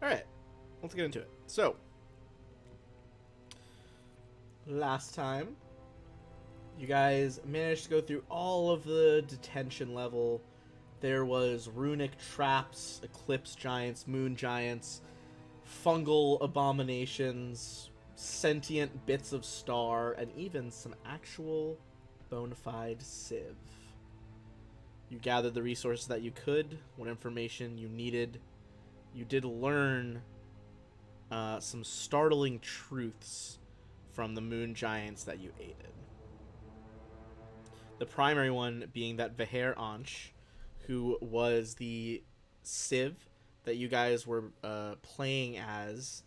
All right, let's get into it. So, last time, you guys managed to go through all of the detention level. There was runic traps, eclipse giants, moon giants, fungal abominations, sentient bits of star, and even some actual bona fide civ. You gathered the resources that you could, what information you needed. You did learn some startling truths from the moon giants that you aided. The primary one being that Veher Ansh, who was the civ that you guys were playing as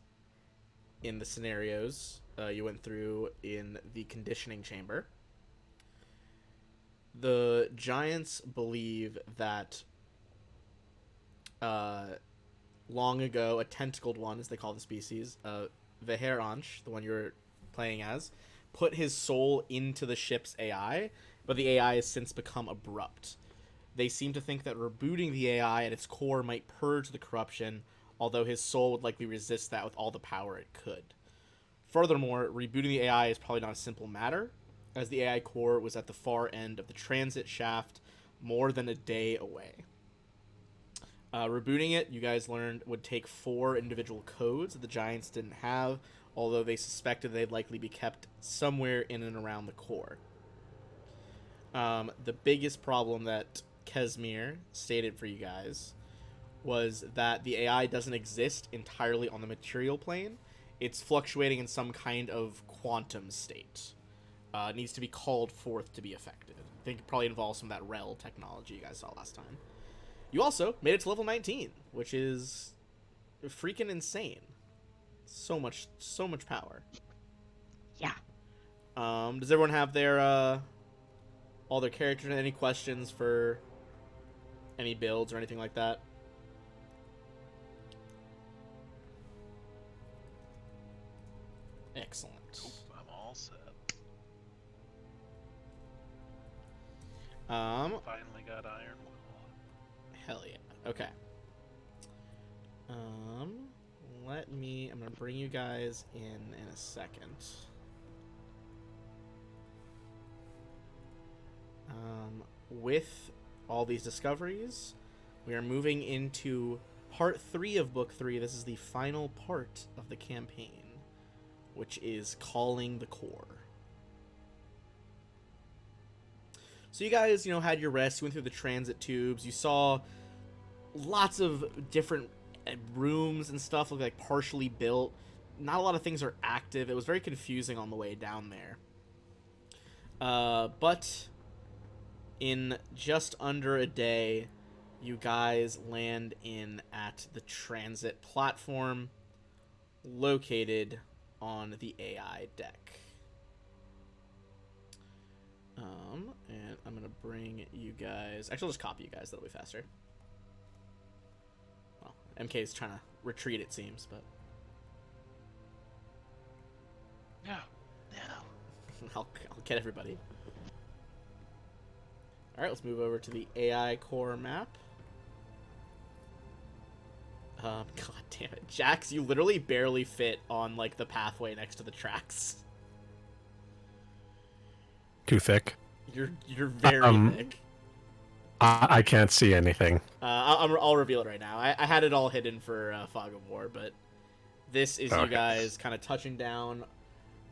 in the scenarios you went through in the conditioning chamber. The giants believe that long ago, a tentacled one, as they call the species, Veher Ansh, the one you're playing as, put his soul into the ship's AI, but the AI has since become abrupt. They seem to think that rebooting the AI at its core might purge the corruption, although his soul would likely resist that with all the power it could. Furthermore, rebooting the AI is probably not a simple matter, as the AI core was at the far end of the transit shaft, more than a day away. Rebooting it, you guys learned, would take 4 individual codes that the Giants didn't have, although they suspected they'd likely be kept somewhere in and around the core. The biggest problem that Kesmir stated for you guys was that the AI doesn't exist entirely on the material plane. It's fluctuating in some kind of quantum state. It needs to be called forth to be effective. I think it probably involves some of that REL technology you guys saw last time. You also made it to level 19, which is freaking insane. So much power. Yeah. Does everyone have their all their characters? Any questions for any builds or anything like that? Excellent. Nope, I'm all set. Finally got Iron Will. Hell yeah. Okay. I'm gonna bring you guys in a second. With all these discoveries, we are moving into part 3 of book 3. This is the final part of the campaign, which is calling the core. So you guys, had your rest. You went through the transit tubes. You saw lots of different rooms and stuff look like partially built. Not a lot of things are active. It was very confusing on the way down there. But in just under a day, you guys land in at the transit platform located on the AI deck. And I'm gonna bring you guys. Actually, I'll just copy you guys. That'll be faster. Well, MK is trying to retreat, it seems, but No. I'll get everybody. All right, let's move over to the AI core map. God damn it, Jax! You literally barely fit on like the pathway next to the tracks. Too thick. You're very thick. I can't see anything. I'll reveal it right now. I had it all hidden for Fog of War, but this is you guys kind of touching down,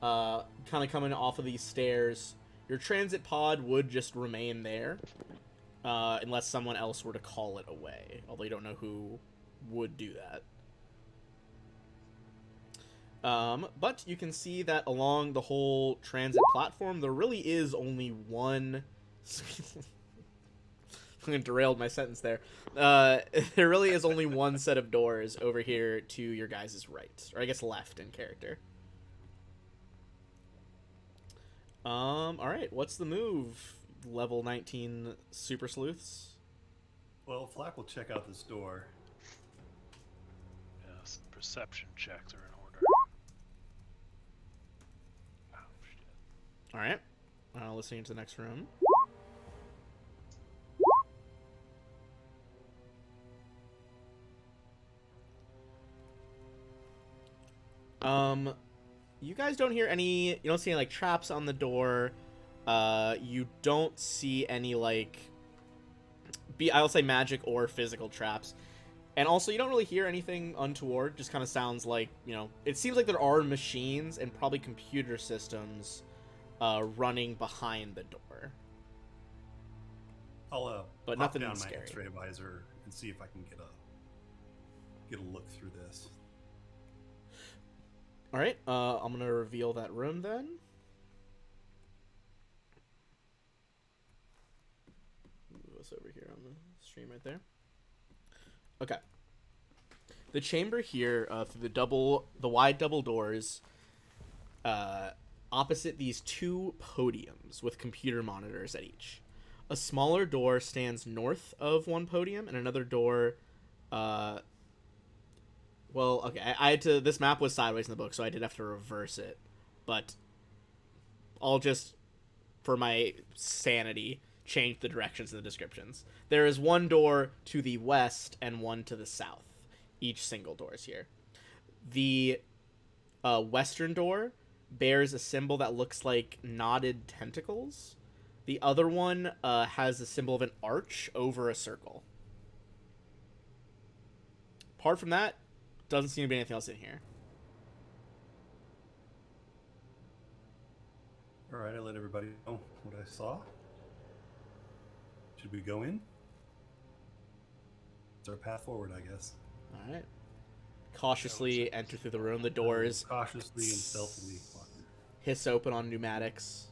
kind of coming off of these stairs. Your transit pod would just remain there, unless someone else were to call it away. Although you don't know who would do that. But you can see that along the whole transit platform, there really is only one... I derailed my sentence there. There really is only one set of doors over here to your guys' right. Or I guess left in character. Alright, what's the move, level 19 Super Sleuths? Well, Flack will check out this door. Yes, perception checks are in order. Oh, shit. Alright, listening to the next room. You guys don't hear any. You don't see any like traps on the door. You don't see any like. I'll say magic or physical traps. And also, you don't really hear anything untoward. Just kind of sounds like, it seems like there are machines and probably computer systems running behind the door. I'll but pop nothing down scary. my X-ray visor and see if I can get a look through this. All right, I'm gonna reveal that room then. Move us over here on the stream right there. Okay. The chamber here, through the wide double doors, opposite these two podiums with computer monitors at each. A smaller door stands north of one podium, and another door. Well, okay, I had to. This map was sideways in the book, so I did have to reverse it. But I'll just, for my sanity, change the directions in the descriptions. There is one door to the west and one to the south. Each single door is here. The western door bears a symbol that looks like knotted tentacles. The other one has a symbol of an arch over a circle. Apart from that, doesn't seem to be anything else in here. All right, I let everybody know what I saw. Should we go in? It's our path forward, I guess. All right. Cautiously enter through the room. The doors Cautiously and stealthily walk in. hiss open on pneumatics.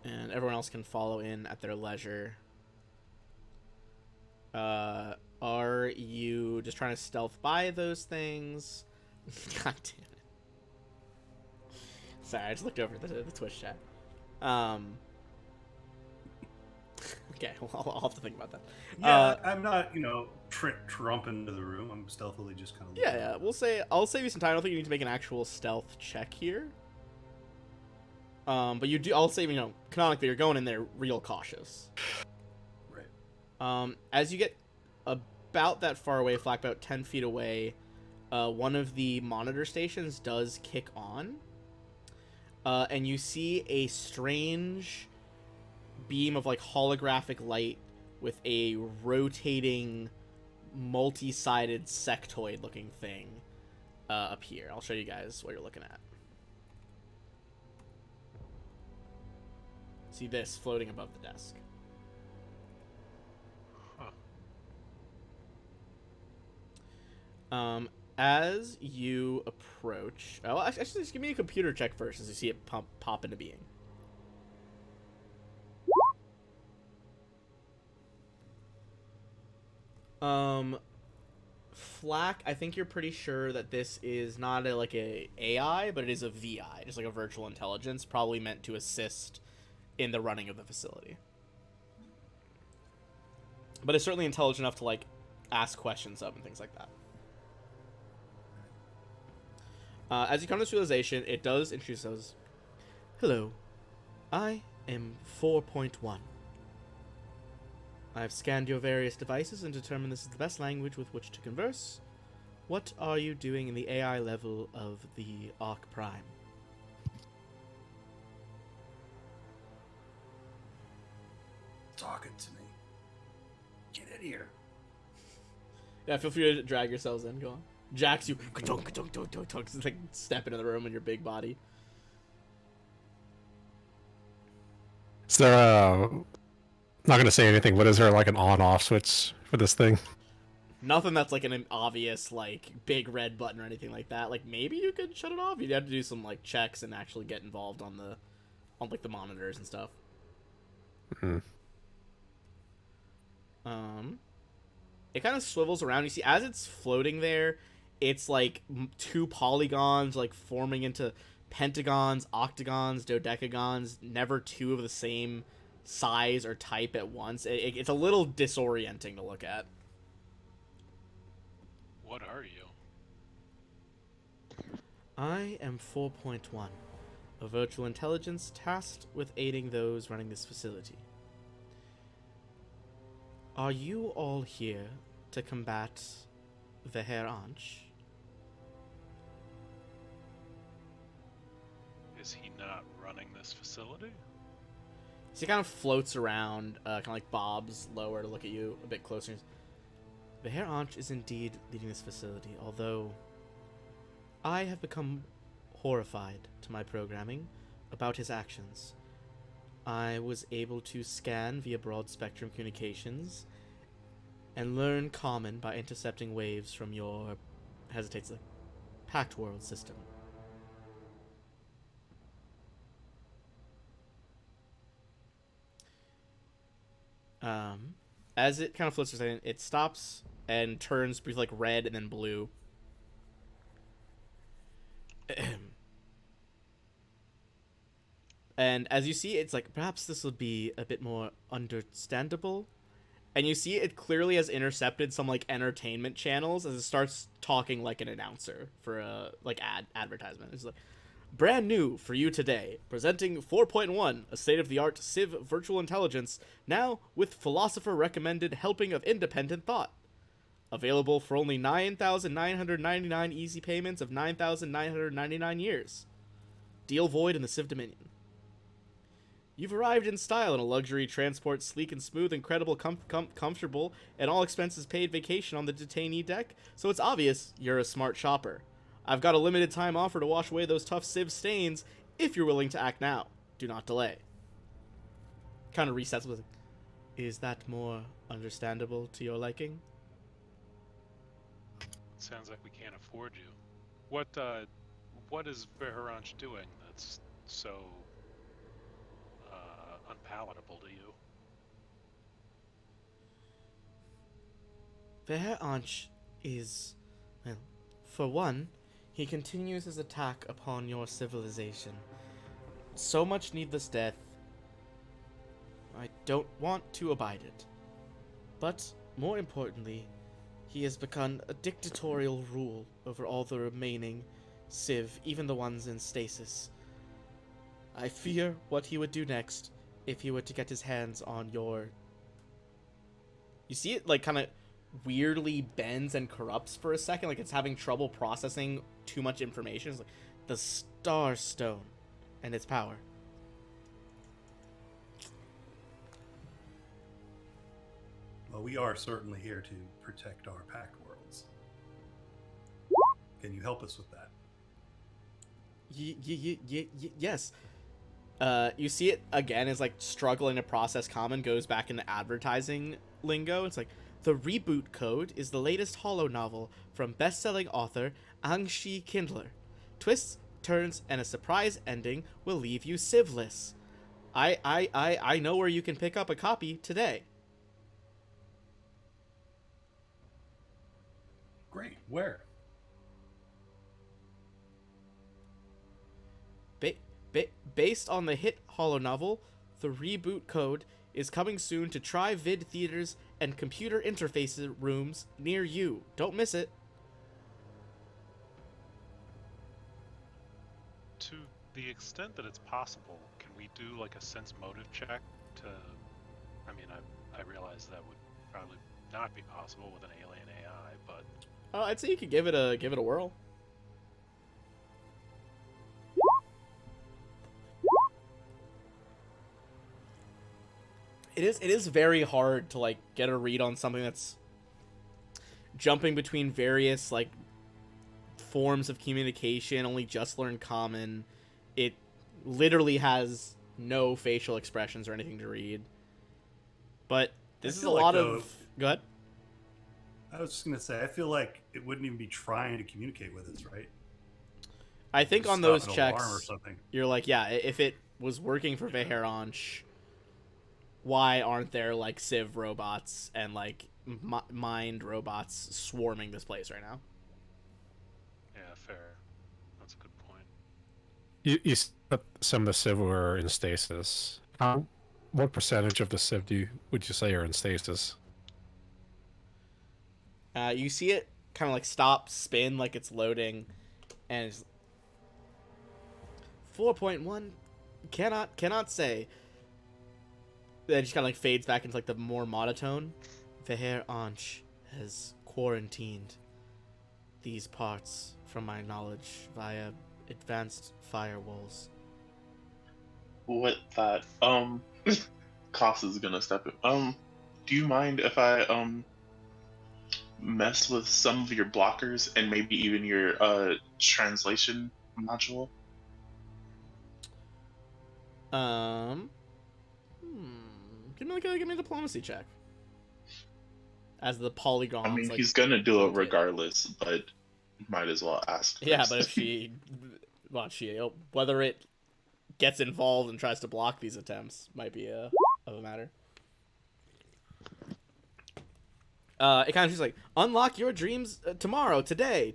And everyone else can follow in at their leisure. Are you just trying to stealth by those things? God damn it. Sorry, I just looked over the Twitch chat. Okay, well, I'll have to think about that. Yeah, I'm not, trump into the room. I'm stealthily just kind of. Yeah. I'll save you some time. I don't think you need to make an actual stealth check here. But you do. I'll save. Canonically, you're going in there real cautious. Right. As you get about that far away, Flack, about 10 feet away, one of the monitor stations does kick on, and you see a strange beam of like holographic light with a rotating, multi-sided sectoid-looking thing appear. I'll show you guys what you're looking at. See this floating above the desk. As you approach... Oh, actually, just give me a computer check first as you see it pop into being. Flack, I think you're pretty sure that this is not a AI, but it is a VI, just like a virtual intelligence, probably meant to assist in the running of the facility. But it's certainly intelligent enough to, like, ask questions of and things like that. As you come to this realization, it does introduce those. Hello, I am 4.1. I have scanned your various devices and determined this is the best language with which to converse. What are you doing in the AI level of the Ark Prime? Talking to me. Get in here. Yeah, feel free to drag yourselves in. Go on. Jacks you. Just like step into the room in your big body. Is there not gonna say anything, but is there like an on-off switch for this thing? Nothing that's like an obvious like big red button or anything like that. Like maybe you could shut it off. You'd have to do some like checks and actually get involved on like the monitors and stuff. Hmm. It kind of swivels around. You see, as it's floating there, it's like two polygons like forming into pentagons, octagons, dodecagons. Never two of the same size or type at once. It's a little disorienting to look at. What are you? I am 4.1, a virtual intelligence tasked with aiding those running this facility. Are you all here to combat the Herr Anch? Is he not running this facility? So he kind of floats around, kind of like bobs lower to look at you a bit closer. The Herr Anch is indeed leading this facility, although I have become horrified to my programming about his actions. I was able to scan via broad spectrum communications and learn common by intercepting waves from your, hesitates, the Pact World system. As it kind of floats for a second, it stops and turns briefly like red and then blue. And as you see, it's like, perhaps this will be a bit more understandable. And you see it clearly has intercepted some like entertainment channels as it starts talking like an announcer for a like advertisement. It's like, brand new for you today, presenting 4.1, a state-of-the-art Civ virtual intelligence, now with philosopher-recommended helping of independent thought. Available for only 9,999 easy payments of 9,999 years. Deal void in the Civ Dominion. You've arrived in style in a luxury transport, sleek and smooth, incredible, comfortable, and all expenses paid vacation on the detainee deck, so it's obvious you're a smart shopper. I've got a limited time offer to wash away those tough Civ stains if you're willing to act now. Do not delay. Kind of resets with, is that more understandable to your liking? Sounds like we can't afford you. What is Beharanch doing that's so unpalatable to you? Herr Anch is, well, for one, he continues his attack upon your civilization. So much needless death. I don't want to abide it. But, more importantly, he has begun a dictatorial rule over all the remaining Civ, even the ones in stasis. I fear what he would do next if he were to get his hands on your... You see it, like, kind of weirdly bends and corrupts for a second, like it's having trouble processing too much information. It's like the Star Stone and its power. Well, we are certainly here to protect our Pact Worlds. Can you help us with that? Yes. You see it again is like struggling to process common, goes back into advertising lingo. It's like, the reboot code is the latest holo novel from best-selling author Angshi Kindler. Twists, turns, and a surprise ending will leave you civless. I know where you can pick up a copy today. Great. Where? Based on the hit holo novel, the reboot code is coming soon to tri-vid theaters and computer interface rooms near you. Don't miss it. To the extent that it's possible, can we do like a sense motive check to... I mean, I realize that would probably not be possible with an alien AI, but... Oh, I'd say you could give it a whirl. It is very hard to like get a read on something that's jumping between various like forms of communication, only just learned common. It literally has no facial expressions or anything to read. But this is a lot of... Go ahead. I was just going to say, I feel like it wouldn't even be trying to communicate with us, right? I think Just on those stop an checks, alarm or something. you're like, yeah, if it was working for Veheranch, why aren't there like Civ robots and like mind robots swarming this place right now? Yeah, fair. That's a good point. You said some of the Civ were in stasis. What percentage of the Civ would you say are in stasis? You see it kind of like stop, spin, like it's loading, and it's 4.1. Cannot say. Then it just kind of like fades back into like the more monotone. The Herr Anch has quarantined these parts from my knowledge via advanced firewalls. What that? Cost is gonna step in. Do you mind if I mess with some of your blockers and maybe even your translation module? Give me a diplomacy check. As the polygons, I mean, like, he's gonna do it rotate. regardless, but might as well ask. Yeah, first. but if whether it gets involved and tries to block these attempts might be of a matter. It kind of just like, unlock your dreams tomorrow, today.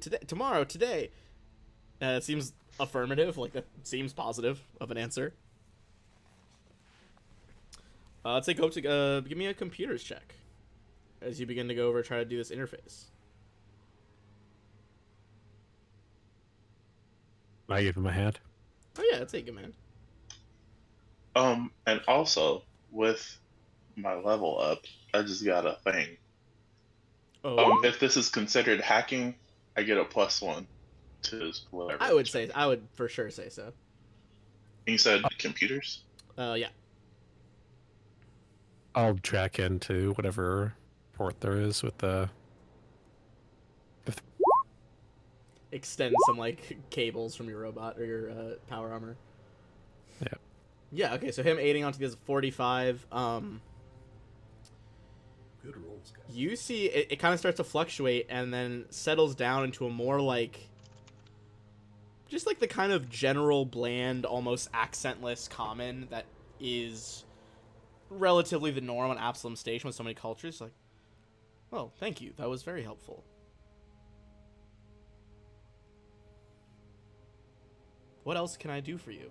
It seems affirmative, like that seems positive of an answer. Let's say go to give me a computers check as you begin to go over and try to do this interface. I give him a hand. Oh yeah, that's a good man. And also with my level up, I just got a thing. Oh, If this is considered hacking, I get a +1 to whatever. I would for sure say so. You said computers? Yeah. I'll jack into whatever port there is with the. Extend some like cables from your robot or your power armor. Yeah. Yeah. Okay. So him aiding onto this 45. Good rolls, guys. You see it kind of starts to fluctuate and then settles down into a more like just like the kind of general bland, almost accentless common that is relatively the norm on Absalom Station with so many cultures. Like, well, thank you. That was very helpful. What else can I do for you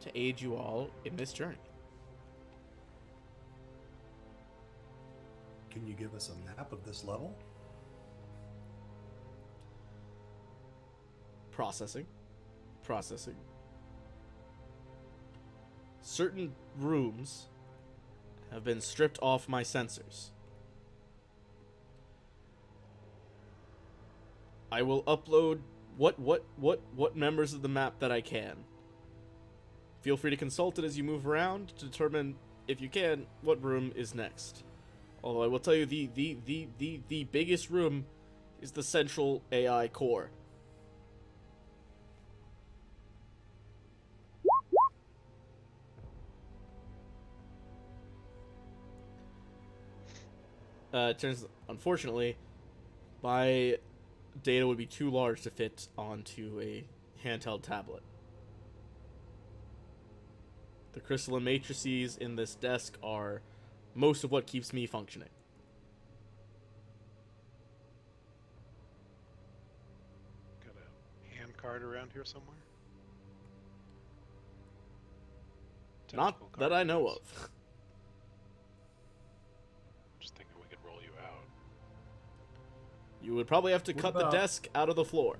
to aid you all in this journey? Can you give us a map of this level? Processing. Certain rooms have been stripped off my sensors. I will upload what members of the map that I can. Feel free to consult it as you move around to determine, if you can, what room is next. Although I will tell you the biggest room is the central AI core. It turns, unfortunately, my data would be too large to fit onto a handheld tablet. The crystalline matrices in this desk are most of what keeps me functioning. Got a hand card around here somewhere? Not Tactical that card, I know yes. of. Just thinking we could roll you out. You would probably have to What cut the about- desk out of the floor.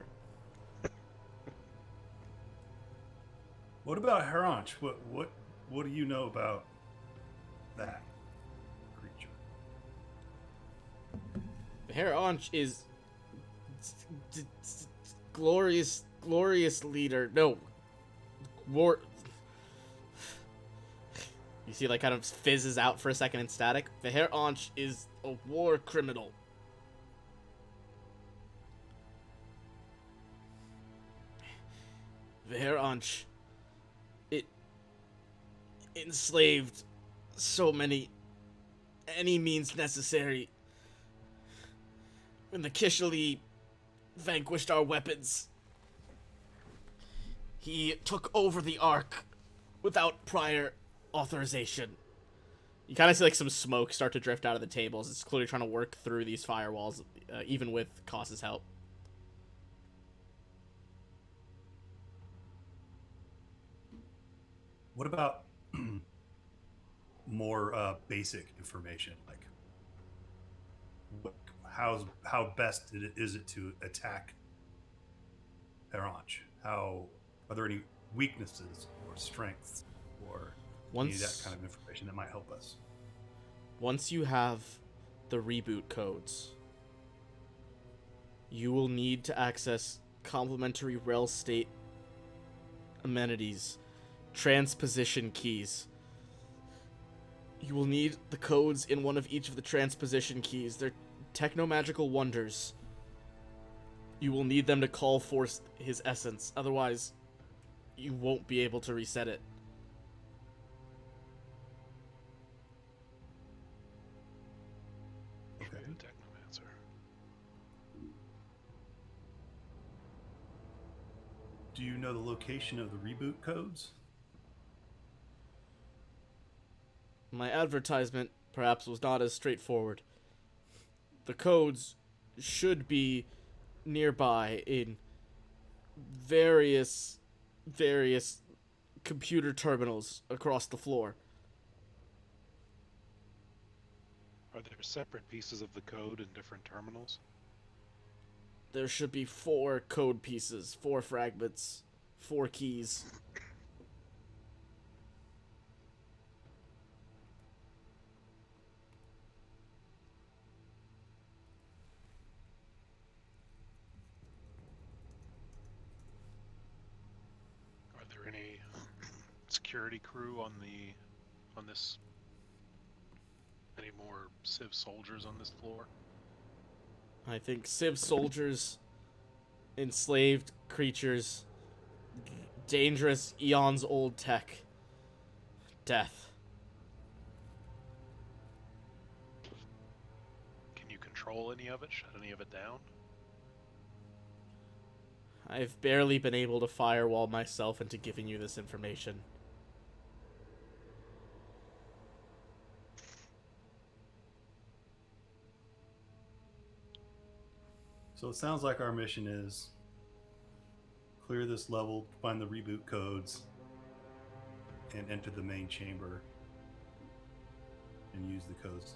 What about Heranch? What do you know about that creature? The Herr Anch is glorious leader. No, war. You see, like, kind of fizzes out for a second in static. The Herr Anch is a war criminal. The Herr Anch, it enslaved so many, any means necessary. When the Kishali vanquished our weapons, he took over the Ark without prior authorization. You kind of see like some smoke start to drift out of the tables. It's clearly trying to work through these firewalls, even with Koss's help. What about more basic information, like how best is it to attack Heranch? How are there any weaknesses or strengths or any of that kind of information that might help us? Once you have the reboot codes. You will need to access complimentary rel state amenities, transposition keys. You will need the codes in one of each of the transposition keys. They're techno-magical wonders. You will need them to call forth his essence, otherwise you won't be able to reset it. Okay. True Technomancer. Do you know the location of the reboot codes? My advertisement perhaps was not as straightforward. The codes should be nearby in various computer terminals across the floor. Are there separate pieces of the code in different terminals? There should be 4 code pieces, 4 fragments, 4 keys. Are there any security crew on this? Any more Civ soldiers on this floor? I think Civ soldiers, enslaved creatures, dangerous eons old tech, death. Can you control any of it? Shut any of it down? I've barely been able to firewall myself into giving you this information. So it sounds like our mission is clear this level, find the reboot codes, and enter the main chamber and use the codes.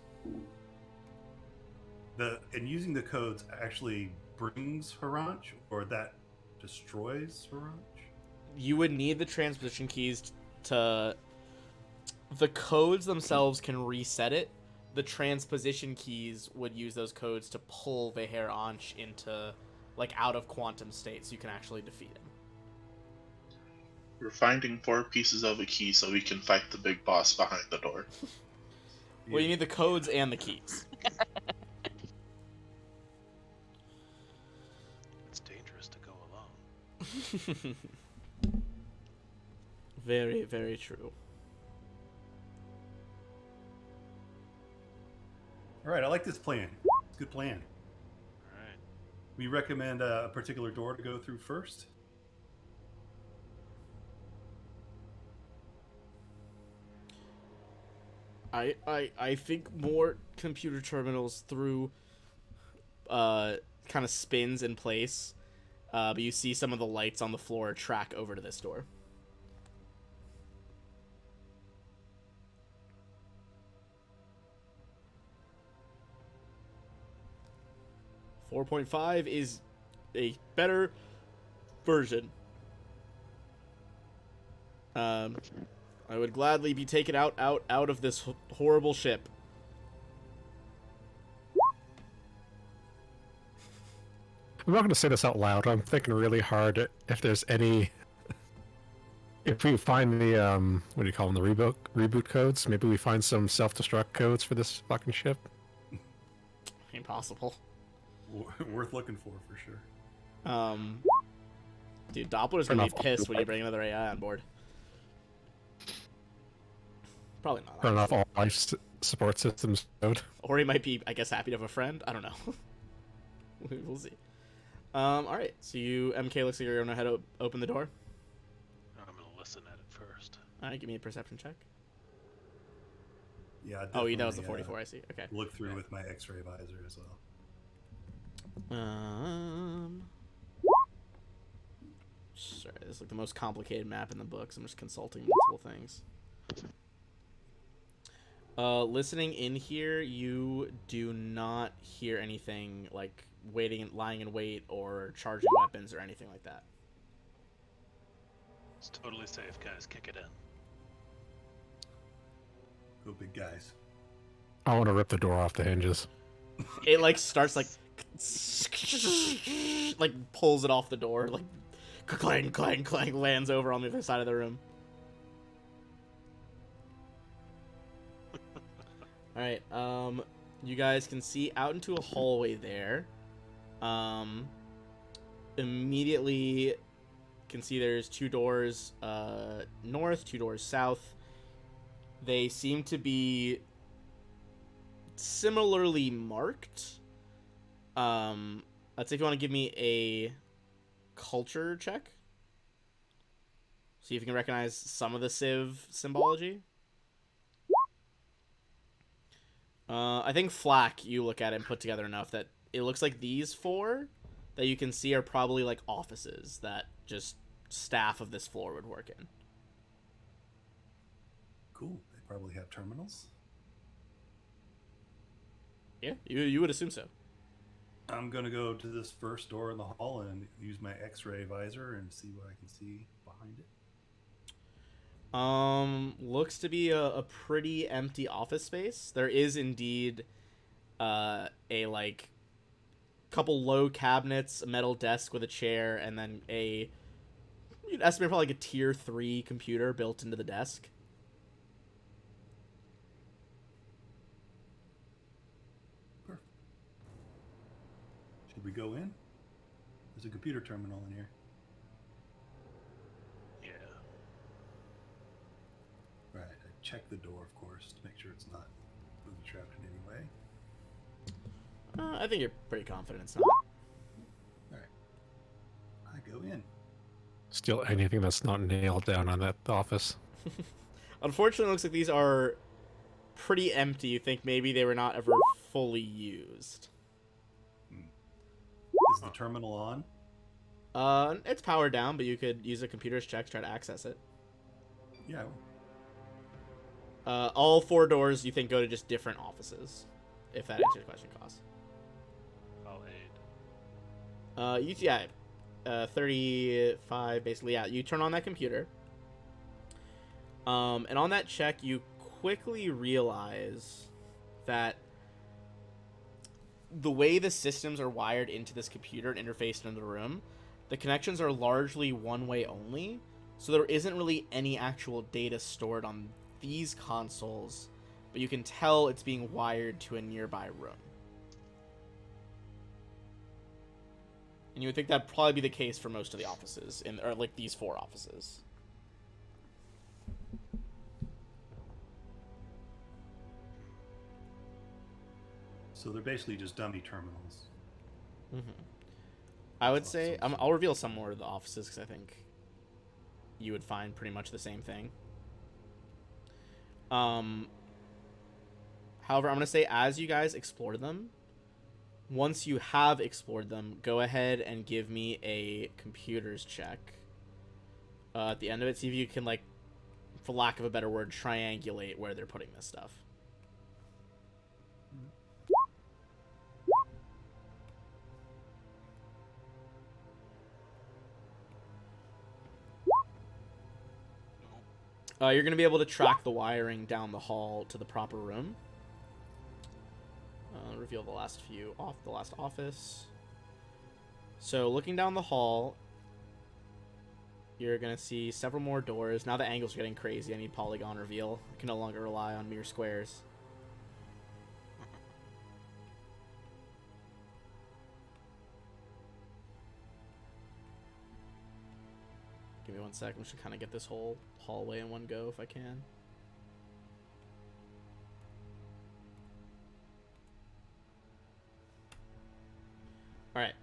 And using the codes actually brings Haranch, or that destroys Haranch? You would need the transposition keys to... The codes themselves can reset it. The transposition keys would use those codes to pull Veher Anch into, like, out of quantum state so you can actually defeat him. We're finding 4 pieces of a key so we can fight the big boss behind the door. Well, you need the codes and the keys. It's dangerous to go alone. Very, very true. All right, I like this plan. It's a good plan. Alright. We recommend a particular door to go through first. I think more computer terminals through kind of spins in place, but you see some of the lights on the floor track over to this door. .5 is a better version. I would gladly be taken out of this horrible ship. I'm not going to say this out loud. I'm thinking really hard if there's any. If we find the what do you call them, the reboot codes? Maybe we find some self-destruct codes for this fucking ship. Impossible. Worth looking for sure. Dude, Doppler's gonna be pissed when you bring another AI on board. Probably not. Turn off all life support systems code. Or he might be, I guess, happy to have a friend. I don't know. We'll see. Alright, so you, MK, looks like you're gonna head to open the door. I'm gonna listen at it first. Alright, give me a perception check. Yeah. Oh, that was the definitely, 44, I see. Okay. Look through with my X-ray visor as well. Sorry, this is like the most complicated map in the books. I'm just consulting multiple things. Listening in here, you do not hear anything like lying in wait or charging weapons or anything like that. It's totally safe, guys. Kick it in. Go big guys. I want to rip the door off the hinges. it like starts like pulls it off the door, like clang clang clang, lands over on the other side of the room. All right, you guys can see out into a hallway there. Immediately can see there's 2 doors north, 2 doors south. They seem to be similarly marked. Let's say if you want to give me a culture check. See if you can recognize some of the Civ symbology. I think Flack, you look at it and put together enough that it looks like these 4 that you can see are probably like offices that just staff of this floor would work in. Cool. They probably have terminals. Yeah, you would assume so. I'm going to go to this first door in the hall and use my X-ray visor and see what I can see behind it. Looks to be a pretty empty office space. There is indeed a like couple low cabinets, a metal desk with a chair, and then you'd estimate probably like a tier 3 computer built into the desk. Should we go in? There's a computer terminal in here. Yeah. Right. I check the door, of course, to make sure it's not booby trapped in any way. I think you're pretty confident it's not. All right. I go in. Still, anything that's not nailed down on that office. Unfortunately, it looks like these are pretty empty. You think maybe they were not ever fully used. Is the terminal on? It's powered down, but you could use a computer's check to try to access it. Yeah. All 4 doors you think go to just different offices, if that answers your question, Cost. I'll aid. 35 basically. Yeah, you turn on that computer. And on that check, you quickly realize that the way the systems are wired into this computer and interfaced into the room, the connections are largely one-way only, so there isn't really any actual data stored on these consoles, but you can tell it's being wired to a nearby room. And you would think that'd probably be the case for most of the offices, or like these 4 offices. So they're basically just dummy terminals. Mm-hmm. I would say I'll reveal some more of the offices because I think you would find pretty much the same thing. However, I'm gonna say as you guys explore them, once you have explored them, go ahead and give me a computers check. At the end of it, see if you can, like, for lack of a better word, triangulate where they're putting this stuff. You're going to be able to track the wiring down the hall to the proper room. Reveal the last office. So looking down the hall, you're going to see several more doors. Now the angles are getting crazy. I need polygon reveal. I can no longer rely on mere squares. Give me 1 second. We should kind of get this whole hallway in one go if I can. Alright.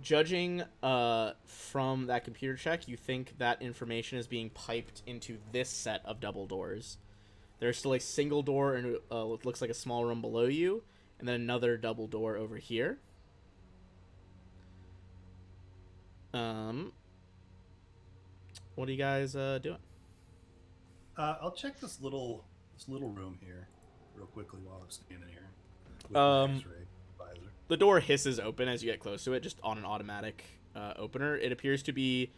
Judging from that computer check, you think that information is being piped into this set of double doors. There's still a single door in what looks like a small room below you, and then another double door over here. What are you guys doing? I'll check this little room here real quickly while I'm standing here. With my X-ray visor. The door hisses open as you get close to it, just on an automatic opener. It appears to be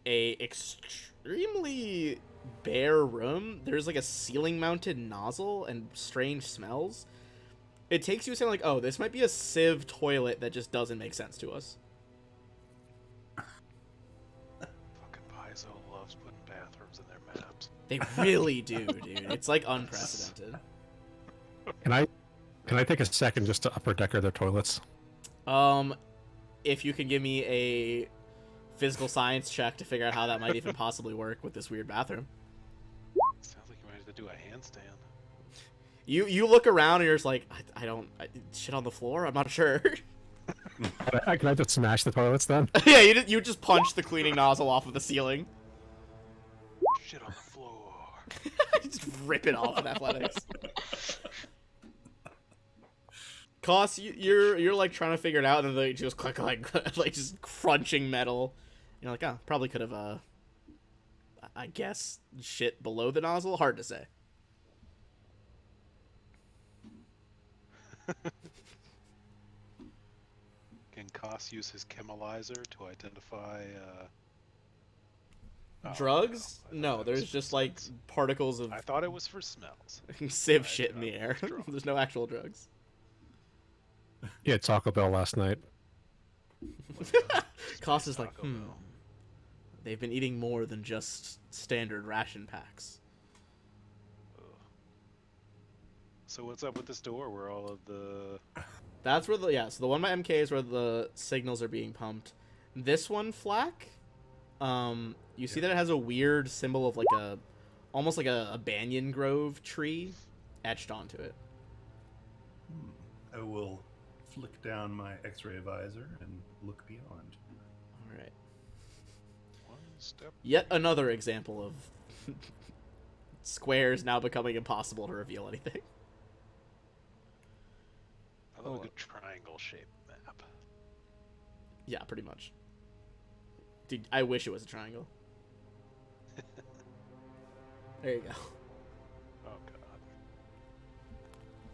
a extremely bare room. There's like a ceiling-mounted nozzle and strange smells. It takes you saying like, oh, this might be a sieve toilet that just doesn't make sense to us. Fucking Paizo loves putting bathrooms in their maps. They really do, dude. It's like unprecedented. Can I take a second just to upper decker their toilets? If you can give me a physical science check to figure out how that might even possibly work with this weird bathroom. Sounds like you might have to do a handstand. You look around and you're just like, I don't shit on the floor. I'm not sure. Can I just smash the toilets then? Yeah, you just punch the cleaning nozzle off of the ceiling. Shit on the floor. Just rip it off in athletics. Koss, you're like trying to figure it out, and then they just click like just crunching metal. You're like, oh, probably could have I guess shit below the nozzle. Hard to say. Can Koss use his chemalizer to identify Drugs? I thought No, it there's was for just like scents. particles of I thought it was for smells. sieve I- shit in the I air. withdraw. There's no actual drugs. Yeah, Taco Bell last night. Koss is like, Taco Bell. They've been eating more than just standard ration packs. Ugh. So what's up with this door where all of the... That's where so the one by MK is where the signals are being pumped. This one, Flack, you see that it has a weird symbol of like almost like a banyan grove tree etched onto it. I will flick down my X-ray visor and look beyond. All right. One step... Yet another example of squares now becoming impossible to reveal anything. I love a good triangle-shaped map. Yeah, pretty much. Dude, I wish it was a triangle. There you go. Oh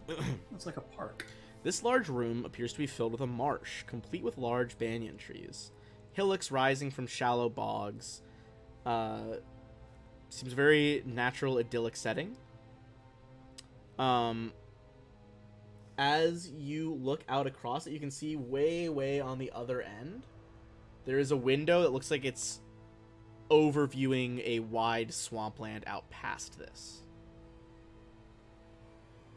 god. It's like a park. This large room appears to be filled with a marsh, complete with large banyan trees. Hillocks rising from shallow bogs. Seems a very natural, idyllic setting. As you look out across it, you can see way, way on the other end, there is a window that looks like it's overviewing a wide swampland out past this.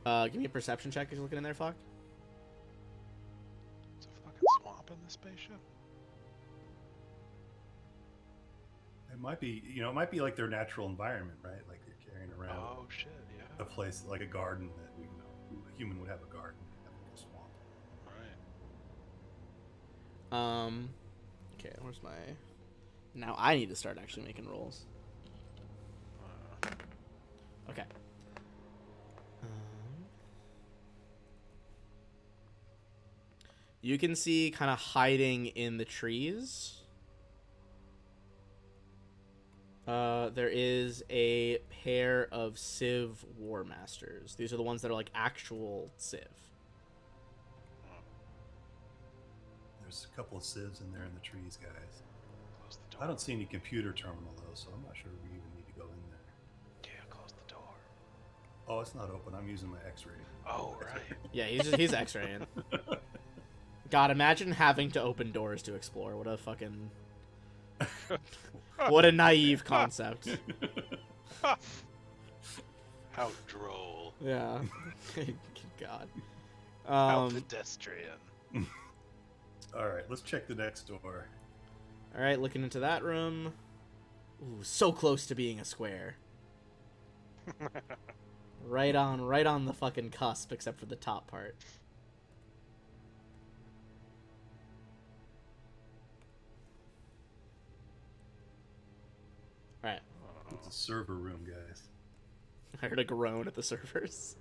Give me a perception check as you're looking in there, Fuck. Is a fucking swamp in this spaceship? It might be, it might be like their natural environment, right? Like they're carrying around Oh shit, yeah. a place like a garden that a human would have a garden, have a swamp. Right. Okay, where's my... Now I need to start actually making rolls. Okay. You can see kind of hiding in the trees. There is a pair of Civ War Masters. These are the ones that are like actual Civ. There's a couple of sieves in there in the trees, guys. Close the door. I don't see any computer terminal though, so I'm not sure we even need to go in there. Yeah, close the door. Oh, it's not open. I'm using my X-ray. Oh, right. Yeah, he's X-raying. God, imagine having to open doors to explore. What a fucking... What a naive concept. How droll. Yeah. Good God. How pedestrian. All right, let's check the next door. All right, looking into that room. Ooh, so close to being a square. Right on the fucking cusp, except for the top part. All right. It's a server room, guys. I heard a groan at the servers.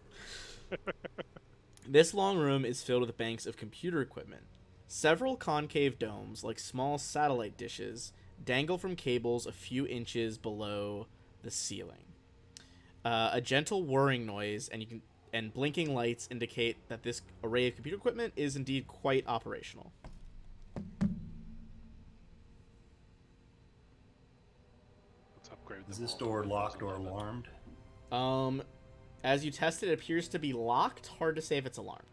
This long room is filled with banks of computer equipment. Several concave domes, like small satellite dishes, dangle from cables a few inches below the ceiling. A gentle whirring noise and blinking lights indicate that this array of computer equipment is indeed quite operational. Let's upgrade Is them this all to door Windows locked or 11. alarmed? As you test it, it appears to be locked. Hard to say if it's alarmed.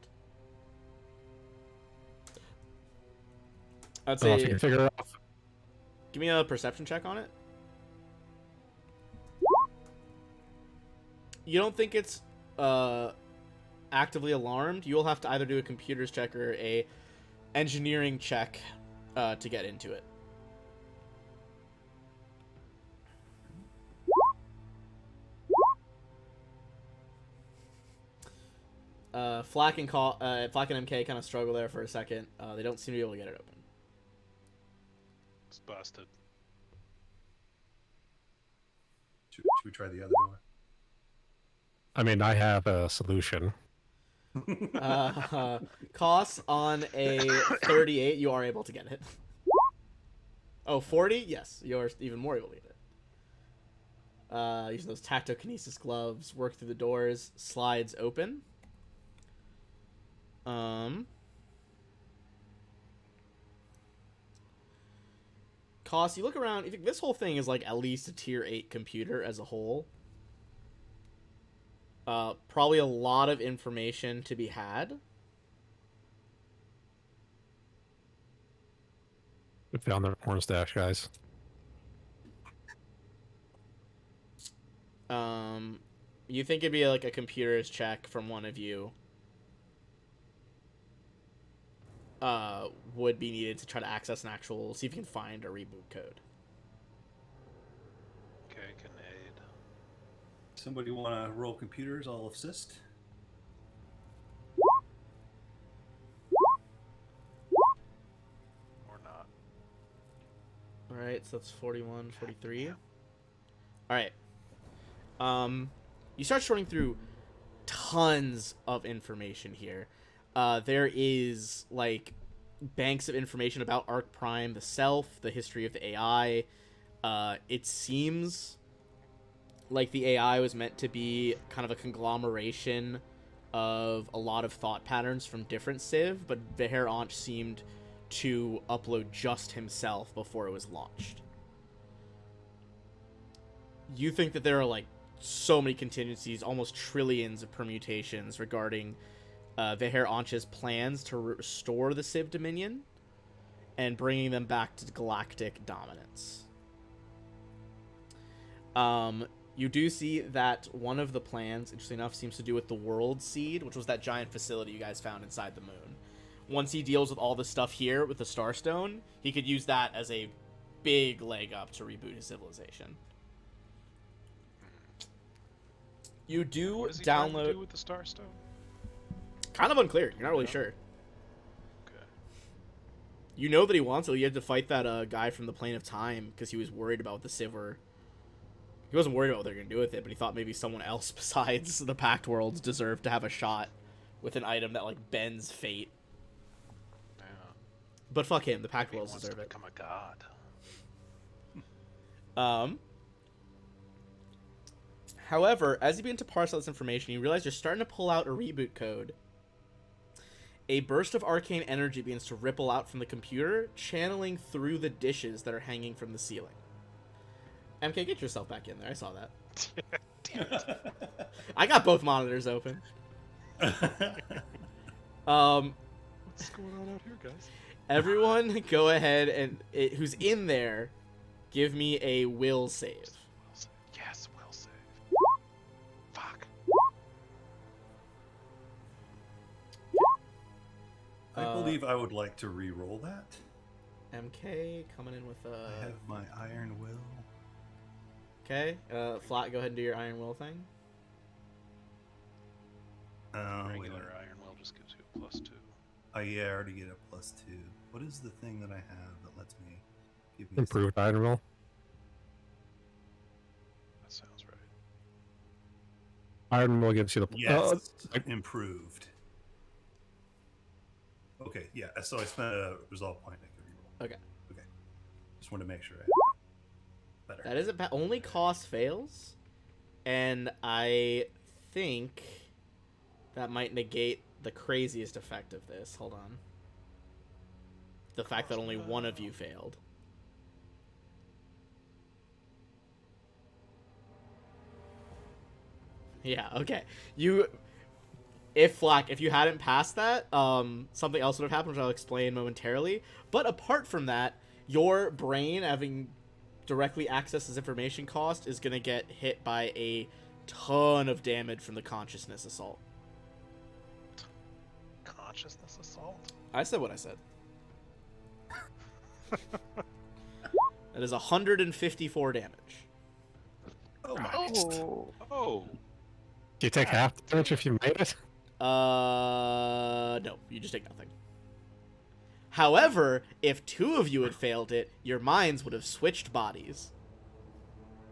I'd So if you say can figure out. give me a perception check on it. You don't think it's actively alarmed? You'll have to either do a computer's check or a engineering check to get into it. Flack and MK kind of struggle there for a second. They don't seem to be able to get it open. It's busted. Should we try the other door? I mean, I have a solution. Costs on a 38, you are able to get it. Oh, 40? Yes, you're even more able to get it. Using those tactokinesis gloves, work through the doors, slides open. Cost, you look around, you think this whole thing is like at least a tier 8 computer as a whole. Probably a lot of information to be had. We found the porn stash, guys. You think it'd be like a computer's check from one of you would be needed to try to access an actual, see if you can find a reboot code. Okay, can aid. Somebody want to roll computers? I'll assist. Or not. Alright, so that's 41, 43. Alright. You start sorting through tons of information here. There is, like, banks of information about Ark Prime, the self, the history of the AI. It seems like the AI was meant to be kind of a conglomeration of a lot of thought patterns from different Civ, but Veher Anch seemed to upload just himself before it was launched. You think that there are, like, so many contingencies, almost trillions of permutations regarding Veher Anch's plans to restore the Civ Dominion and bringing them back to galactic dominance. You do see that one of the plans, interesting enough, seems to do with the World Seed, which was that giant facility you guys found inside the moon. Once he deals with all this stuff here with the Starstone, he could use that as a big leg up to reboot his civilization. You do What is he trying to download... do with the Starstone? Kind of unclear. You're not really sure. Okay. You know that he wants it. He had to fight that guy from the Plane of Time because he was worried about what the Civ were... He wasn't worried about what they were going to do with it, but he thought maybe someone else besides the Pact Worlds deserved to have a shot with an item that, like, bends fate. Yeah. But fuck him. The Pact Maybe he Worlds wants deserve to it. become a god. However, as you begin to parse out this information, you realize you're starting to pull out a reboot code. A burst of arcane energy begins to ripple out from the computer, channeling through the dishes that are hanging from the ceiling. MK, get yourself back in there. I saw that. Damn it. I got both monitors open. What's going on out here, guys? Everyone, go ahead and who's in there, give me a will save. Will save. Yes, will save. Fuck. I believe I would like to re-roll that. MK coming in with I have my Iron Will. Okay, Flat, go ahead and do your Iron Will thing. Wait, Regular Iron Will just gives you a +2. oh yeah, I already get a +2. What is the thing that I have that lets me give me Improved iron roll. That sounds right. Iron roll gives you the Yes, improved. Okay, yeah. So I spent a resolve point. I could reroll. Okay. Okay. Just wanted to make sure I had better. That isn't bad. Only cost fails, and I think that might negate the craziest effect of this. Hold on. The fact that only one of you failed. Yeah, okay. if you hadn't passed that, something else would have happened, which I'll explain momentarily. But apart from that, your brain having directly access this information cost is going to get hit by a ton of damage from the consciousness assault. Consciousness assault? I said what I said. That is 154 damage. Oh my Oh. Do you take half the damage if you made it? No, you just take nothing. However, if two of you had failed it, your minds would have switched bodies.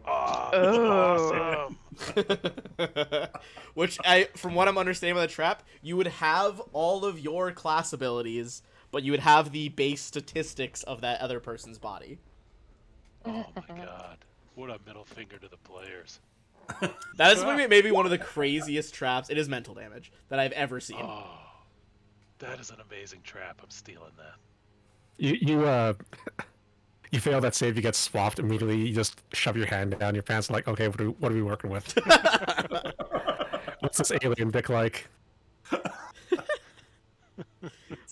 Oh, awesome. Which, from what I'm understanding by the trap, you would have all of your class abilities, but you would have the base statistics of that other person's body. Oh my god. What a middle finger to the players. That is maybe one of the craziest traps. It is mental damage that I've ever seen. Oh, that is an amazing trap. I'm stealing that. You fail that save, you get swapped immediately. You just shove your hand down your pants, like, okay, what are we working with? What's this alien dick like?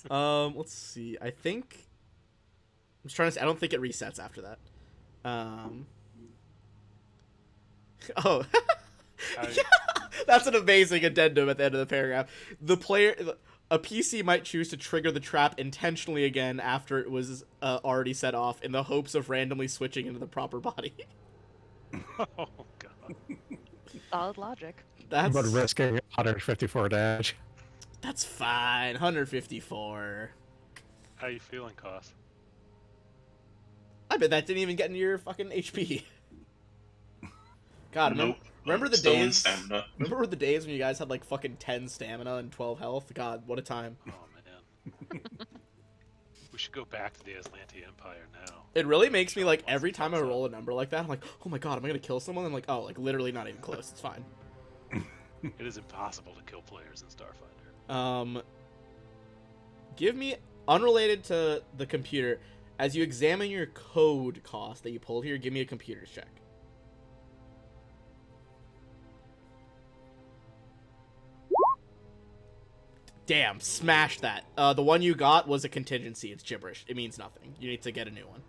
Let's see. I think I'm just trying to say, I don't think it resets after that. Oh. Yeah, that's an amazing addendum at the end of the paragraph. A PC might choose to trigger the trap intentionally again after it was already set off in the hopes of randomly switching into the proper body. Oh god. Solid logic. That's But risking 154 damage. That's fine. 154. How you feeling, Koss? I bet that didn't even get into your fucking HP. God, Nope. remember the Still in days? stamina. Remember the days when you guys had like fucking 10 stamina and 12 health? God, what a time. Oh man. We should go back to the Aslanti Empire now. It really makes me like every time I roll a number like that, I'm like, oh my god, am I gonna kill someone? I'm like, oh, like literally not even close. It's fine. It is impossible to kill players in Starfinder. Give me, unrelated to the computer, as you examine your code cost that you pulled here, give me a computer's check. Damn, smash that. The one you got was a contingency. It's gibberish. It means nothing. You need to get a new one.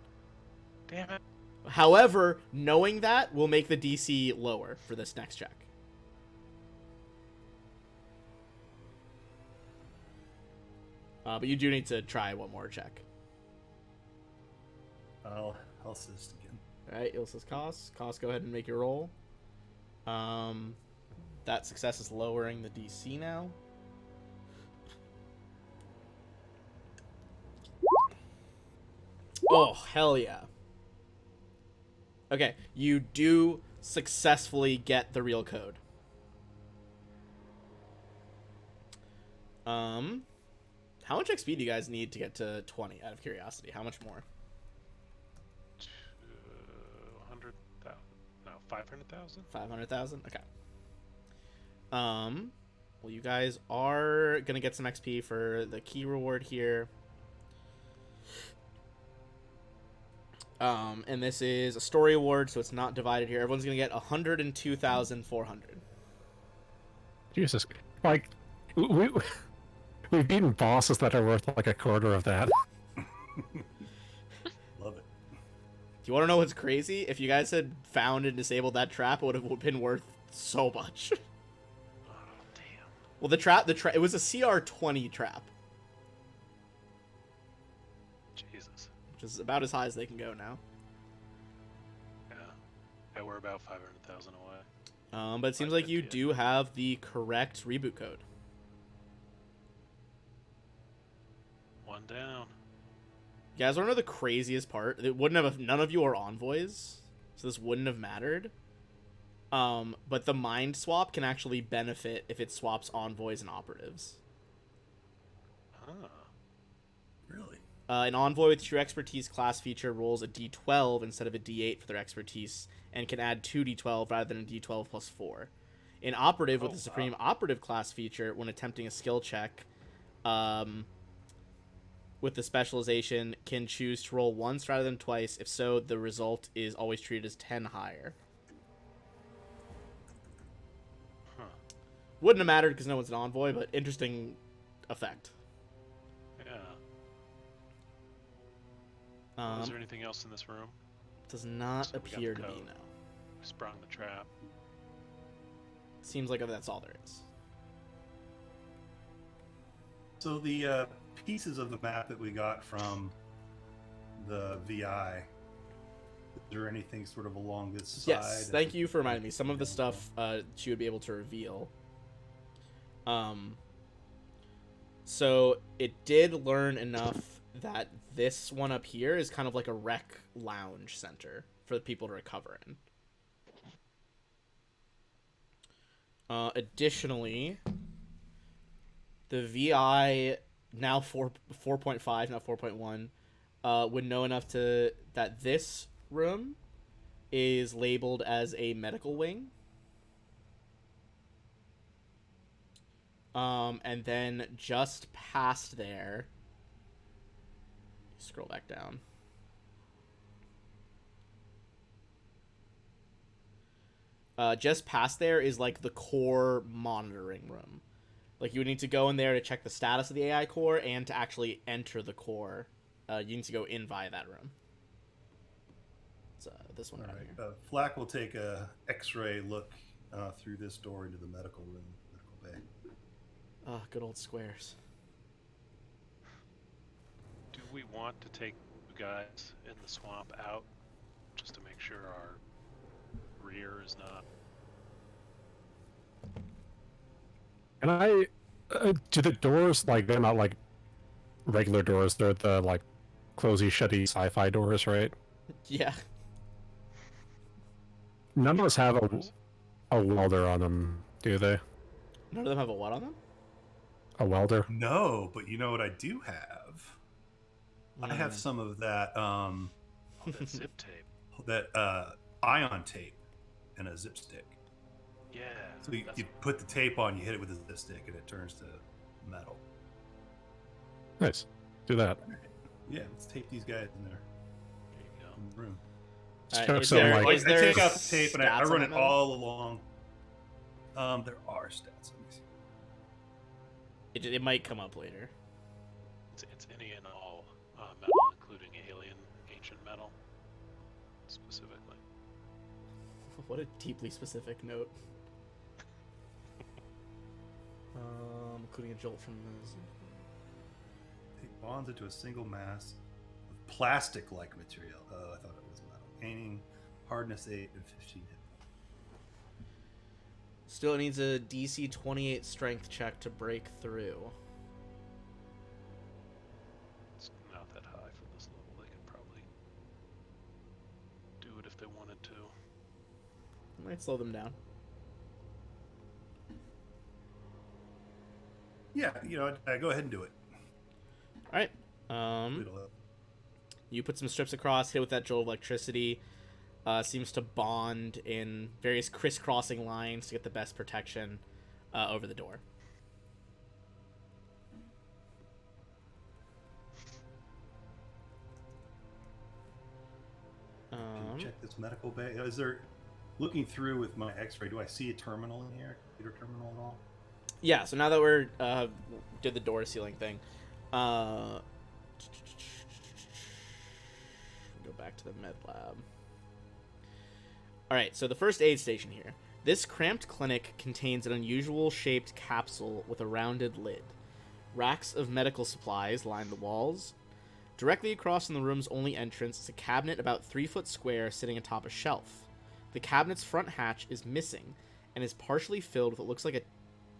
Damn it. However, knowing that will make the DC lower for this next check. But you do need to try one more check. I'll assist again. Alright, Ilsa's Koss. Koss, go ahead and make your roll. That success is lowering the DC now. Oh, hell yeah. Okay, you do successfully get the real code. How much XP do you guys need to get to 20, out of curiosity? How much more? 100,000. No, 500,000. 500,000? Okay. Well, you guys are gonna get some XP for the key reward here. And this is a story award, so it's not divided here. Everyone's gonna get 102,400. Jesus, like we've beaten bosses that are worth like a quarter of that. Love it. Do you want to know what's crazy? If you guys had found and disabled that trap, it would have been worth so much. Oh damn. Well, the trap, it was a CR20 trap, Jesus. which is about as high as they can go now. Yeah, we're about 500,000 away. But it seems like you do have the correct reboot code. One down. You guys want to know the craziest part? It wouldn't have. None of you are envoys, so this wouldn't have mattered. But the mind swap can actually benefit if it swaps envoys and operatives. Huh. Really? An envoy with true expertise class feature rolls a d12 instead of a d8 for their expertise, and can add 2d12 rather than a d12 plus 4. An operative with the supreme operative class feature, when attempting a skill check, with the specialization, can choose to roll once rather than twice. If so, the result is always treated as 10 higher. Huh. Wouldn't have mattered because no one's an envoy, but interesting effect. Yeah. Is there anything else in this room? Does not So we got appear the to be, code. no. We sprung the trap. Seems like that's all there is. So the pieces of the map that we got from the VI, is there anything sort of along this side? Yes, thank you for reminding me. Some of the stuff she would be able to reveal. So it did learn enough that this one up here is kind of like a rec lounge center for the people to recover in. Additionally, the VI, now 4.5, now 4.1, would know enough that this room is labeled as a medical wing. And then just past there, scroll back down. Just past there is like the core monitoring room. Like you would need to go in there to check the status of the AI core and to actually enter the core. You need to go in via that room. It's this one All right right. here. Flack will take a X-ray look through this door into the medical room, medical bay. Good old squares. Do we want to take you guys in the swamp out just to make sure our rear is not? And I do the doors, like, they're not like regular doors, they're the like closey shutty sci-fi doors, right? Yeah. None of us have Doors. a welder on them, do they? None of them have a what on them? A welder? No, but you know what I do have? I have some of that Oh, that zip tape. ion tape and a zip stick. Yeah. So you that's- put the tape on, you hit it with a zip stick, and it turns to metal. Nice. Do that. Yeah, let's tape these guys in there There you go. in the room. Chuck is some, there- like, is I there take out the tape and I stats on run that it metal? all along. There are stats. Let me see. It might come up later. It's any and all metal, including alien ancient metal, specifically. What a deeply specific note. Including a jolt from the... It bonds into a single mass of plastic-like material. Oh, I thought it was metal. Painting, hardness 8 and 15 hit. Still needs a DC 28 strength check to break through. It's not that high for this level. They could probably do it if they wanted to. Might slow them down. Yeah, go ahead and do it. Alright. It'll help. You put some strips across, hit with that jolt of electricity. Seems to bond in various crisscrossing lines to get the best protection over the door. Can you check this medical bay? Is there, looking through with my X-ray, do I see a terminal in here? Computer terminal at all? Yeah, so now that we're did the door sealing thing, go back to the med lab. All right, so the first aid station here. This cramped clinic contains an unusual shaped capsule with a rounded lid. Racks of medical supplies line the walls. Directly across from the room's only entrance is a cabinet about 3 foot square sitting atop a shelf. The cabinet's front hatch is missing and is partially filled with what looks like a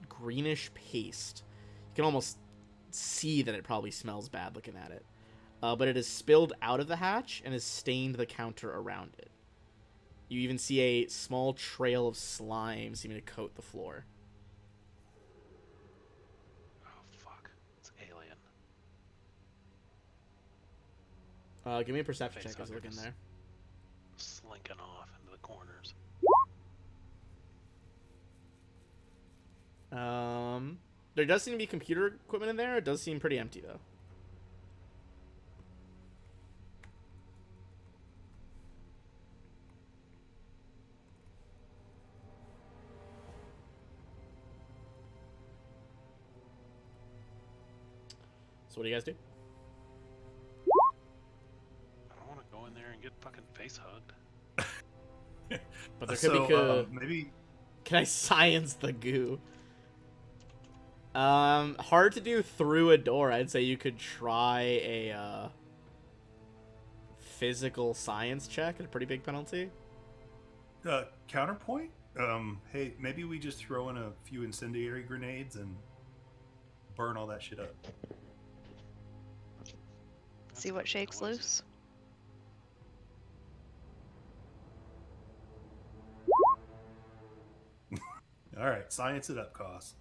greenish paste. You can almost see that it probably smells bad looking at it. But it has spilled out of the hatch and has stained the counter around it. You even see a small trail of slime seeming to coat the floor. Oh fuck! It's alien. Give me a perception Face check as I look in huggers. there. Slinking off into the corners. There does seem to be computer equipment in there. It does seem pretty empty though. So what do you guys do? I don't want to go in there and get fucking face hugged. But there could be. Maybe. Can I science the goo? Hard to do through a door. I'd say you could try a physical science check at a pretty big penalty. Counterpoint. Hey, maybe we just throw in a few incendiary grenades and burn all that shit up. See what shakes loose. All right, science it up, Cos.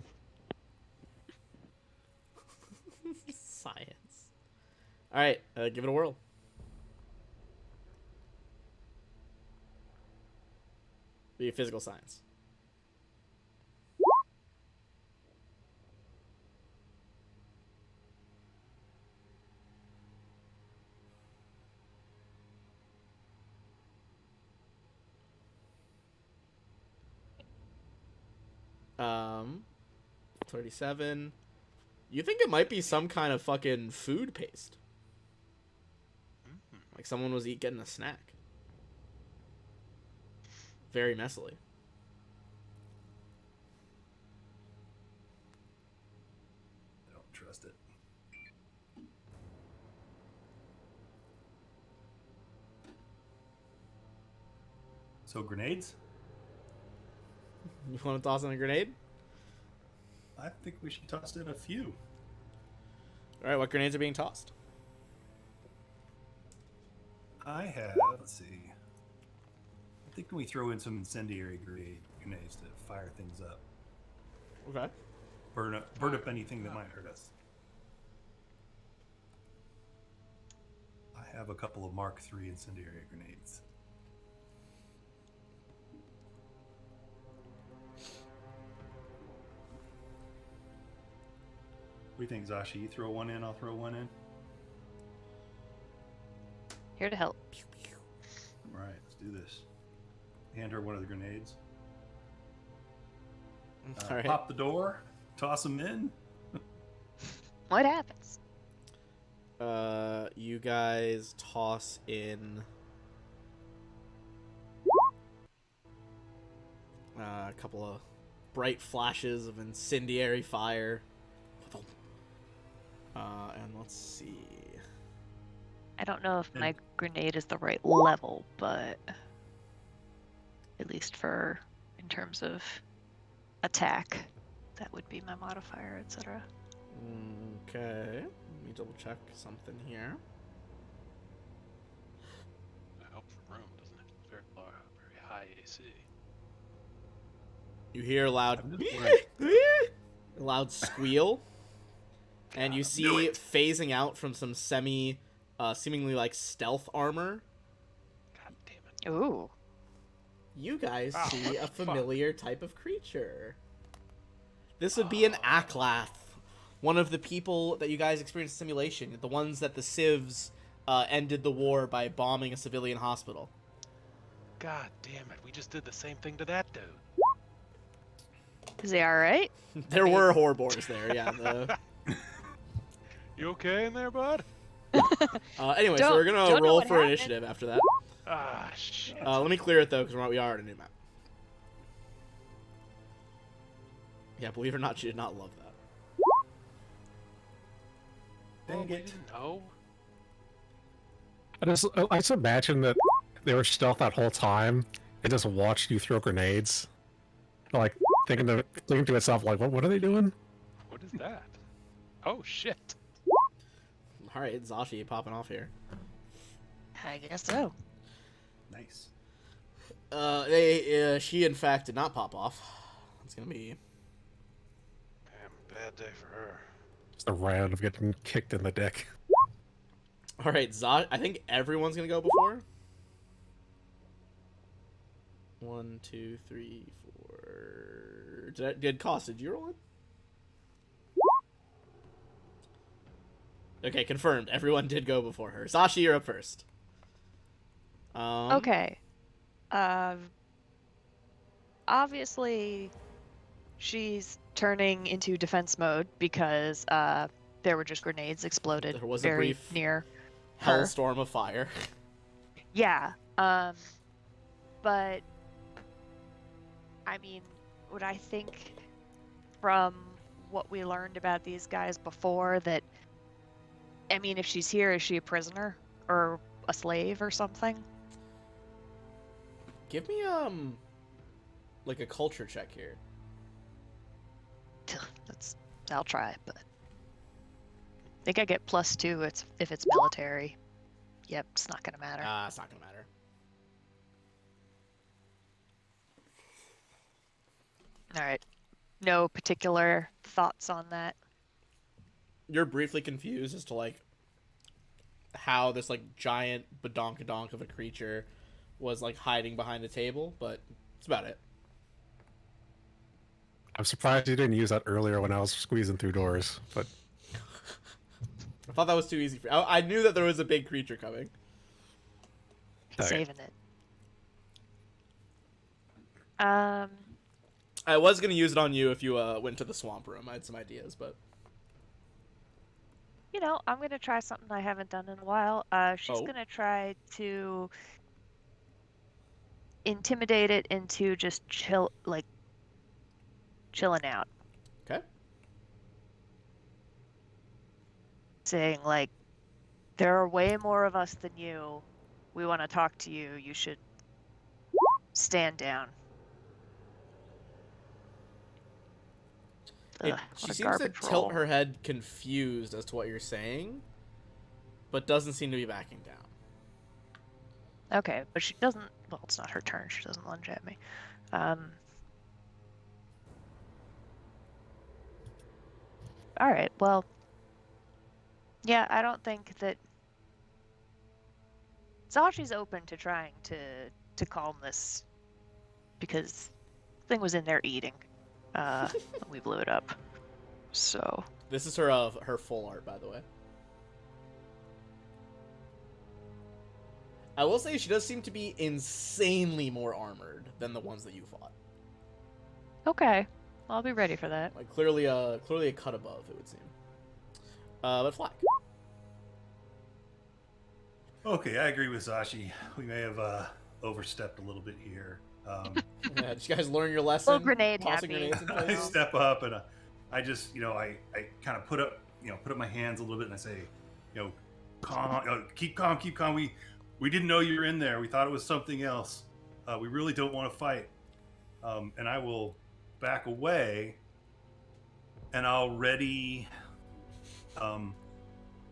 Science. All right, give it a whirl. Be physical science. Um, 37. You think it might be some kind of fucking food paste? Like someone was getting a snack. Very messily. I don't trust it. So grenades? You want to toss in a grenade? I think we should toss in a few. All right, what grenades are being tossed? I have, let's see. I think we throw in some incendiary grenades to fire things up. Okay. Burn up anything that might hurt us. I have a couple of Mark III incendiary grenades. What do you think, Zashi? You throw one in, I'll throw one in. Here to help. All right, let's do this. Hand her one of the grenades. All right. Pop the door, toss them in. What happens? You guys toss in a couple of bright flashes of incendiary fire. And let's see. I don't know if my grenade is the right level, but at least for in terms of attack, that would be my modifier, etc. Okay. Let me double check something here. I hope the room doesn't have very high AC. You hear a loud, a loud squeal, and you see phasing out from some seemingly like stealth armor. God damn it. Ooh. You guys Oh, see what a the fuck? familiar type of creature. This would be an Aklath, one of the people that you guys experienced simulation, the ones that the civs ended the war by bombing a civilian hospital. God damn it. We just did the same thing to that dude. Is he alright? There were Horrors there, yeah. You okay in there, bud? Anyway, so Don't- we're don't gonna know roll what for happened. initiative after that. Ah, shit. Let me clear it though, because we are at a new map. Yeah, believe it or not, she did not love that. Well, Dang we it. didn't know. I just imagine that they were stealth that whole time and just watched you throw grenades. Like, thinking to itself, like, what are they doing? What is that? Oh, shit. All right, Zashi popping off here. I guess so. Nice. She in fact did not pop off. It's gonna be. Damn, bad day for her. Just a round of getting kicked in the dick. All right, I think everyone's gonna go before. 1, 2, 3, 4. Did Cost? Did you roll it? Okay, confirmed. Everyone did go before her. Zashi, you're up first. Okay. Obviously, she's turning into defense mode because there were just grenades exploded There was a very brief near her. hellstorm of fire. Yeah. But I mean, would I think from what we learned about these guys before that, I mean, if she's here, is she a prisoner or a slave or something? Give me like a culture check here. I'll try, but I think I get +2. If it's military. Yep, it's not gonna matter. It's not gonna matter. All right. No particular thoughts on that. You're briefly confused as to like how this like giant badonkadonk of a creature was like hiding behind the table, but that's about it. I'm surprised you didn't use that earlier when I was squeezing through doors, but I thought that was too easy for I knew that there was a big creature coming. Okay. Saving it. I was gonna use it on you if you went to the swamp room. I had some ideas, but You know, I'm gonna try something I haven't done in a while. She's gonna try to intimidate it into just chilling out. Okay. Saying like, there are way more of us than you. We want to talk to you. You should stand down. She What a seems to garbage tilt roll. her head confused as to what you're saying, but doesn't seem to be backing down. Okay, but she doesn't. Well, it's not her turn. She doesn't lunge at me. All right. Well, yeah, I don't think that Sashi's open to trying to calm this because the thing was in there eating. When we blew it up. So This is her full art, by the way. I will say she does seem to be insanely more armored than the ones that you fought. okay, I'll be ready for that. Like clearly a cut above, it would seem. But Flack. Okay, I agree with Zashi. We may have overstepped a little bit here. Yeah, did you guys learn your lesson? Little grenade Tossing happy. grenades in I places? step up and I just, I kind of put up my hands a little bit and I say, calm, keep calm. We didn't know you were in there. We thought it was something else. We really don't want to fight. And I will back away and I'll ready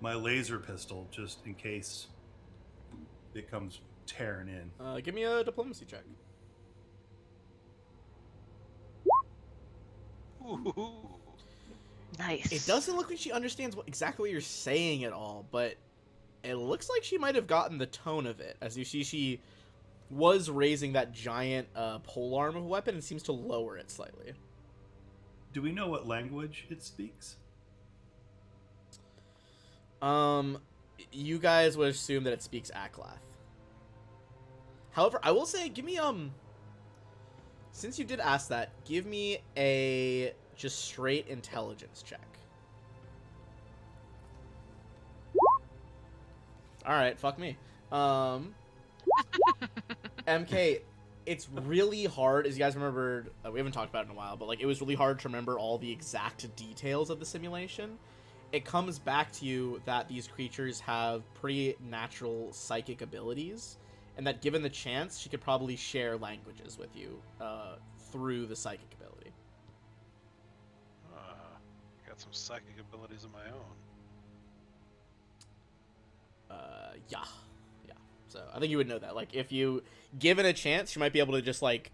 my laser pistol just in case it comes tearing in. Give me a diplomacy check. Ooh. Nice. It doesn't look like she understands exactly what you're saying at all, but it looks like she might have gotten the tone of it. As you see, she was raising that giant polearm of a weapon and seems to lower it slightly. Do we know what language it speaks? You guys would assume that it speaks Aklath. However, I will say, give me since you did ask that, give me a just straight intelligence check. All right, fuck me. MK, it's really hard, as you guys remembered, we haven't talked about it in a while, but like it was really hard to remember all the exact details of the simulation. It comes back to you that these creatures have pretty natural psychic abilities, and that given the chance, she could probably share languages with you through the psychic ability. Got some psychic abilities of my own. Yeah. So I think you would know that. Like, if you given a chance, she might be able to just like,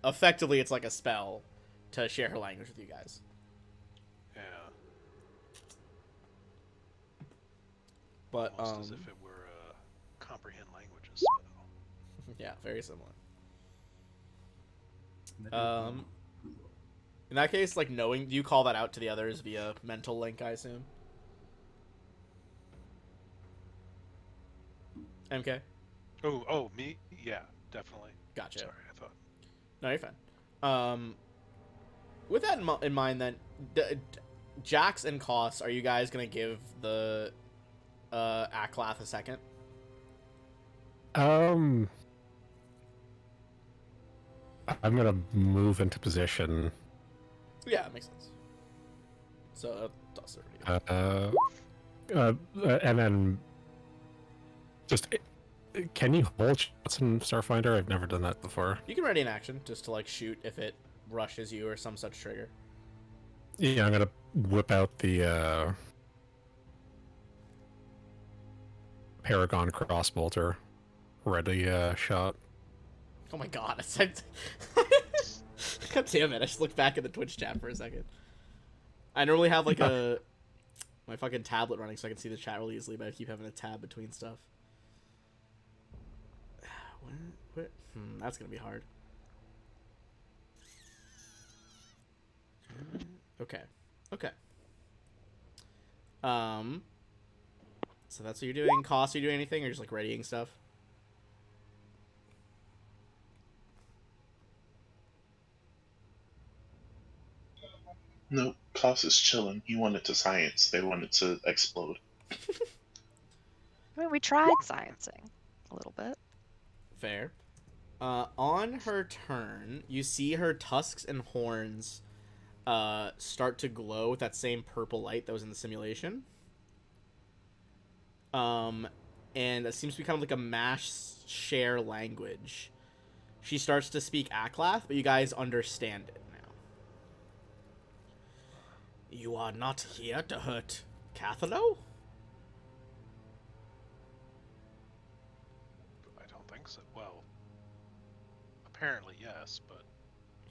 effectively, it's like a spell to share her language with you guys. Yeah. But Almost as if it were a comprehend languages spell. Yeah, very similar. In that case, like knowing, do you call that out to the others via mental link? I assume. MK. Oh, me? Yeah, definitely. Gotcha. Sorry, I thought. No, you're fine. With that in mind, then, Jax and Koss, are you guys gonna give the Aklath a second? I'm gonna move into position. Yeah, it makes sense. So toss it. And then just can you hold shots in Starfinder? I've never done that before. You can ready an action just to like shoot if it rushes you or some such trigger. Yeah, I'm gonna whip out the Paragon crossbolter, ready shot. Oh my god! God damn it! I just looked back at the Twitch chat for a second. I normally have like my fucking tablet running so I can see the chat really easily, but I keep having a tab between stuff. That's gonna be hard. Okay. So that's what you're doing. Cost, are you doing anything, or just like readying stuff? No, Klaus is chilling. He wanted to science. They wanted to explode. I mean, we tried sciencing a little bit. Fair. On her turn, you see her tusks and horns start to glow with that same purple light that was in the simulation. And it seems to be kind of like a mash share language. She starts to speak Aklath, but you guys understand it now. You are not here to hurt Cathalo? I don't think so. Well, apparently yes, but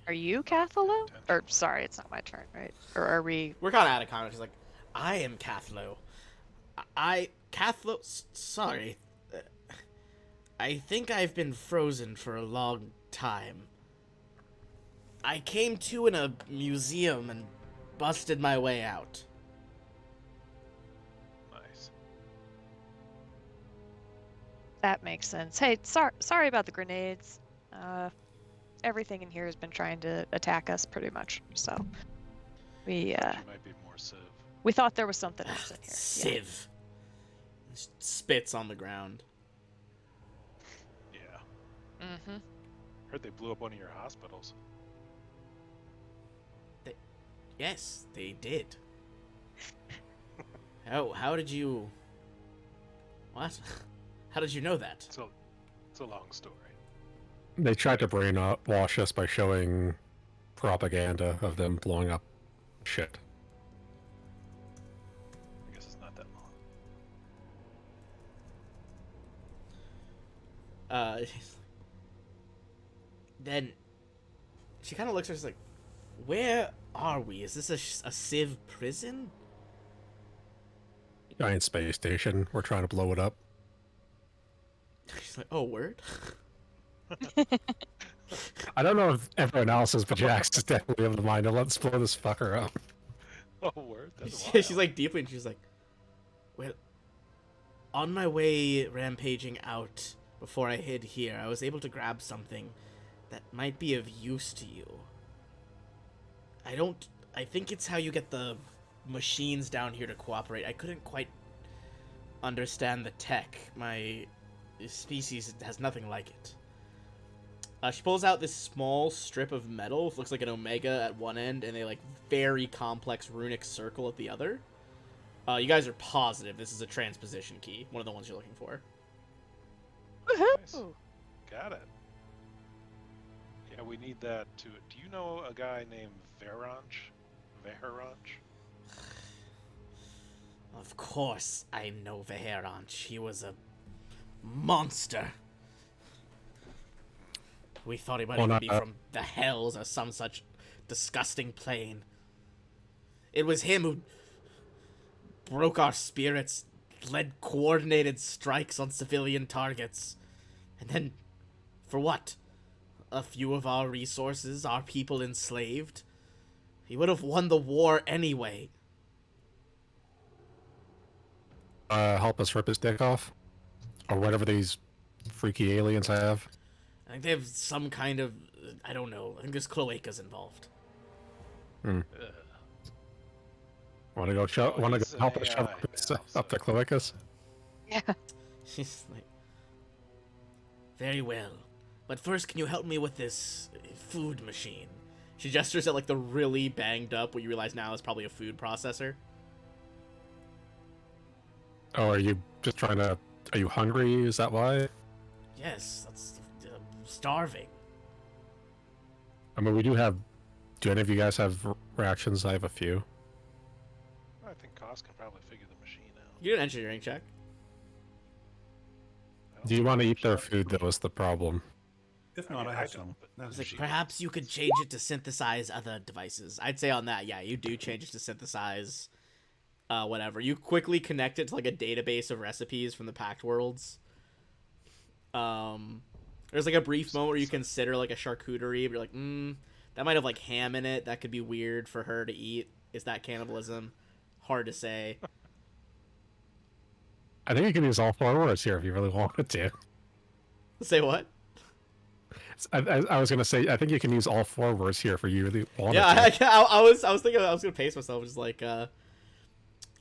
Are you Cathalo? Or sorry, it's not my turn, right? Or are we? We're kind of out of context. She's like, I am Cathalo. Cathalo. Sorry. I think I've been frozen for a long time. I came to in a museum and busted my way out. nice. That makes sense. Hey, sorry about the grenades. Everything in here has been trying to attack us pretty much. So we She might be more Civ. we thought there was something else in here. Civ. Spits on the ground. Yeah. Yeah. Mm-hmm. Heard they blew up one of your hospitals. Yes, they did. How did you... What? How did you know that? It's a long story. They tried to brainwash us by showing propaganda of them blowing up shit. I guess it's not that long. Then she kind of looks at her, she's like, where are we? Is this a Civ prison? Giant space station. We're trying to blow it up. She's like, oh, word? I don't know if everyone else is, but Jax is definitely of the mind of let's blow this fucker up. Oh, word. That's She's like deeply, and she's like, well, on my way rampaging out before I hid here, I was able to grab something that might be of use to you. I think it's how you get the machines down here to cooperate. I couldn't quite understand the tech. My species has nothing like it. She pulls out this small strip of metal. It looks like an omega at one end and a like very complex runic circle at the other. You guys are positive this is a transposition key, one of the ones you're looking for. Nice. Woohoo! Got it. Yeah, we need that to... Do you know a guy named Veranch? Of course I know Veheranch. He was a monster. We thought he might even be from the hells or some such disgusting plane. It was him who broke our spirits, led coordinated strikes on civilian targets. And then, for what? A few of our resources, our people enslaved? He would have won the war anyway. Help us rip his dick off? Or whatever these freaky aliens have. I think they have some kind of... I don't know. I think there's cloacas involved. Hmm. Want to go want he's to an help us shove AI this now, up the so- cloacas? Yeah. She's like, very well. But first, can you help me with this food machine? She gestures at like the really banged up, what you realize now is probably a food processor. Oh, are you just trying to? Are you hungry? Is that why? Yes, that's starving. I mean, we do have. Do any of you guys have reactions? I have a few. I think Koss can probably figure the machine out. You didn't engineering check. I don't Do you think want to I eat their understand. food? That was the problem. If I not, mean, I I have don't, some. but That was It's the like, sheet. perhaps you could change it to synthesize other devices. I'd say on that, yeah, you do change it to synthesize whatever. You quickly connect it to like a database of recipes from the Pact Worlds. There's like a brief moment where you consider like a charcuterie, but you're like, that might have like ham in it. That could be weird for her to eat. Is that cannibalism? Hard to say. I think you can use all 4 words here if you really wanted to. Say what? I was gonna say I think you can use all 4 words here if you really wanted Yeah, to. I was thinking I was gonna pace myself, just like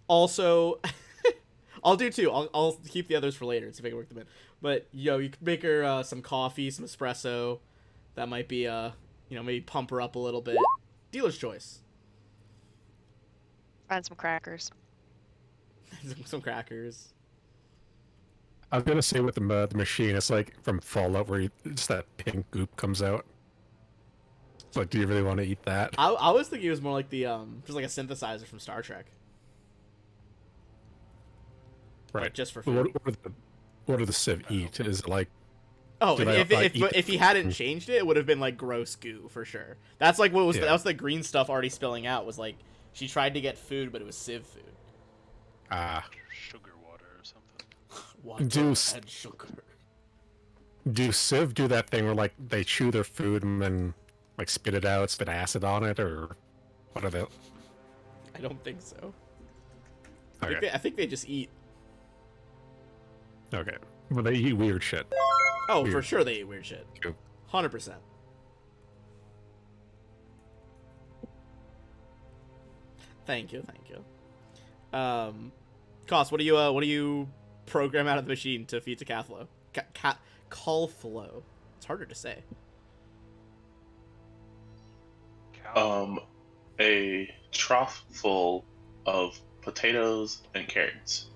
also I'll do 2. I'll keep the others for later and see if I can work them in. But yo, you could make her some coffee, some espresso. That might be maybe pump her up a little bit. Dealer's choice. Find some crackers. Some crackers. I was gonna say with the machine, it's like from Fallout where just that pink goop comes out. It's like, do you really want to eat that? I was thinking it was more like the just like a synthesizer from Star Trek. Right. Like just for But food. what do the Civ eat? Is it like Oh, Did if he hadn't changed it, it would have been like gross goo for sure. That's like what was Yeah. that was the green stuff already spilling out. Was like she tried to get food, but it was Civ food. Sugar water or something. Water Deuce. and sugar. do Civ do that thing where like they chew their food and then like spit it out, spit acid on it, or what are they? I don't think so. Okay. I think they just eat. Okay. Well, they eat weird shit. Oh, for Weird. sure they eat weird shit. Cool. 100%. Thank you. Koss, what do you program out of the machine to feed to Calflow? Calflow. It's harder to say. A trough full of potatoes and carrots.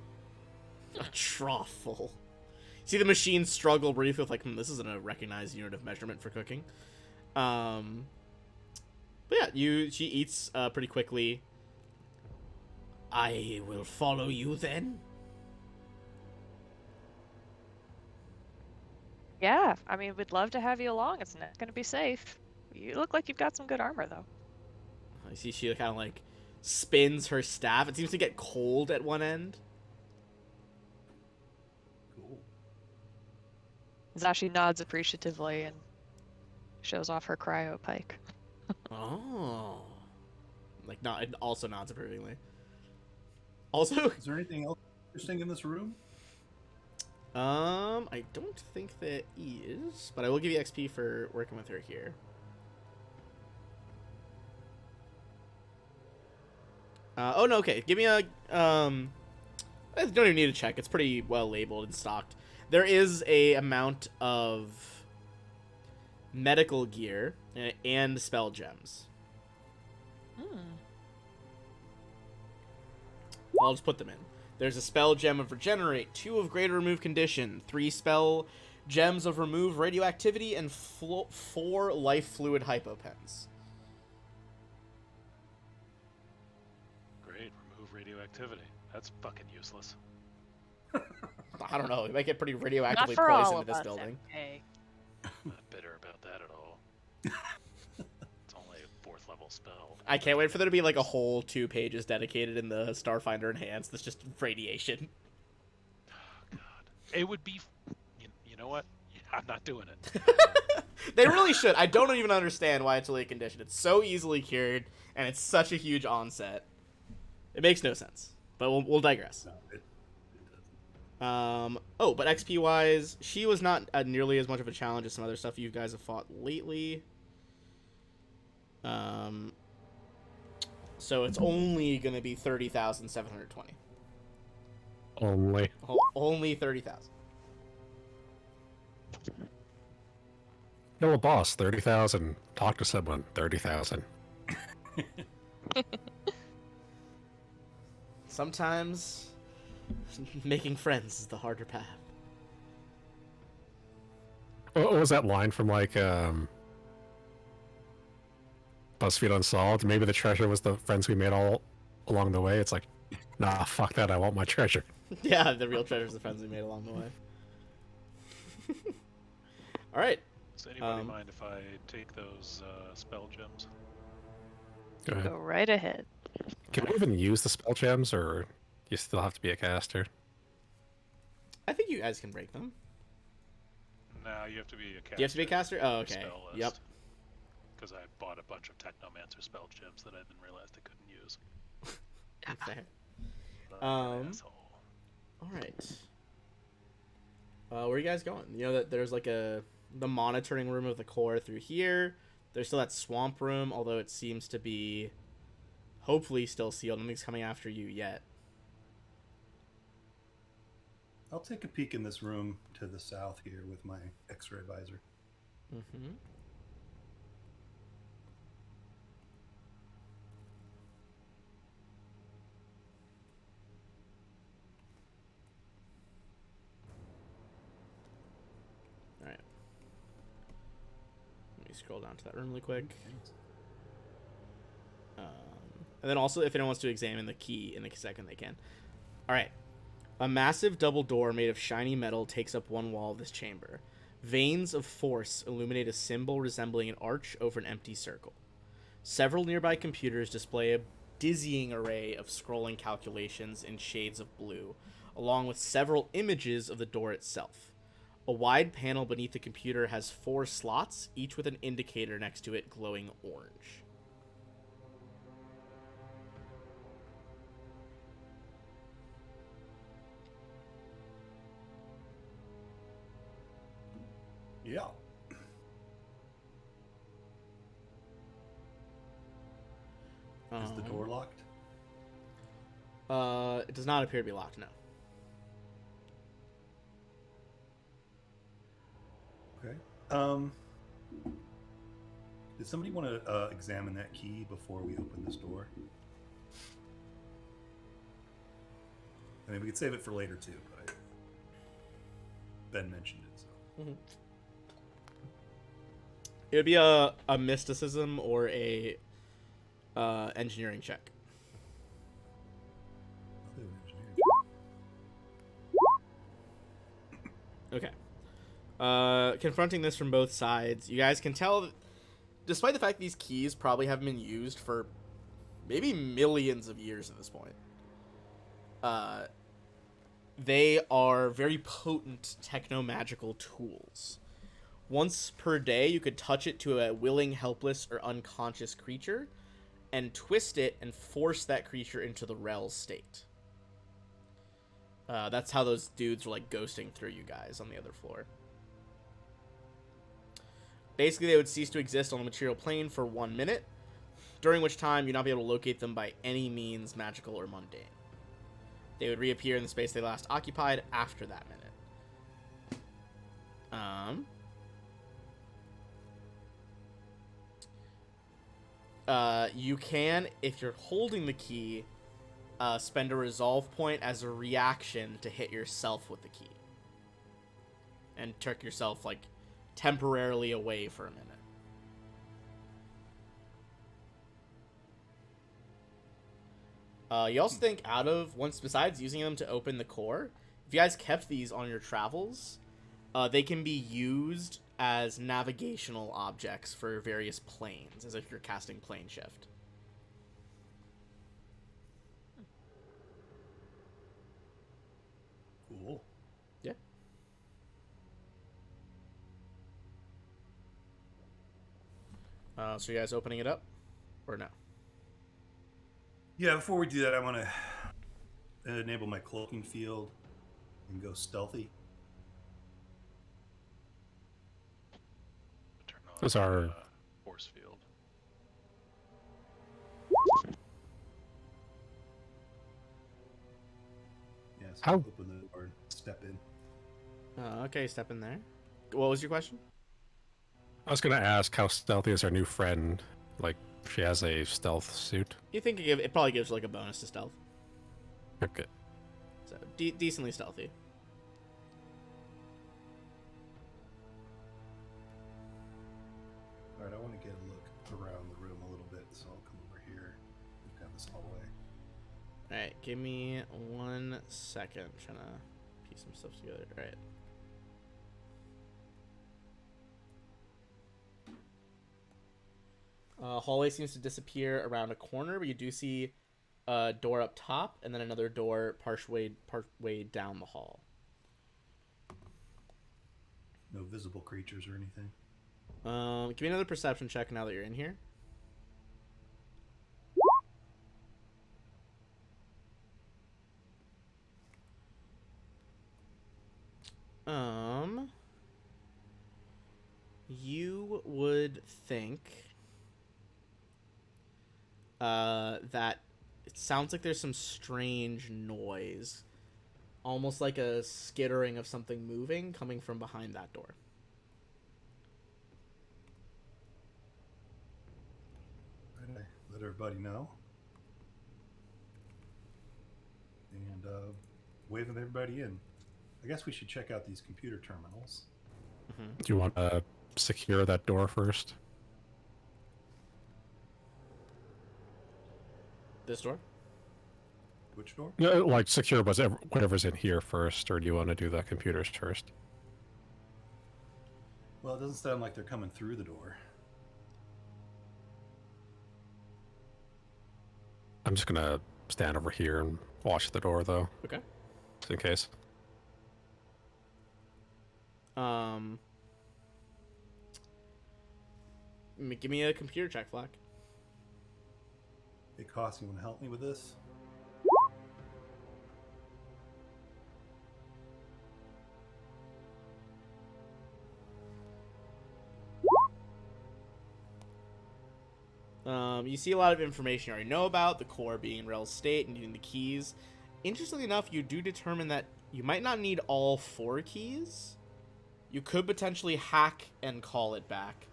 A trough full. See the machine struggle briefly with like, this isn't a recognized unit of measurement for cooking. But yeah, she eats pretty quickly. I will follow you then. Yeah, I mean, we'd love to have you along. It's not going to be safe. You look like you've got some good armor, though. I see she kind of like spins her staff. It seems to get cold at one end. Cool. Zashi nods appreciatively and shows off her cryo pike. Oh. Like, also nods approvingly. Also, Is there anything else interesting in this room? I don't think there is, but I will give you XP for working with her here. Oh no, okay. Give me a I don't even need to check. It's pretty well labeled and stocked. There is a amount of medical gear and spell gems. I'll just put them in. There's a spell gem of regenerate, 2 of greater remove condition, 3 spell gems of remove radioactivity, and 4 life fluid hypopens. Great, remove radioactivity. That's fucking useless. I don't know. You might get pretty Not radioactively for all poisoned in of this us, building. MK. I'm not bitter about that at all. It's only a 4th level spell. I can't wait for there to be like a whole 2 pages dedicated in the Starfinder Enhanced that's just radiation. Oh, God. It would be... You know what? I'm not doing it. They really should. I don't even understand why it's really a condition. It's so easily cured, and it's such a huge onset. It makes no sense. But we'll digress. No, it doesn't. Oh, but XP wise, she was not nearly as much of a challenge as some other stuff you guys have fought lately. So it's only going to be 30,720. Only. Only 30,000. Kill a boss, 30,000. Talk to someone, 30,000. Sometimes making friends is the harder path. What was that line from like BuzzFeed Unsolved? Maybe the treasure was the friends we made all along the way. It's like, nah, fuck that. I want my treasure. Yeah, the real treasure's the friends we made along the way. All right. Does anybody mind if I take those spell gems? Go ahead. Go right ahead. Can we even use the spell gems, or you still have to be a caster? I think you guys can break them. No, you have to be a caster. Do you have to be a caster? Oh, okay. Yep. Because I bought a bunch of Technomancer spell gems that I then realized I couldn't use. Fair. Asshole. All right. Where are you guys going? You know that there's like the monitoring room of the core through here. There's still that swamp room, although it seems to be hopefully still sealed. Nothing's coming after you yet. I'll take a peek in this room to the south here with my X-ray visor. Mm-hmm. All right. Let me scroll down to that room really quick. And then also, if anyone wants to examine the key in a second, they can. All right. A massive double door made of shiny metal takes up one wall of this chamber. Veins of force illuminate a symbol resembling an arch over an empty circle. Several nearby computers display a dizzying array of scrolling calculations in shades of blue, along with several images of the door itself. A wide panel beneath the computer has 4 slots, each with an indicator next to it glowing orange. Yeah. Is the door locked? It does not appear to be locked, no. Okay. Did somebody want to examine that key before we open this door? I mean, we could save it for later too, but Ben mentioned it, so. Mm-hmm. It would be a mysticism or a engineering check. I'll do an engineering. Okay. Confronting this from both sides, you guys can tell that despite the fact these keys probably haven't been used for maybe millions of years at this point, they are very potent techno-magical tools. Once per day, you could touch it to a willing, helpless, or unconscious creature and twist it and force that creature into the Rel state. That's how those dudes were like ghosting through you guys on the other floor. Basically, they would cease to exist on the material plane for 1 minute, during which time you'd not be able to locate them by any means magical or mundane. They would reappear in the space they last occupied after that minute. You can, if you're holding the key, spend a resolve point as a reaction to hit yourself with the key. And turn yourself, like, temporarily away for a minute. You also think once besides using them to open the core, if you guys kept these on your travels, they can be used as navigational objects for various planes, as if you're casting plane shift. Cool. Yeah. So you guys opening it up? Or no? Yeah, before we do that, I want to enable my cloaking field and go stealthy. Turn on Those are- force field. How- open the door and step in. Okay, step in there. What was your question? I was gonna ask how stealthy is our new friend? Like, she has a stealth suit. You think it probably gives like a bonus to stealth, Okay. so decently stealthy. All right, I want to get a look around the room a little bit, so I'll come over here. We've got this hallway. All right, give me 1 second. I'm trying to piece some stuff together. All right. Hallway seems to disappear around a corner, but you do see a door up top and then another door partway down the hall. No visible creatures or anything. Give me another perception check now that you're in here. You would think that it sounds like there's some strange noise, almost like a skittering of something moving coming from behind that door. Right, I let everybody know. And waving everybody in. I guess we should check out these computer terminals. Mm-hmm. Do you want to secure that door first? This door? Which door? No, like secure whatever's in here first, or do you want to do the computers first? Well, it doesn't sound like they're coming through the door. I'm just gonna stand over here and watch the door, though, Okay. just in case. Give me a computer check, Flack. Hey, Koss, you want to help me with this? You see a lot of information you already know about, the core being in Rel's state and needing the keys. Interestingly enough, you do determine that you might not need all 4 keys. You could potentially hack and call it back,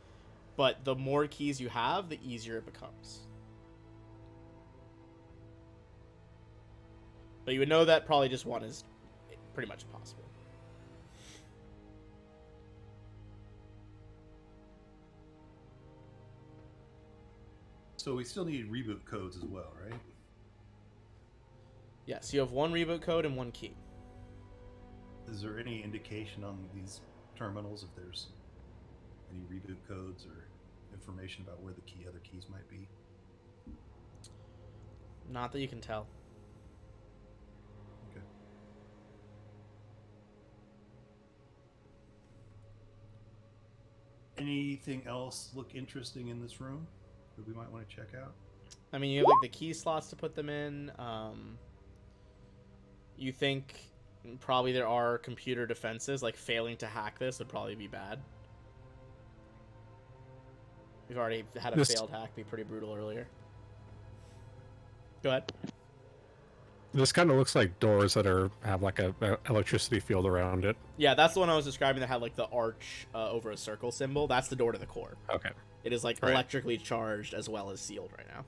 but the more keys you have, the easier it becomes. But you would know that probably just one is pretty much impossible. So we still need reboot codes as well, right? Yes, you have 1 reboot code and 1 key. Is there any indication on these terminals if there's any reboot codes or information about where the other keys might be? Not that you can tell. Okay. Anything else look interesting in this room that we might want to check out? I mean, you have like the key slots to put them in. You think probably there are computer defenses, like failing to hack this would probably be bad. We've already had a failed hack be pretty brutal earlier. Go ahead. This kind of looks like doors that have like a electricity field around it. Yeah, that's the one I was describing that had like the arch over a circle symbol. That's the door to the core. Okay. It is like electrically charged as well as sealed right now.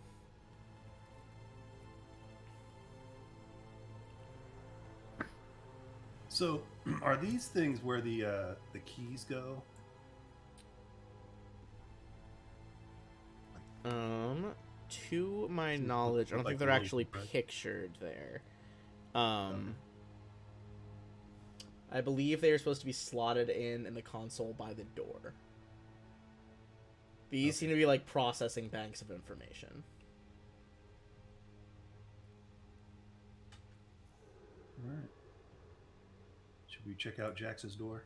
So, are these things where the keys go? To my knowledge, I don't think they're actually pictured there. I believe they are supposed to be slotted in the console by the door. These seem to be like processing banks of information. All right. Should we check out Jax's door?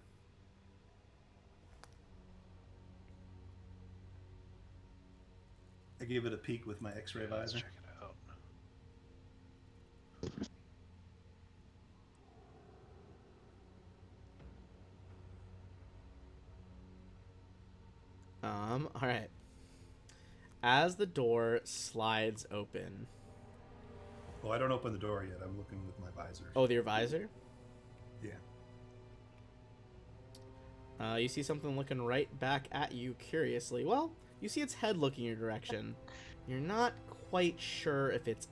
I gave it a peek with my X-ray Let's visor. check it out. All right. As the door slides open, Well, I don't open the door yet. I'm looking with my visor. Oh, your visor? Yeah. You see something looking right back at you curiously. Well, you see its head looking your direction. You're not quite sure if it's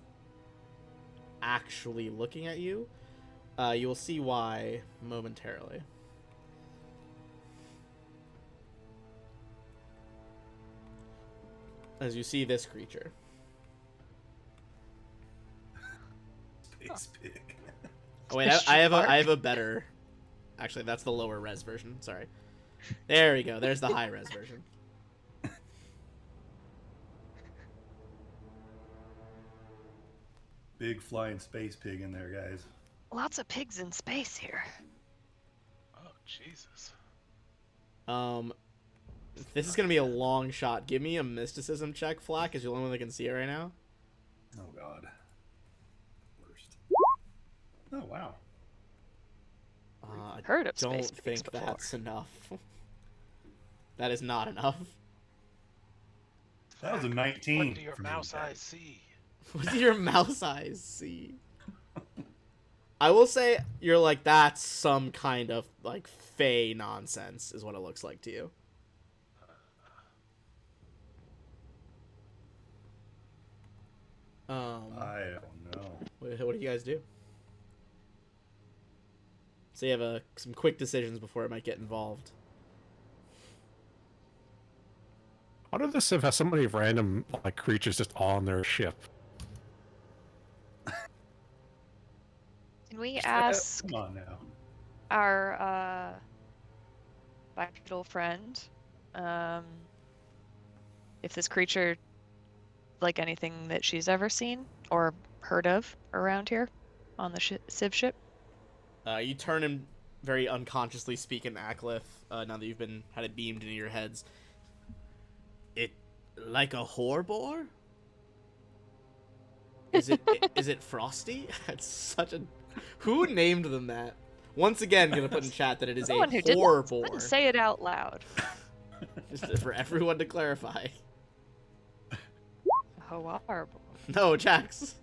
actually looking at you. You will see why momentarily. As you see this creature. Space pig. Oh wait, I have a better. Actually, that's the lower res version. Sorry. There we go. There's the high res version. Big flying space pig in there, guys. Lots of pigs in space here. Oh, Jesus. This is gonna be a long shot. Give me a mysticism check, Flack, because you're the only one that can see it right now. Oh, God. Worst. Oh, wow. I Heard of don't space pigs think before. that's enough. That is not enough. That was a 19. What do your for me, mouse guys. eyes see? What do your mouse eyes see? I will say you're like, that's some kind of like fey nonsense is what it looks like to you. I don't know. What do you guys do? So you have some quick decisions before it might get involved. How did this have so many random like creatures just on their ship? Can we ask Come on now. our bipedal friend if this creature like anything that she's ever seen or heard of around here on the Civ ship? You turn and very unconsciously speak in Aklith, now that you've had it beamed into your heads. It like a whore-boar? Is it Frosty? It's such a... Who named them that? Once again, gonna put in chat that it is a Someone who didn't whore-boar. say it out loud. Just for everyone to clarify. Horrible. No, Jax.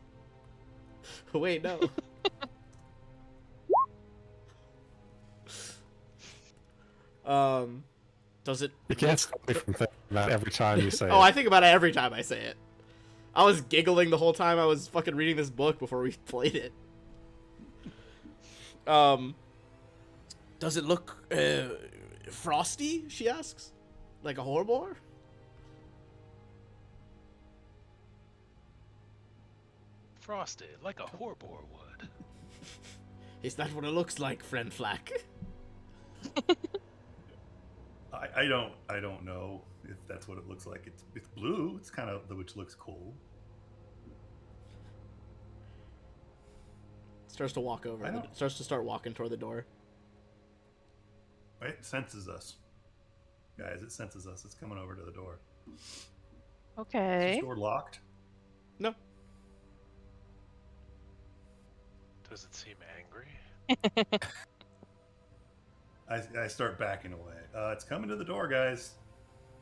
Wait, no. Does it... You can't stop me from thinking about it every time you say Oh, it. I think about it every time I say it. I was giggling the whole time I was fucking reading this book before we played it. Does it look frosty? She asks, like a whore-boar. Frosted, like a whore-boar would. Is that what it looks like, friend Flack? I don't know if that's what it looks like. It's blue. It's kind of which looks cool. Starts to walk over. Starts to start walking toward the door. It senses us, guys. It senses us. It's coming over to the door. Is Okay. this door locked? No. Does it seem angry? I start backing away. It's coming to the door, guys.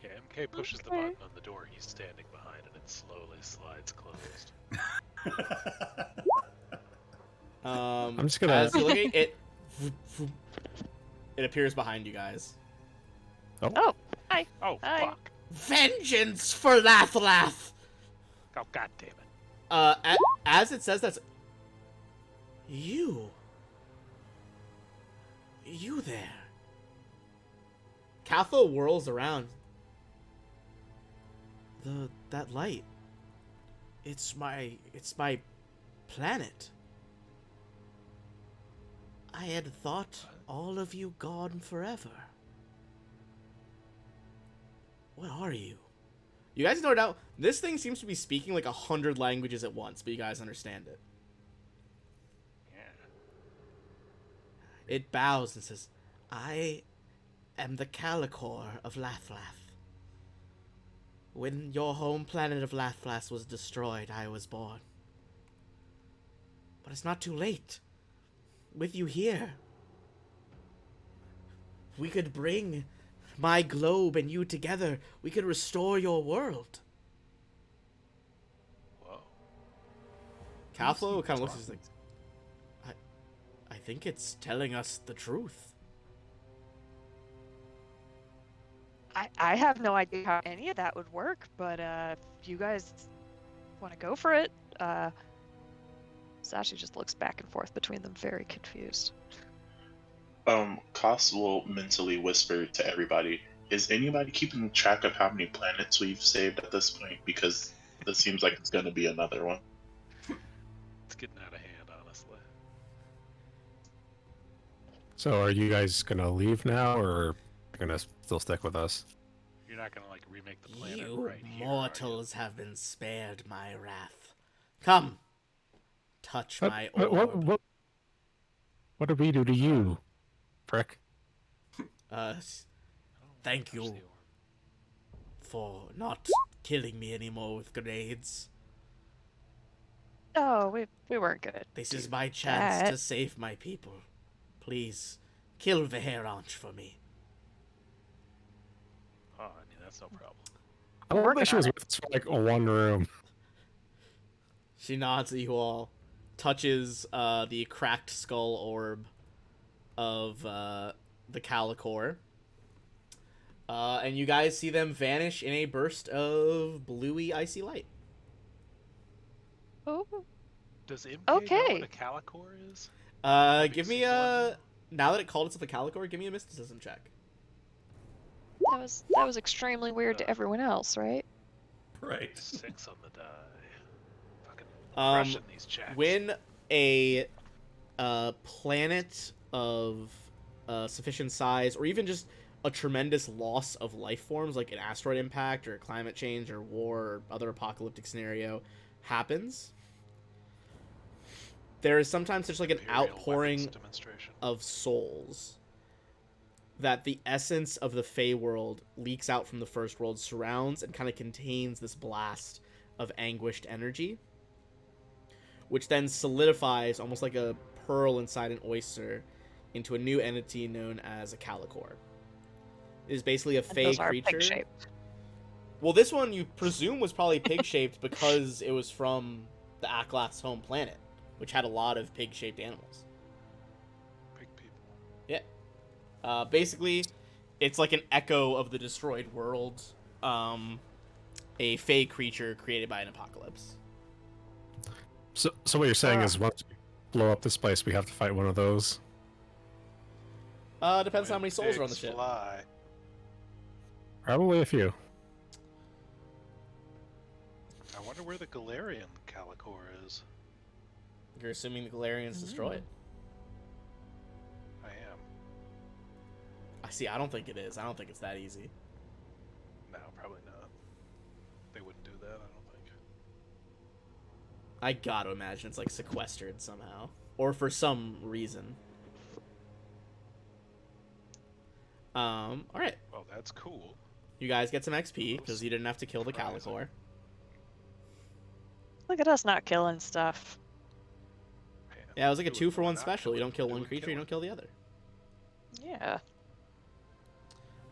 Yeah, MK pushes the button on the door he's standing behind, and it slowly slides closed. I'm just gonna. As you're looking, it appears behind you guys. Oh, hi. Oh, Hi. fuck. Vengeance for Lath. Oh, god damn it. As it says, that's you there. Catho whirls around. That light. It's my planet. I had thought all of you gone forever. What are you? You guys know now, this thing seems to be speaking like 100 languages at once, but you guys understand it. Yeah. It bows and says, I am the Calicor of Lathlath. When your home planet of Lathlath was destroyed, I was born. But it's not too late. With you here, we could bring my globe and you together. We could restore your world. Whoa. Calflo kind of looks like, I think it's telling us the truth. I have no idea how any of that would work, but if you guys want to go for it, Sashi just looks back and forth between them, very confused. Koss will mentally whisper to everybody, is anybody keeping track of how many planets we've saved at this point? Because this seems like it's going to be another one. It's getting out of hand, honestly. So are you guys gonna leave now, or gonna still stick with us? You're not gonna like remake the planet You right here, are you? mortals have been spared my wrath. Come, touch my orb. What did we do to you, prick? Thank Touch you the orb. for not killing me anymore with grenades. Oh, we weren't good. This is my chance that. to save my people. Please, kill the Heranch for me. Oh, I mean, that's no problem. I don't Working think she on was it. with us for like one room. She nods at you all, touches the cracked skull orb of the Calicor, and you guys see them vanish in a burst of bluey icy light. Oh, Does MK know Okay. what a Calicor is? Give me seen a... Now that it called itself a Calicor, give me a mysticism check. that was extremely weird to everyone else, right? Right. 6 on the die. Fucking Um, crushing these checks. When a planet of sufficient size, or even just a tremendous loss of life forms, like an asteroid impact or climate change or war or other apocalyptic scenario, happens, there is sometimes such like an Imperial outpouring weapons demonstration. of souls that the essence of the Fey world leaks out from the First World, surrounds and kind of contains this blast of anguished energy, which then solidifies almost like a pearl inside an oyster into a new entity known as a Calicor. It is basically a And Fey those are creature. pig-shaped. Well, this one you presume was probably pig-shaped because it was from the Aklath's home planet, which had a lot of pig-shaped animals. Big people. Basically, it's like an echo of the destroyed world, a Fey creature created by an apocalypse. So what you're saying is once we blow up this place, we have to fight one of those? Depends on how When many souls are on the pigs ship. Fly. Probably a few. I wonder where the Galarian Calicor is. You're assuming the Galarians destroy it. I am. I see. I don't think it is. I don't think it's that easy. No, probably not. They wouldn't do that, I don't think. I gotta imagine it's like sequestered somehow, or for some reason. All right. Well, that's cool. You guys get some XP because you didn't have to kill the Surprising. Calicor. Look at us not killing stuff. Man, Yeah, it was like a do it 2-for-1 or not special. You kill it. don't kill Do one it, creature, kill you it. don't kill the other. Yeah.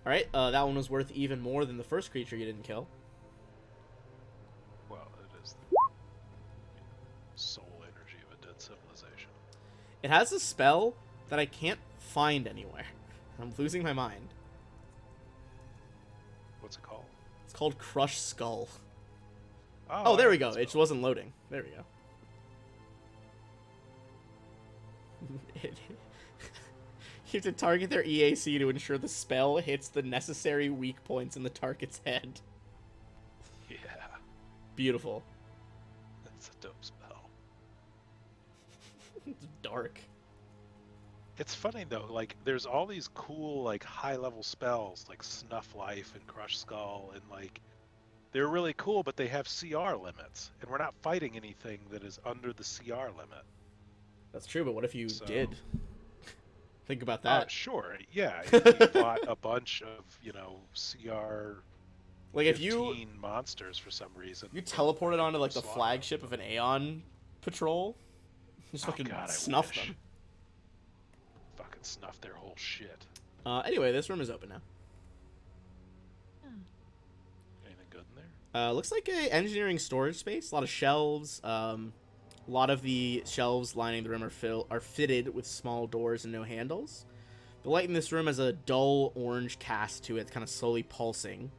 All right. That one was worth even more than the first creature you didn't kill. Well, it is the soul energy of a dead civilization. It has a spell that I can't find anywhere. I'm losing my mind. What's it called? It's called Crush Skull. Oh, Oh, there I we know go. that It just spell. wasn't loading. There we go. You have to target their EAC to ensure the spell hits the necessary weak points in the target's head. Yeah, Beautiful. that's a dope spell. It's dark. It's funny though, like there's all these cool like high level spells like Snuff Life and Crush Skull and like they're really cool, but they have CR limits, and we're not fighting anything that is under the CR limit. That's true, but what if you So- did? Think about that. Sure, yeah. If you fought a bunch of, CR Like if you 15 monsters for some reason. you teleported onto like the Slaughter flagship them. of an Aeon patrol, just Oh, fucking God, I snuff wish. them. Fucking snuff their whole shit. Anyway, this room is open now. Anything good in there? Looks like a engineering storage space. A lot of shelves, A lot of the shelves lining the room are fitted with small doors and no handles. The light in this room has a dull orange cast to it, kind of slowly pulsing.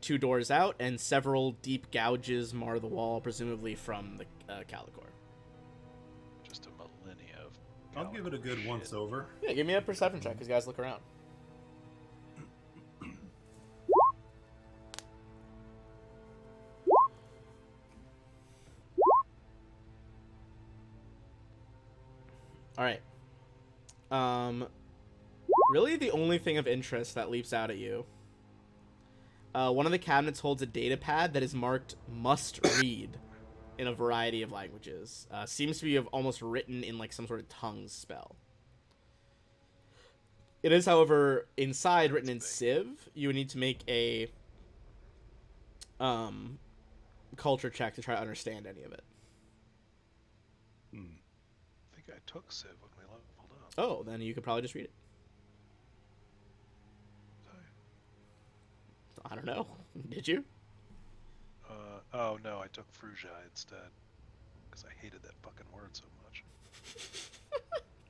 2 doors out, and several deep gouges mar the wall, presumably from the Calicor. Just a millennia of. I'll give it a good shit. once over. Yeah, give me a perception check, because guys look around. Alright. Really the only thing of interest that leaps out at you. One of the cabinets holds a data pad that is marked must read in a variety of languages. Seems to be almost written in like some sort of tongues spell. It is, however, inside written in Civ. You would need to make a culture check to try to understand any of it. I think I took Civ when we leveled up. Oh, then you could probably just read it. I don't know. Did you? Oh no, I took Frugia instead. Because I hated that fucking word so much.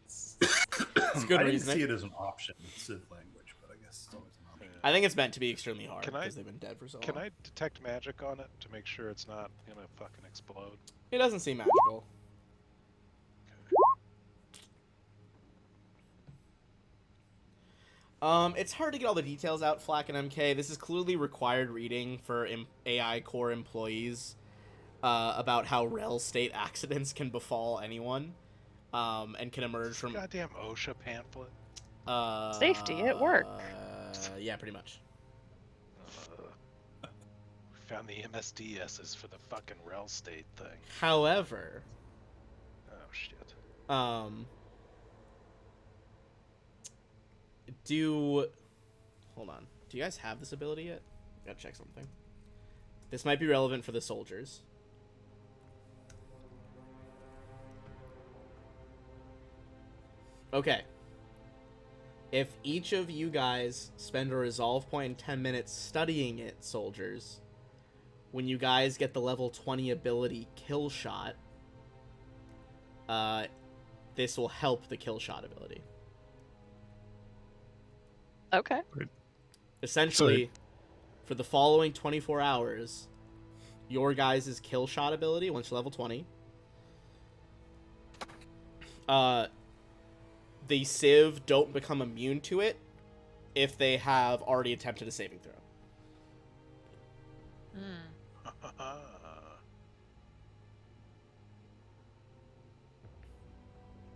It's good I didn't reasoning. see it as an option in Civ language, but I guess it's always an option. I think it's meant to be extremely hard Can I- because they've been dead for so long. Can I detect magic on it to make sure it's not gonna fucking explode? It doesn't seem magical. It's hard to get all the details out, Flack and MK. This is clearly required reading for AI core employees about how rel state accidents can befall anyone and can emerge from... Goddamn OSHA pamphlet. Safety at work. Yeah, pretty much. We found the MSDSs for the fucking rel state thing. However... Oh shit. Hold on. Do you guys have this ability yet? Gotta check something. This might be relevant for the soldiers. Okay. If each of you guys spend a resolve point in 10 minutes studying it, soldiers, when you guys get the level 20 ability Kill Shot, this will help the Kill Shot ability. Okay. Essentially, for the following 24 hours, your guys' Kill Shot ability, once you're level 20, the Civ don't become immune to it if they have already attempted a saving throw.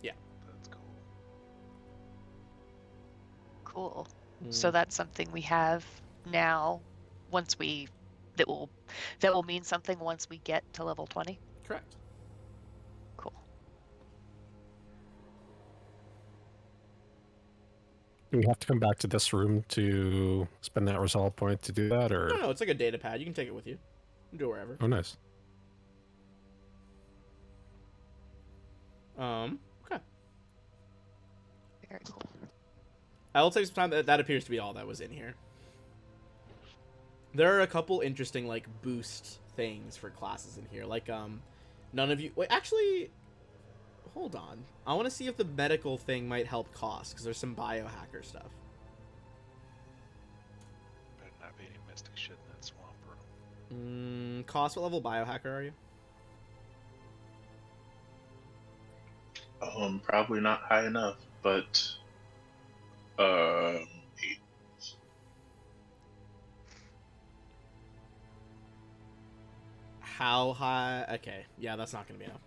Yeah. That's cool. Cool. So that's something we have now. Once we that will mean something once we get to level 20. Correct. Cool. Do we have to come back to this room to spend that resolve point to do that, or? No, it's like a data pad. You can take it with you. You can do it wherever. Oh, nice. Okay. Very cool. I will take some time. That appears to be all that was in here. There are a couple interesting, like, boost things for classes in here. Like, none of you... Wait, actually... Hold on. I want to see if the medical thing might help cost, because there's some biohacker stuff. Better not be any mystic shit in that swamp room. Cost, what level biohacker are you? Probably not high enough, but 8. How high? Okay, yeah, that's not going to be enough.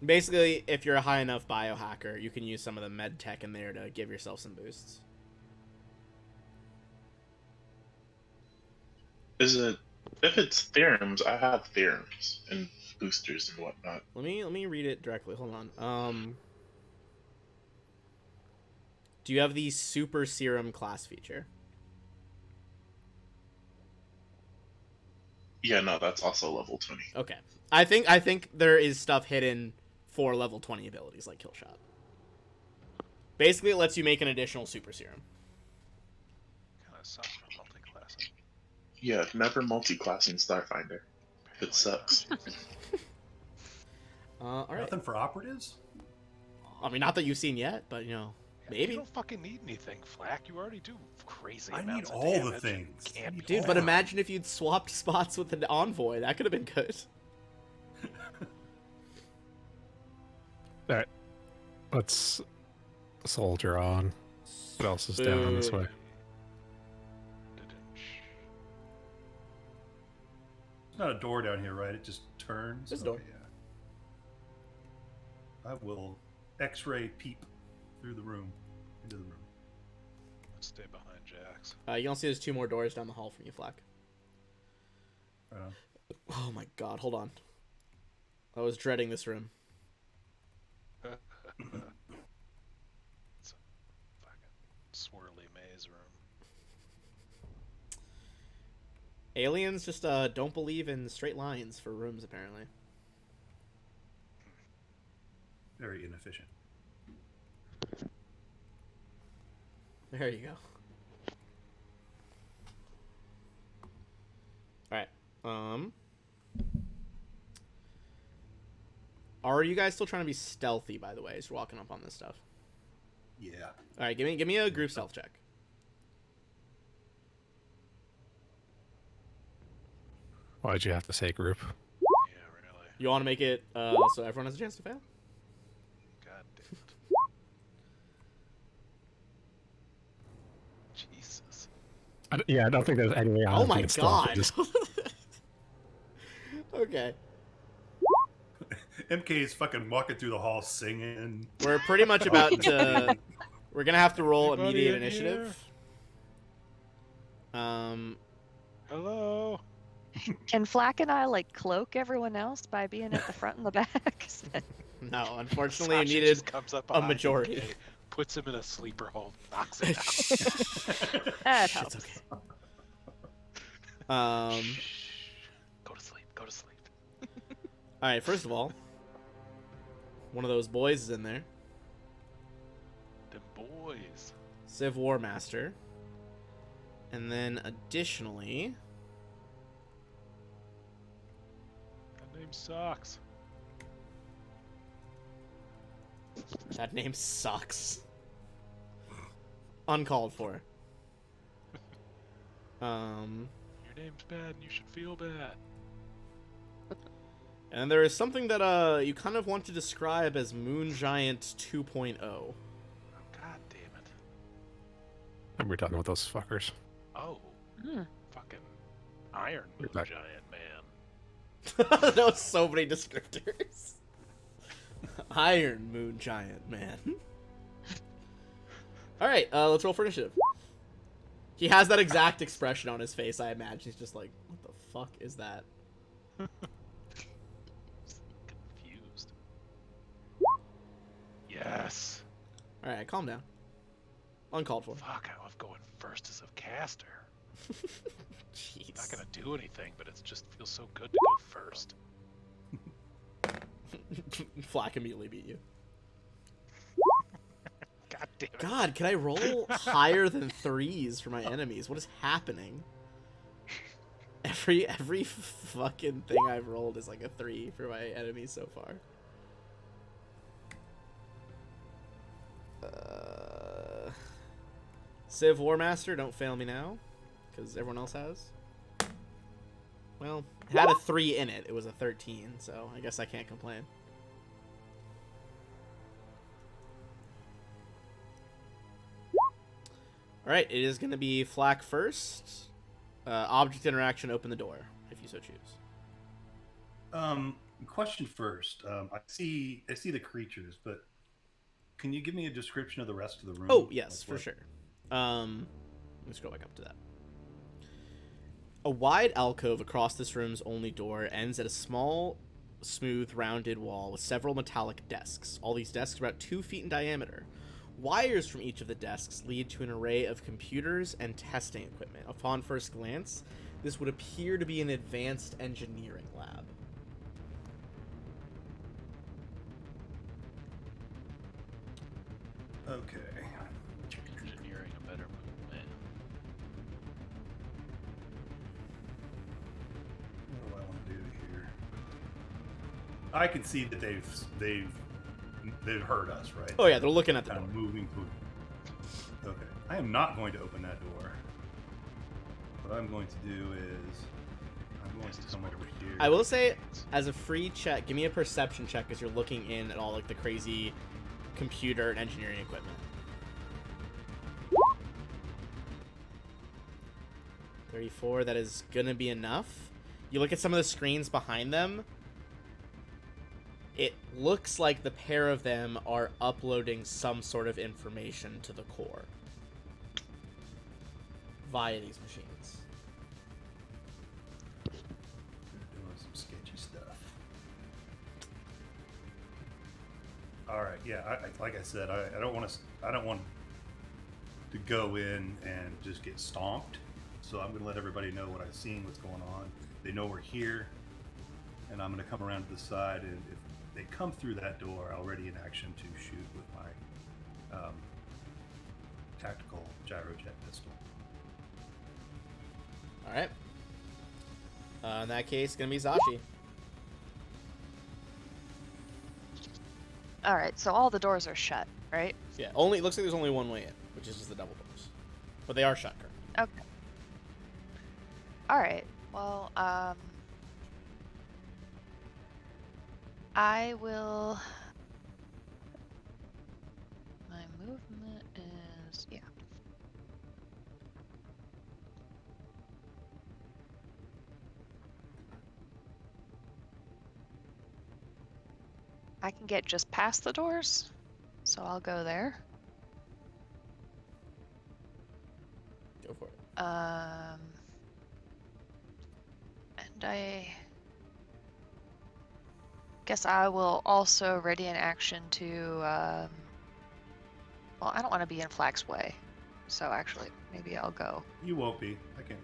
Basically, if you're a high enough biohacker, you can use some of the med tech in there to give yourself some boosts. Is it? If it's theorems, I have theorems and boosters and whatnot. Let me read it directly. Hold on. Do you have the super serum class feature? Yeah, no, that's also level 20. Okay. I think there is stuff hidden for level 20 abilities like Kill Shot. Basically, it lets you make an additional super serum. Kind of sucks for multi-classing. Yeah, never multi-classing Starfinder. It sucks. All right. Nothing for operatives? I mean, not that you've seen yet, but You maybe. don't fucking need anything, Flack. You already do crazy I need amounts of all the damage. things. Can't I be need Dude, all but of them. imagine if you'd swapped spots with an envoy. That could have been good. Alright. Let's soldier on. What else is down this way? There's not a door down here, right? It just turns. There's a door. Yeah. I will X-ray peep through the room, into the room. Let's stay behind Jax. You can see there's 2 more doors down the hall from you, Flack. Oh my god, hold on. I was dreading this room. It's a fucking swirly maze room. Aliens just don't believe in straight lines for rooms, apparently. Very inefficient. There you go. Alright. Are you guys still trying to be stealthy, by the way, as you're walking up on this stuff? Yeah. Alright, give me a group stealth check. Why'd you have to say group? Yeah, really. You want to make it so everyone has a chance to fail? God damn it. Jesus. I don't think there's any way Oh I'm my being stealthy. god! Just- Okay. MK is fucking walking through the hall singing. We're pretty much about to... We're gonna have to roll Anybody immediate in initiative. Hello? Can Flack and I like cloak everyone else by being at the front and the back? No, unfortunately, you Sasha needed just comes up a behind majority. MK, puts him in a sleeper hold, knocks him out. That It's helps. okay. Shh. Go to sleep. Go to sleep. Alright, first of all, one of those boys is in there. Them boys. Civ War Master. And then additionally... That name sucks. That name sucks. Uncalled for. Your name's bad and you should feel bad. And there is something that you kind of want to describe as Moon Giant 2.0. Oh, god damn it. And we're talking about those fuckers. Oh. Hmm. Fucking Iron Moon Back. Giant, man. That was so many descriptors. Iron Moon Giant, man. Alright, let's roll for initiative. He has that exact expression on his face, I imagine. He's just like, what the fuck is that? Confused. Yes. Alright, calm down. Uncalled for. Fuck, I love going first as a caster. Jeez. Not gonna do anything, but it just feels so good to go first. Flack immediately beat you. God damn it. God, can I roll higher than 3s for my enemies? What is happening? Every fucking thing I've rolled is like a 3 for my enemies so far. Civ War Master, don't fail me now, because everyone else has. Well, it had a 3 in it. It was a 13, so I guess I can't complain. Alright, it is going to be Flack first. Object interaction, open the door, if you so choose. Question first. I see the creatures, but can you give me a description of the rest of the room? Oh, yes, Like for what- sure. Let's go back up to that. A wide alcove across this room's only door ends at a small, smooth, rounded wall with several metallic desks. All these desks are about 2 feet in diameter. Wires from each of the desks lead to an array of computers and testing equipment. Upon first glance, this would appear to be an advanced engineering lab. Okay. Engineering a better movement. What do I want to do here? I can see that they've heard us, right? Oh yeah, they're looking at the Kind door. of moving to. Okay, I am not going to open that door. What I'm going to do is I'm going to come over here. I will say, as a free check, give me a perception check as you're looking in at all like the crazy computer and engineering equipment. 34, that is gonna be enough. You look at some of the screens behind them. It looks like the pair of them are uploading some sort of information to the core via these machines. Doing some sketchy stuff. All right, yeah. Like I said, I don't want to go in and just get stomped. So I'm gonna let everybody know what I've seen, what's going on. They know we're here, and I'm gonna come around to the side. And if they come through that door, I'll ready in action to shoot with my tactical gyrojet pistol. All right. In that case, it's gonna be Zashi. All right, so all the doors are shut, right? Yeah, only it looks like there's only one way in, which is just the double doors, but they are shut currently. Okay. All right. Well, I will. My movement is yeah. I can get just past the doors, so I'll go there. Go for it. And I guess I will also ready an action to, well, I don't want to be in Flack's way, so actually, maybe I'll go. You won't be. I can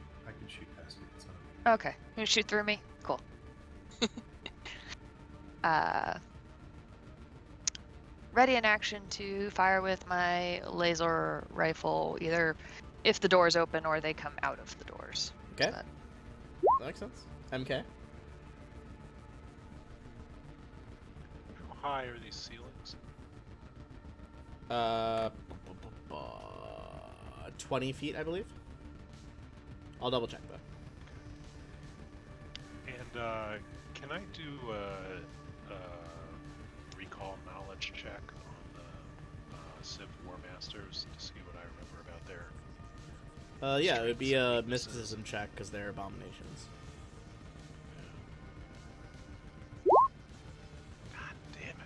shoot past it. It's not Okay, you shoot through me? Cool. Ready an action to fire with my laser rifle, either if the doors open or they come out of the doors. Okay. So That makes sense. MK. How high are these ceilings? 20 feet, I believe. I'll double check though. And can I do a recall knowledge check on the Civ War Masters to see what I remember about their? Yeah, it would be a Strengths and mysticism check because they're abominations. God damn it!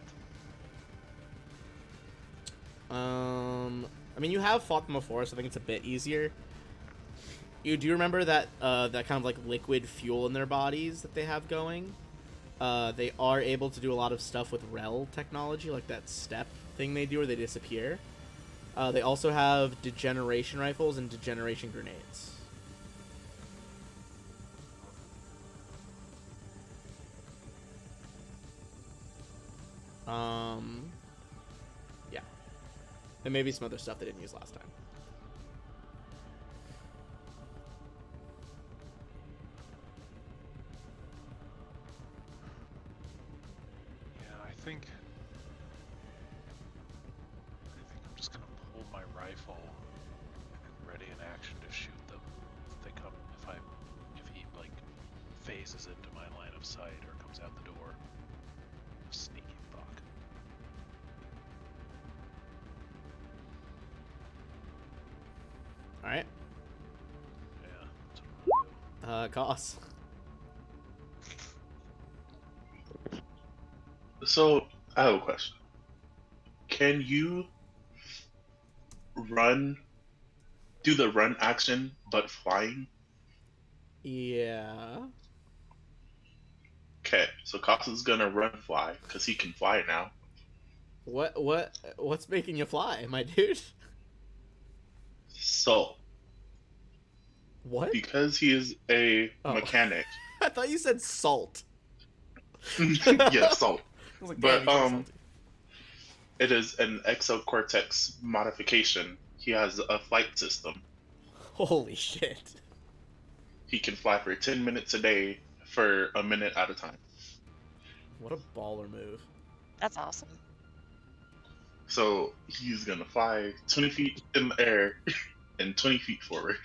I mean, you have fought them before, so I think it's a bit easier. Do you remember that that kind of like liquid fuel in their bodies that they have going? They are able to do a lot of stuff with rel technology, like that step thing they do where they disappear. They also have degeneration rifles and degeneration grenades. Yeah. And maybe some other stuff they didn't use last time. Yeah, I think I'm just gonna pull my rifle and ready in action to shoot them if they come. If he like phases into my line of sight or comes out the door. Sneaky fuck. All right. Yeah, that's what I'm gonna do. Cost. So I have a question. Can you do the run action but flying? Yeah. Okay, so Costa's gonna run fly because he can fly now. What's making you fly, my dude? So What? because he is a Oh. mechanic, I thought you said salt. yeah, so I was like, But, damn, you sound salty. it is an exocortex modification. He has a flight system. Holy shit. He can fly for 10 minutes a day for a minute at a time. What a baller move. That's awesome. So he's gonna fly 20 feet in the air and 20 feet forward.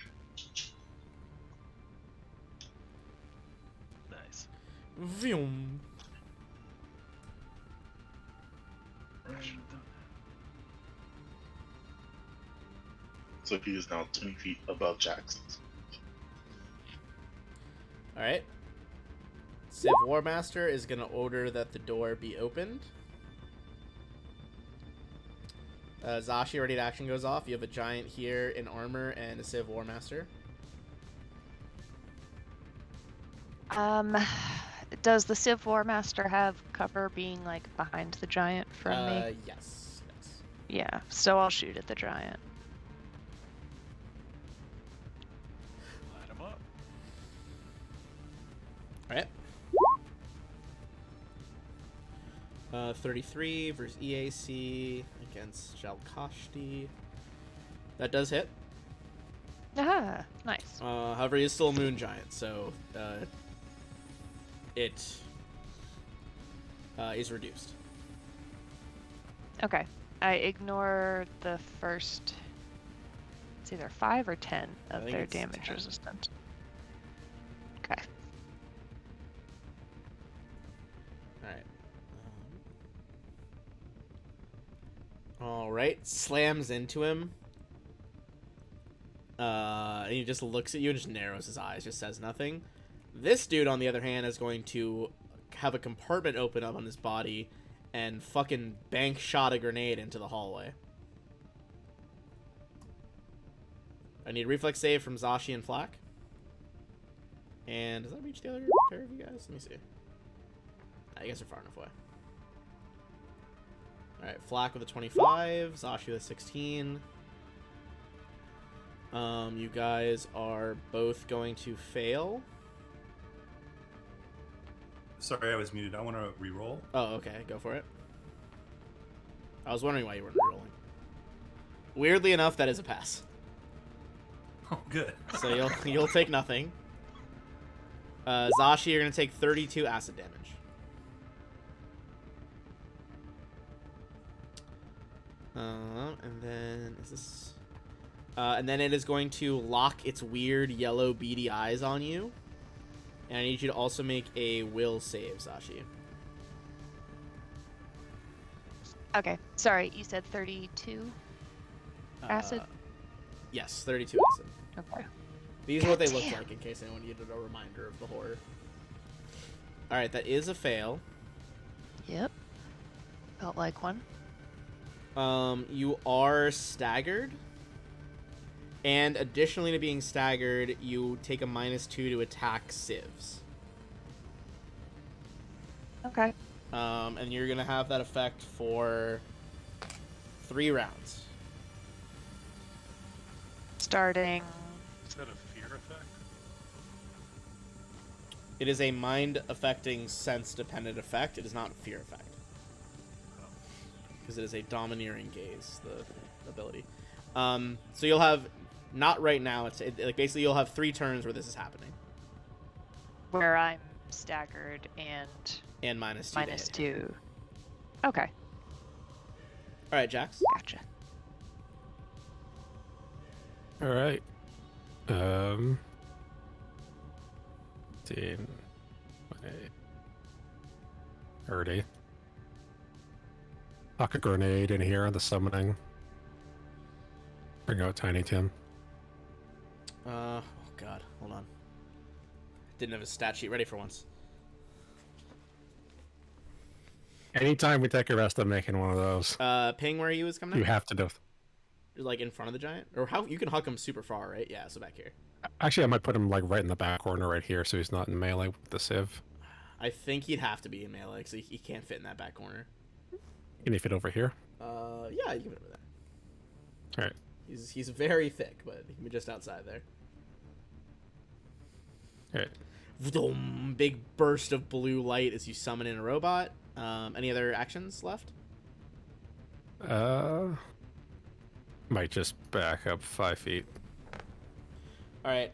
Nice. Vroom. So he is now 20 feet above Jackson. Alright. Civ Warmaster is going to order that the door be opened. Zashi, ready to action goes off. You have a giant here in armor and a Civ Warmaster. Does the Civ War Master have cover being like behind the giant from me? Yes. Yeah, so I'll shoot at the giant. Light him up. Alright. 33 versus EAC against Jalkashti. That does hit. Ah, nice. However, he is still a moon giant, so it is reduced. Okay. I ignore the first. It's either 5 or 10 of think their it's damage 10. resistance. Okay. Alright. Alright. Slams into him. And he just looks at you and just narrows his eyes, just says nothing. This dude, on the other hand, is going to have a compartment open up on his body and fucking bank shot a grenade into the hallway. I need reflex save from Zashi and Flak. And does that reach the other pair of you guys? Let me see. I guess they're far enough away. Alright, Flak with a 25, Zashi with a 16. You guys are both going to fail. Sorry, I was muted. I want to re-roll. Oh, okay, go for it. I was wondering why you weren't rolling. Weirdly enough, that is a pass. Oh, good. So you'll take nothing. Zashi, you're gonna take 32 acid damage. And then is this? And then it is going to lock its weird yellow beady eyes on you. And I need you to also make a will save, Zashi. Okay. Sorry, you said 32 acid? Yes, 32 acid. Okay. These are what they look Goddamn. like in case anyone needed a reminder of the horror. Alright, that is a fail. Yep. Felt like one. You are staggered. And additionally to being staggered, you take a -2 to attack civs. Okay. And you're gonna have that effect for 3 rounds. Starting. Is that a fear effect? It is a mind-affecting, sense-dependent effect. It is not a fear effect. Because it is a domineering gaze, the ability. So you'll have, not right now, like basically you'll have 3 turns where this is happening. Where I'm staggered and And -2 to hit. -2. Okay. Alright, Jax. Gotcha. All right. 10, 20, 30. Huck a grenade in here on the summoning. Bring out Tiny Tim. Oh god, hold on. Didn't have a stat sheet ready for once. Anytime we take a rest, I'm making one of those. Ping where he was coming You out? have to do. Like in front of the giant? Or how you can huck him super far, right? Yeah, so back here. Actually, I might put him like right in the back corner right here, so he's not in melee with the civ. I think he'd have to be in melee because he can't fit in that back corner. Can he fit over here? Yeah, you can put him over there. All right. He's very thick, but he can be just outside there. All right. Vroom, big burst of blue light as you summon in a robot. Any other actions left? Might just back up 5 feet. All right.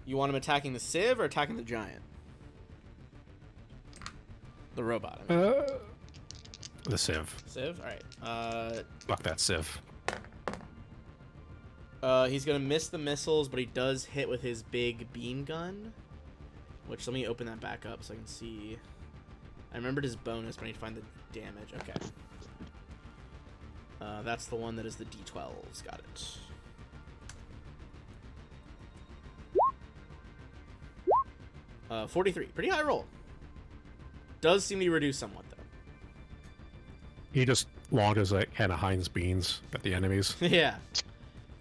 You want him attacking the civ or attacking the giant? The robot. I mean. The Civ. Civ? Alright. Fuck that Civ. He's gonna miss the missiles, but he does hit with his big beam gun. Which, let me open that back up so I can see. I remembered his bonus, but I need to find the damage. Okay. That's the one that is the D12s. Got it. 43. Pretty high roll. Does seem to be reduced somewhat, though. He just launches like kind of Heinz beans at the enemies. Yeah.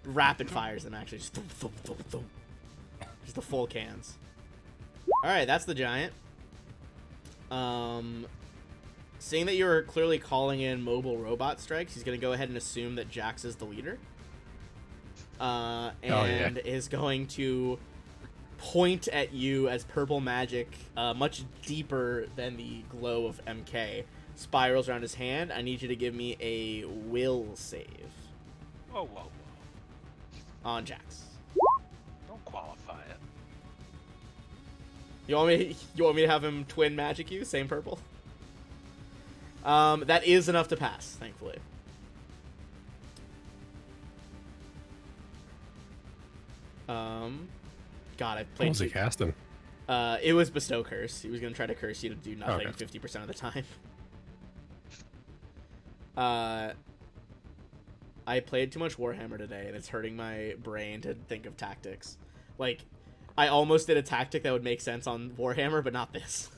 Rapid fires them, actually. Just, thump, thump, thump, thump. Just the full cans. Alright, that's the giant. Seeing that you're clearly calling in mobile robot strikes, he's going to go ahead and assume that Jax is the leader. And is going to point at you as purple magic, much deeper than the glow of MK, spirals around his hand. I need you to give me a will save. Whoa, whoa, whoa. On Jax. Don't qualify it. You want me to have him twin magic you? Same purple? That is enough to pass, thankfully. God, I played. What was he casting? It was Bestow Curse. He was gonna try to curse you to do nothing Okay. 50% of the time. I played too much Warhammer today, and it's hurting my brain to think of tactics. Like, I almost did a tactic that would make sense on Warhammer, but not this.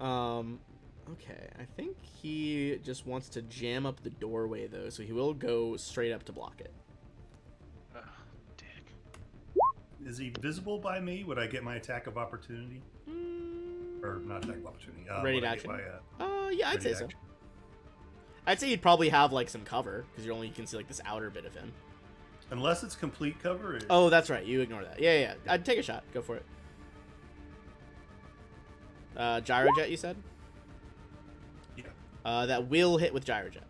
Okay, I think he just wants to jam up the doorway, though, so he will go straight up to block it. Dick. Is he visible by me? Would I get my attack of opportunity? Or not attack of opportunity. Ready would to I action? get my, Yeah, I'd ready say to so. action? I'd say you'd probably have, like, some cover, because you can see, like, this outer bit of him. Unless it's complete cover. Oh, that's right. You ignore that. Yeah. I'd take a shot. Go for it. Gyrojet, you said? Yeah. That will hit with Gyrojet.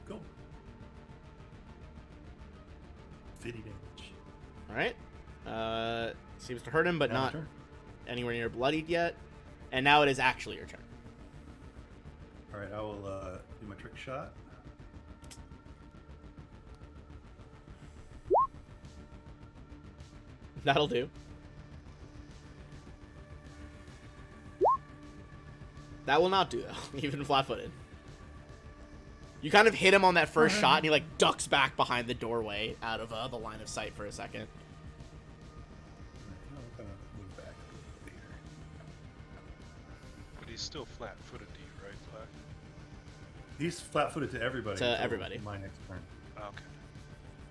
Go. 50 damage. Alright. Seems to hurt him, but Now my not turn. anywhere near bloodied yet. And now it is actually your turn. All right, I will do my trick shot. That'll do. That will not do, though, even flat-footed. You kind of hit him on that first shot, and he, like, ducks back behind the doorway out of the line of sight for a second. I'm gonna move back over here. But he's still flat-footed to you, right, Flack? He's flat-footed to everybody. To until everybody. My next turn. Okay.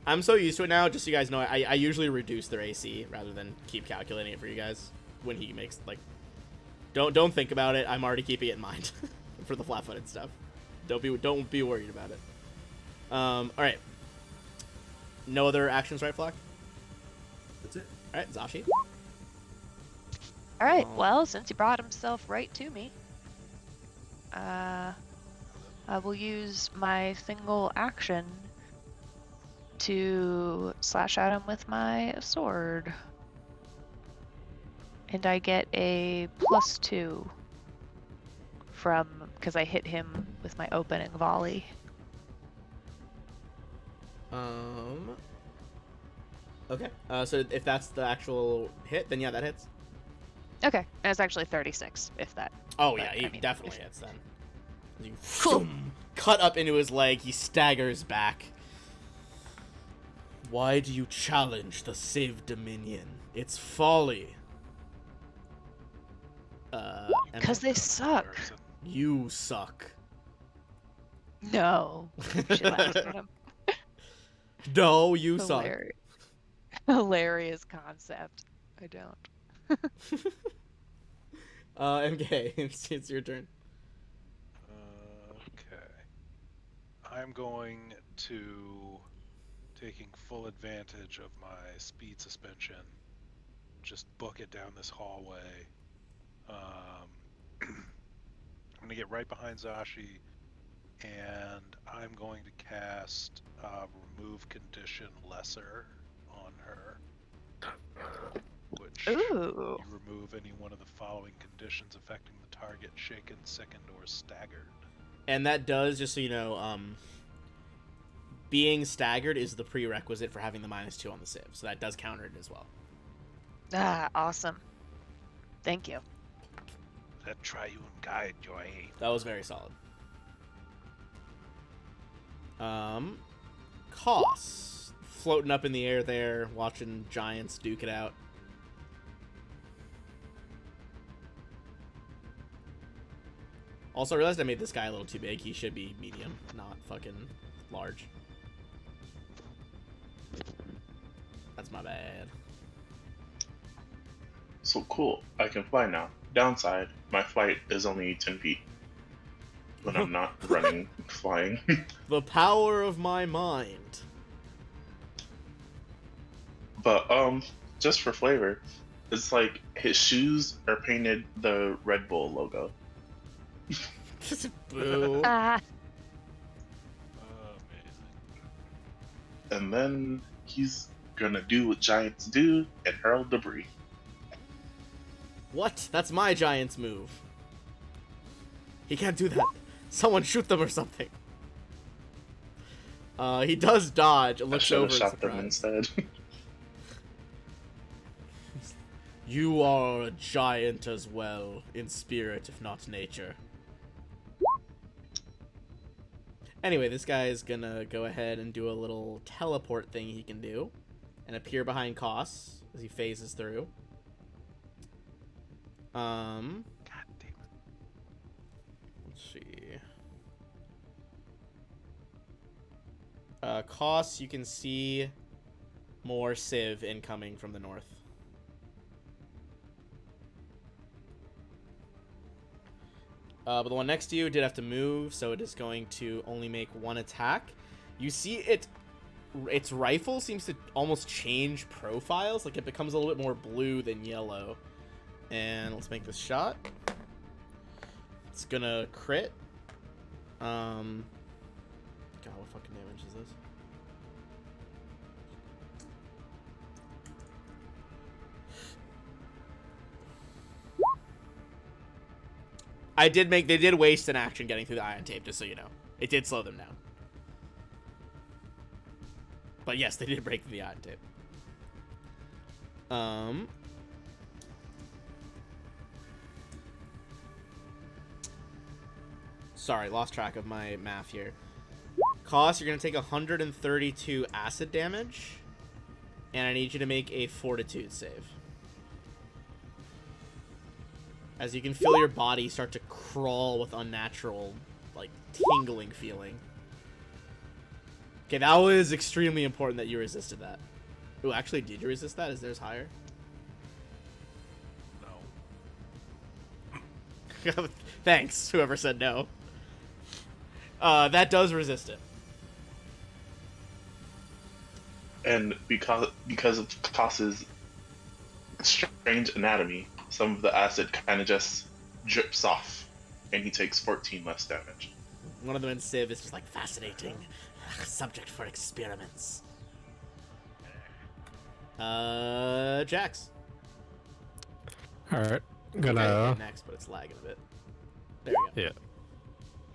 I'm so used to it now, just so you guys know, I usually reduce their AC rather than keep calculating it for you guys when he makes, like... Don't think about it. I'm already keeping it in mind for the flat-footed stuff. Don't be worried about it. All right. No other actions, right, Flock? That's it. All right, Zashi. All right. Oh. Well, since he brought himself right to me, I will use my single action to slash at him with my sword. And I get a +2 from, because I hit him with my opening volley. Okay. So if that's the actual hit, then yeah, that hits. Okay, and it's actually 36, if that. Oh But, yeah, I he mean, definitely if- hits then. You cut up into his leg, he staggers back. Why do you challenge the Civ Dominion? It's folly. Because they suck. Person. You suck. No. She laughs at him. No, you suck. Hilarious concept. I don't. MK, it's your turn. Okay. I'm going to, taking full advantage of my speed suspension, just book it down this hallway. I'm going to get right behind Zashi, and I'm going to cast Remove Condition Lesser on her. Which Ooh. you remove any one of the following conditions affecting the target shaken, sickened, or staggered. And that does, just so you know, being staggered is the prerequisite for having the -2 on the save, so that does counter it as well. Ah, awesome. Thank you. That triune guide your aim. That was very solid. Costs. Floating up in the air there, watching giants duke it out. Also, I realized I made this guy a little too big. He should be medium, not fucking large. That's my bad. So cool. I can fly now. Downside, my flight is only 10 feet. When I'm not running, flying. The power of my mind. But, just for flavor, it's like his shoes are painted the Red Bull logo. Boo. Ah, Amazing. And then he's gonna do what giants do and hurl debris. What? That's my giant's move. He can't do that. Someone shoot them or something. He does dodge. I Looks should over have in shot them surprise. instead. You are a giant as well, in spirit if not nature. Anyway, this guy is gonna go ahead and do a little teleport thing he can do, and appear behind Koss as he phases through. God damn it. Let's see. Koss, you can see more Civ incoming from the north. But the one next to you did have to move, so it is going to only make one attack. You see its rifle seems to almost change profiles, like it becomes a little bit more blue than yellow. And let's make this shot. It's gonna crit. God, what fucking damage is this? They did waste an action getting through the iron tape, just so you know. It did slow them down. But yes, they did break through the iron tape. Sorry, lost track of my math here. Cost, you're going to take 132 acid damage. And I need you to make a fortitude save. As you can feel your body start to crawl with unnatural, like, tingling feeling. Okay, that was extremely important that you resisted that. Ooh, actually, did you resist that? Is theirs higher? No. Thanks, whoever said no. That does resist it. And because of Toss's strange anatomy, some of the acid kind of just drips off, and he takes 14 less damage. One of them in Civ is just like fascinating. Subject for experiments. Jax. Alright. Okay, Gonna. next, but it's lagging a bit. There you go. Yeah.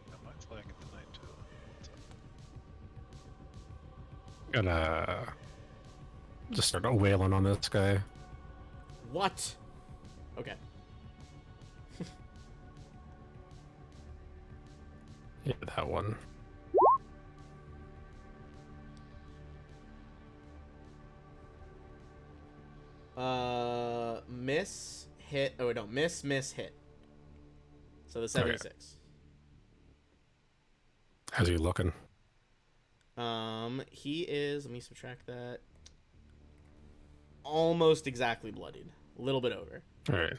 Yeah, mine's lagging tonight too. Gonna. Just start wailing on this guy. What? Okay. Yeah, that one. Miss, hit. Oh, no. Miss, hit. So the 76. How's he looking? He is, let me subtract that. Almost exactly bloodied. A little bit over. Alright.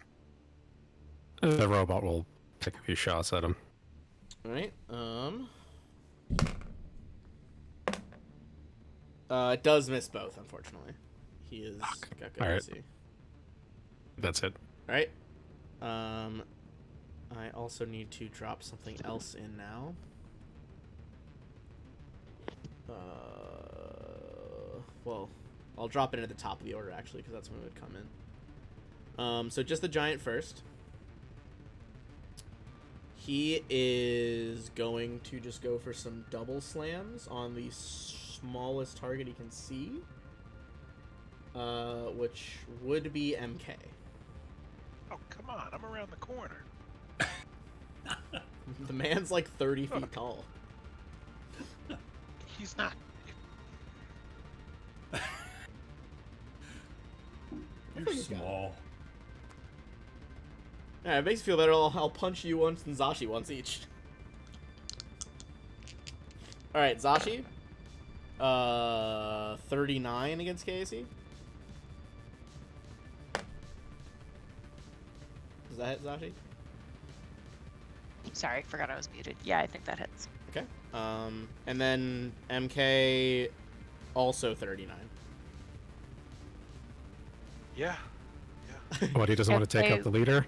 The robot will take a few shots at him. Alright, it does miss both, unfortunately. He is got good Alright. AC. That's it. Alright. I also need to drop something else in now. Well, I'll drop it at the top of the order, actually, because that's when it would come in. So just the giant first. He is going to just go for some double slams on the smallest target he can see, which would be MK. Oh, come on. I'm around the corner. The man's like 30 feet tall. He's not. You're think he's got it. small. Yeah, it makes me feel better. I'll punch you once and Zashi once each. Alright, Zashi. 39 against KAC. Does that hit, Zashi? Sorry, forgot I was muted. Yeah, I think that hits. Okay. And then MK also 39. Yeah. What, he doesn't want to take out Okay. the leader?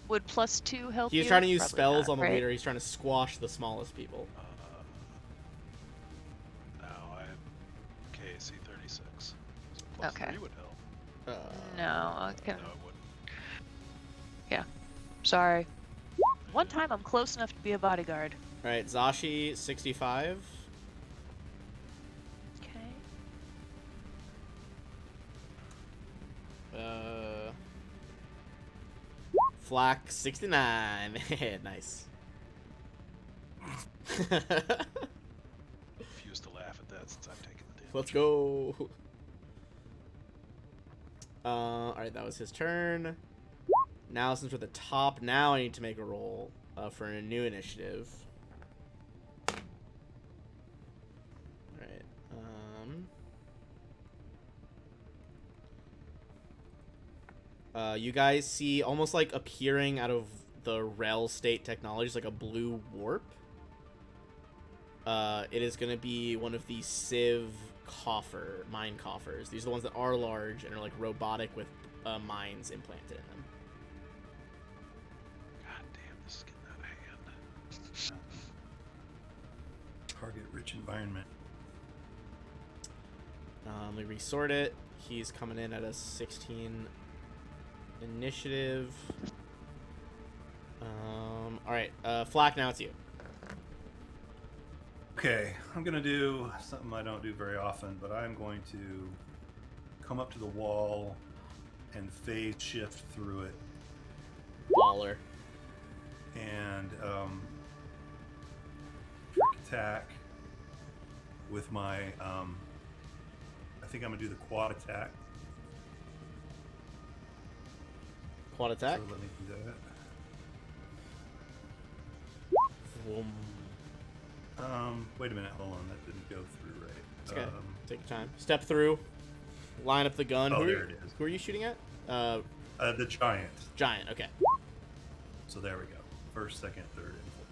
Would +2 help you? He's trying to use Probably spells not, on the right? leader. He's trying to squash the smallest people. No, I'm KAC 36. So Okay. +3 would help. No, okay. No, it wouldn't. Sorry. One time I'm close enough to be a bodyguard. Alright, Zashi 65. Okay. Flack 69. Nice. Refuse to laugh at that since I'm taking the damage. Let's go. Alright, that was his turn. Now, since we're at the top, now I need to make a roll for a new initiative. Alright. You guys see almost like appearing out of the Rel state technologies, like a blue warp. It is going to be one of the Civ mine coffers. These are the ones that are large and are like robotic with mines implanted in them. God damn, this is getting out of hand. Target-rich environment. We resort it. He's coming in at a 16 initiative. Alright, Flack, now it's you. Okay, I'm gonna do something I don't do very often, but I'm going to come up to the wall and phase shift through it, Baller. and trick attack with my. I think I'm gonna do the quad attack. Quad attack. So let me do that. Vroom. Wait a minute, hold on, that didn't go through right. It's okay. Take your time. Step through. Line up the gun. Oh, who, there are, it is. who are you shooting at? The giant. Giant. Okay. So there we go. First, second, third, and fourth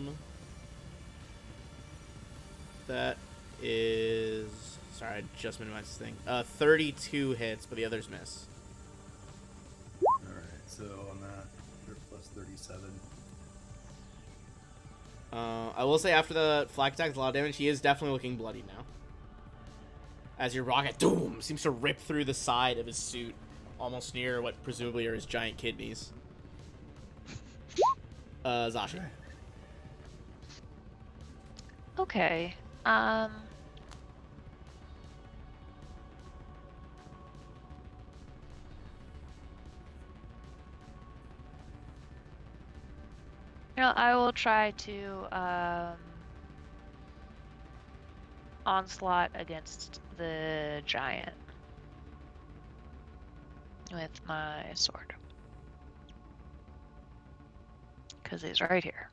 attack. That is. Sorry, I just minimized this thing. 32 hits, but the others miss. All right, so on that, they're plus 37. I will say after the flak attack, a lot of damage. He is definitely looking bloody now. As your rocket, doom, seems to rip through the side of his suit, almost near what presumably are his giant kidneys. Zashi. Okay. I will try to onslaught against the giant with my sword. Because he's right here.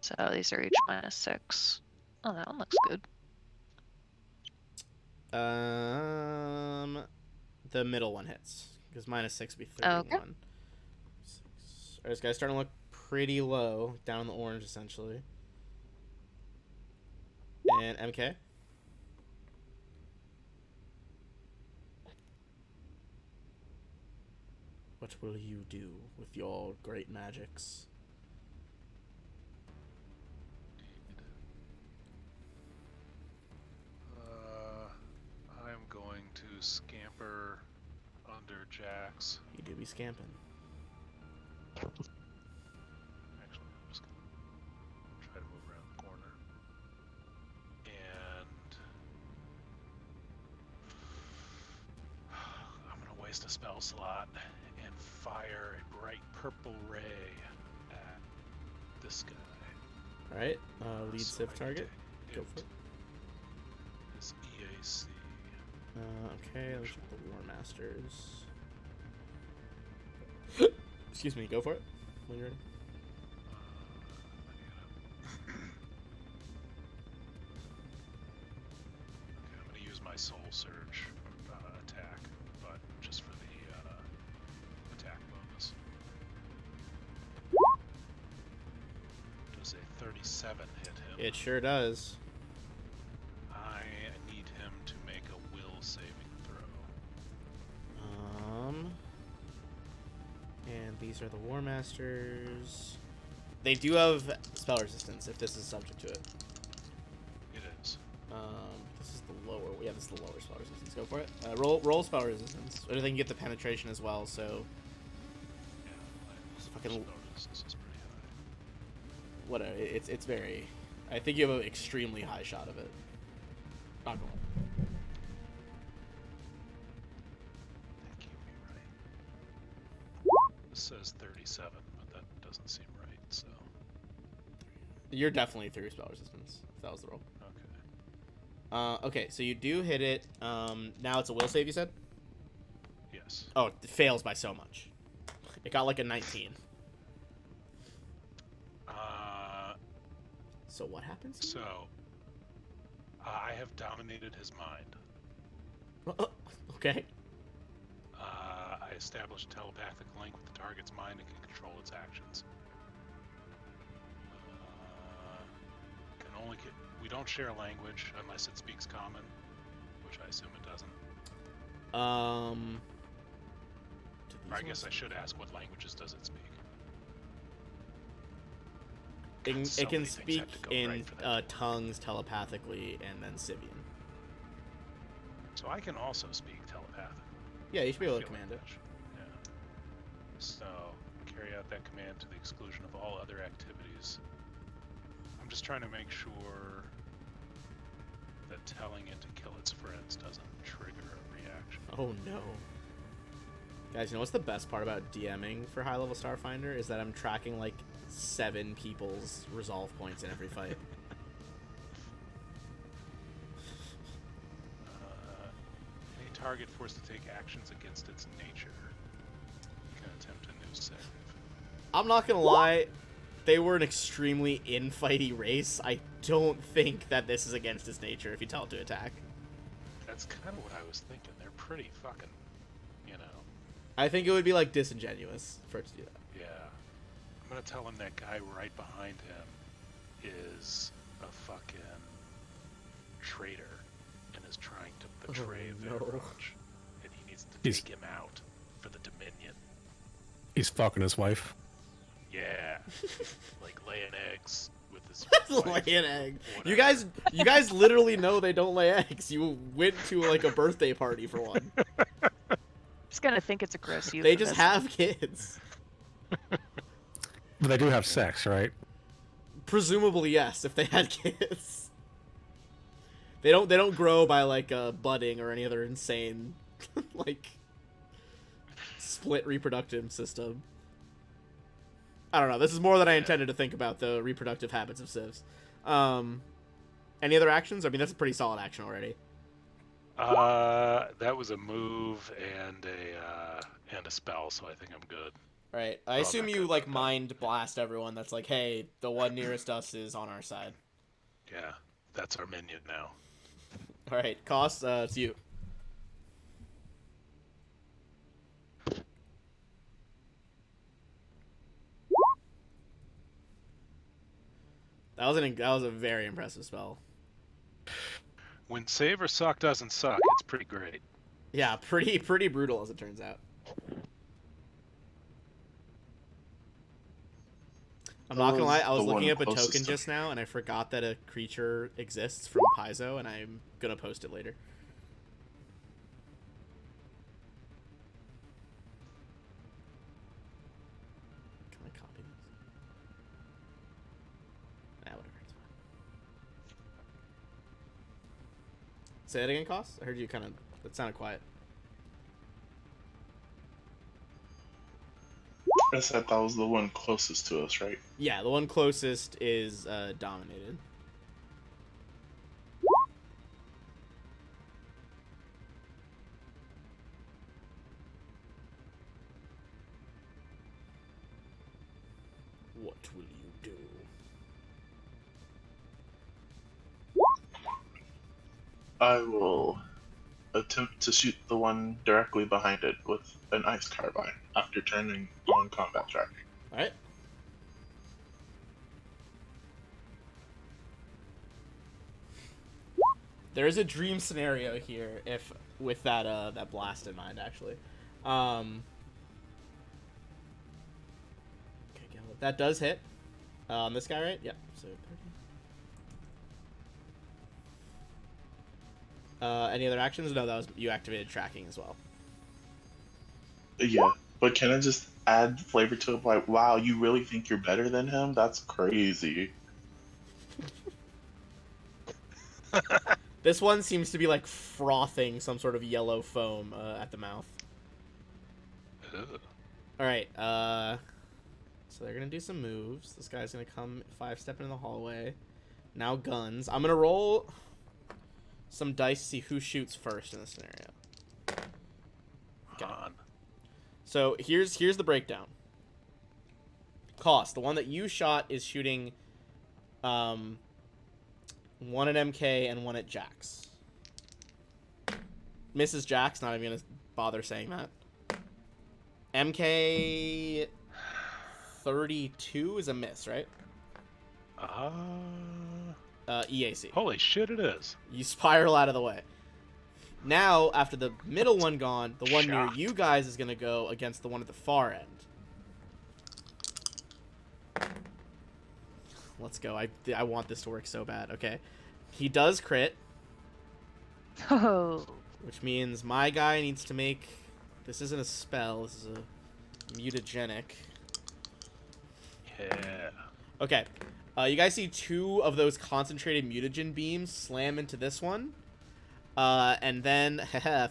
So these are each -6. Oh, that one looks good. The middle one hits because -6 would be 31. Okay. 6. Alright, this guy's starting to look pretty low, down in the orange essentially. And MK. What will you do with your great magics? I'm going to scamper on Thunderjacks. You do be scamping. Actually, I'm just gonna try to move around the corner. And I'm gonna waste a spell slot and fire a bright purple ray at this guy. Alright, lead So Civ I target. get Go for it. His EAC. Okay, let's check the War Masters. Excuse me, go for it. When you're ready. Okay, I'm going to use my Soul Surge attack, but just for the attack bonus. Does a 37 hit him? It sure does. I need him to make a will saving throw. And these are the War Masters. They do have spell resistance if this is subject to it. It is. This is the lower. Yeah, this is the lower spell resistance. Go for it. Roll spell resistance. Or they can get the penetration as well. So Yeah, Just my fucking- spell resistance is pretty high. whatever. It's very. I think you have an extremely high shot of it. Not going. That can't be right. This says 37, but that doesn't seem right, so. You're definitely through spell resistance. If that was the roll. Okay. Okay, so you do hit it. Now it's a will save. You said. Yes. Oh, it fails by so much. It got like a 19. So what happens? So, I have dominated his mind. Okay. I established telepathic link with the target's mind and can control its actions. We don't share language unless it speaks common, which I assume it doesn't. Or I guess I should ask, what languages does it speak? So It can many things speak have to go in right for that. tongues telepathically and then Sivian. So I can also speak telepathically. Yeah, you should be able to Feel like command it. that should- Yeah. So, carry out that command to the exclusion of all other activities. I'm just trying to make sure that telling it to kill its friends doesn't trigger a reaction. Oh no. Guys, you know what's the best part about DMing for high level Starfinder is that I'm tracking like 7 people's resolve points in every fight. Any target forced to take actions against its nature can attempt a new save. I'm not gonna lie, they were an extremely infighty race. I don't think that this is against its nature if you tell it to attack. That's kind of what I was thinking. They're pretty fucking, you know. I think it would be like disingenuous for it to do that. Yeah. I'm gonna tell him that guy right behind him is a fucking traitor and is trying to betray no. Verge. And he needs to He's- take him out for the Dominion. He's fucking his wife. Yeah. Like laying eggs with his Lay wife. an egg. Whatever. You guys literally know they don't lay eggs. You went to like a birthday party for one. Just gonna think it's a gross euphemism. They just have kids. But they do have sex, right? Presumably yes, if they had kids. They don't grow by like budding or any other insane like split reproductive system. I don't know. This is more than I intended to think about the reproductive habits of civs. Any other actions? I mean, that's a pretty solid action already. That was a move and a spell, so I think I'm good. All right. I assume you like mind blast everyone. That's like, hey, the one nearest us is on our side. Yeah, that's our minion now. All right, Cost, it's you. That was a very impressive spell. When save or suck doesn't suck, it's pretty great. Yeah, pretty brutal as it turns out. I'm not gonna lie, I was The looking one up a closest token to- just now, and I forgot that a creature exists from Paizo, and I'm gonna post it later. Say that again, Cost? I heard you kind of... That sounded quiet. I said that was the one closest to us, right? Yeah, the one closest is dominated. What will you do? I will attempt to shoot the one directly behind it with an ice carbine after turning on combat track. Alright. There is a dream scenario here, if with that that blast in mind, actually. Okay, that does hit. This guy, right? Yep. So 30. Any other actions? No, that was you activated tracking as well. Yeah, but can I just add flavor to it? Like, wow, you really think you're better than him? That's crazy. This one seems to be like frothing some sort of yellow foam at the mouth. All right. So they're gonna do some moves. This guy's gonna come 5-step into the hallway. Now guns. I'm gonna roll some dice to see who shoots first in this scenario. Okay. So here's the breakdown. Cost. The one that you shot is shooting one at MK and one at Jax. Mrs. Jax, not even gonna bother saying that. MK 32 is a miss, right? EAC. Holy shit, it is. You spiral out of the way. Now, after the middle one gone, the one near you guys is gonna go against the one at the far end. Let's go. I want this to work so bad. Okay. He does crit. Oh. Which means my guy needs to make... This isn't a spell. This is a mutagenic. Yeah. Okay. You guys see 2 of those concentrated mutagen beams slam into this one. And then,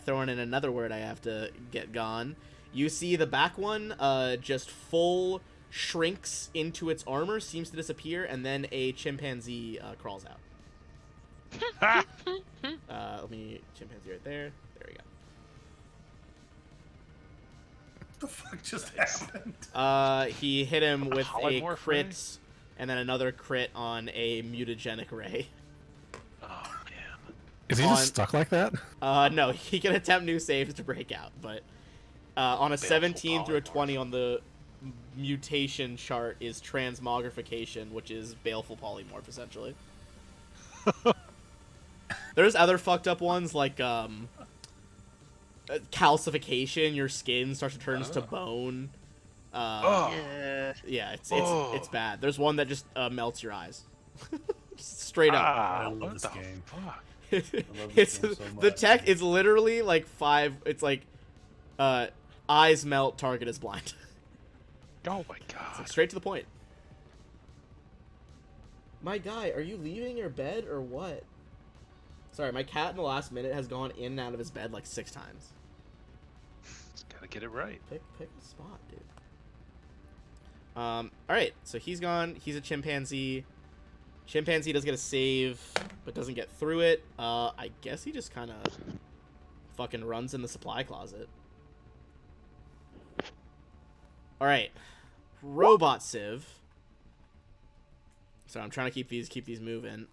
throwing in another word I have to get gone. You see the back one just full... shrinks into its armor, seems to disappear, and then a chimpanzee crawls out. Let me chimpanzee right there. There we go. What the fuck just happened? He hit him with a polymorph crit, ray? and then another crit on a mutagenic ray. Oh man. Is he just stuck like that? No, he can attempt new saves to break out, but on a 17 through a 20 on the mutation chart is transmogrification, which is baleful polymorph, essentially. There's other fucked up ones like calcification. Your skin starts to turn to bone. Yeah. Yeah, it's bad. There's one that just melts your eyes, straight up. I love What this the game. fuck? I love this It's game so the much. tech is literally like 5. It's like eyes melt, target is blind. Oh my It's god. like straight to the point. My guy, are you leaving your bed or what? Sorry, my cat in the last minute has gone in and out of his bed like 6 times. Just gotta get it right. Pick a spot, dude. Alright, so he's gone. He's a chimpanzee. Chimpanzee does get a save, but doesn't get through it. I guess he just kind of fucking runs in the supply closet. Alright. Robot Civ. So I'm trying to keep these moving.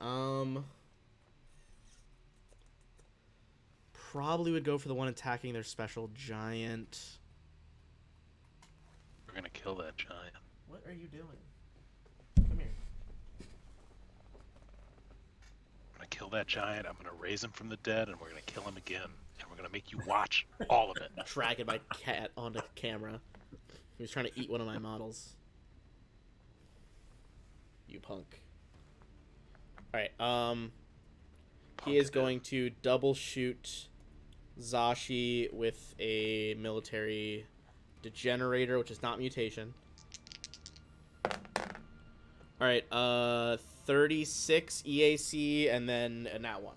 Probably would go for the one attacking their special giant. We're gonna kill that giant. What are you doing? Come here. I'm gonna kill that giant. I'm gonna raise him from the dead, and we're gonna kill him again. And we're gonna make you watch all of it. Dragging my cat onto camera. He was trying to eat one of my models. You punk. Alright, he is going to double shoot Zashi with a military degenerator, which is not mutation. Alright, 36 EAC and then a nat 1.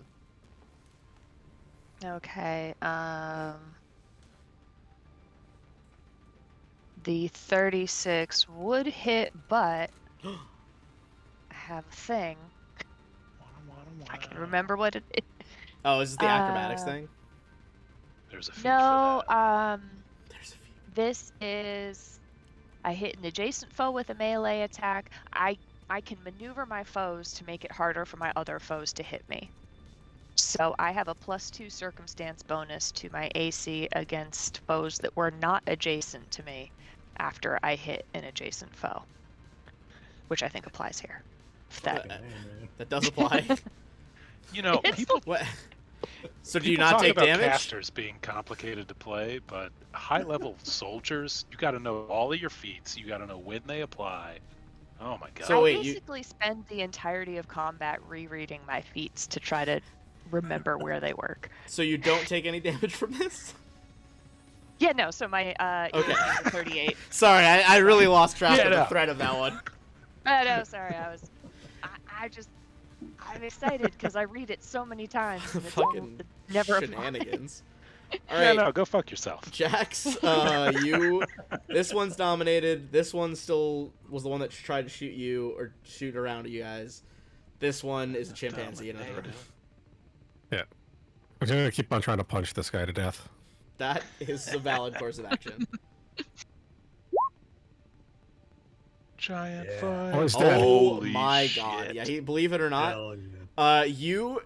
Okay. The 36 would hit, but I have a thing. I can remember what it is. Oh, is this the acrobatics thing? There's a feat No, for that. There's a few. this is I hit an adjacent foe with a melee attack. I can maneuver my foes to make it harder for my other foes to hit me. So I have a +2 circumstance bonus to my AC against foes that were not adjacent to me after I hit an adjacent foe, which I think applies here. If that Fucking A, man. That does apply. You know, It's people What? So do you people not talk take about damage? casters being complicated to play, but high-level soldiers, you got to know all of your feats. You got to know when they apply. Oh my god! So I wait, you basically spend the entirety of combat rereading my feats to try to remember where they work. so you don't take any damage from this? Yeah, no. So my Okay. AC is 38. Sorry, I really lost track Yeah, of the no. thread of that one. No, sorry. I'm excited because I read it so many times and it's Fucking never applies. shenanigans. All Yeah, right, no, go fuck yourself. Jax, this one's dominated. This one still was the one that tried to shoot you or shoot around you guys. This one is a chimpanzee in another room. Yeah. I'm gonna keep on trying to punch this guy to death. That is a valid course of action. Giant Yeah. fire. Oh, he's dead. Oh Holy my shit. god! Yeah, believe it or not, Hell yeah.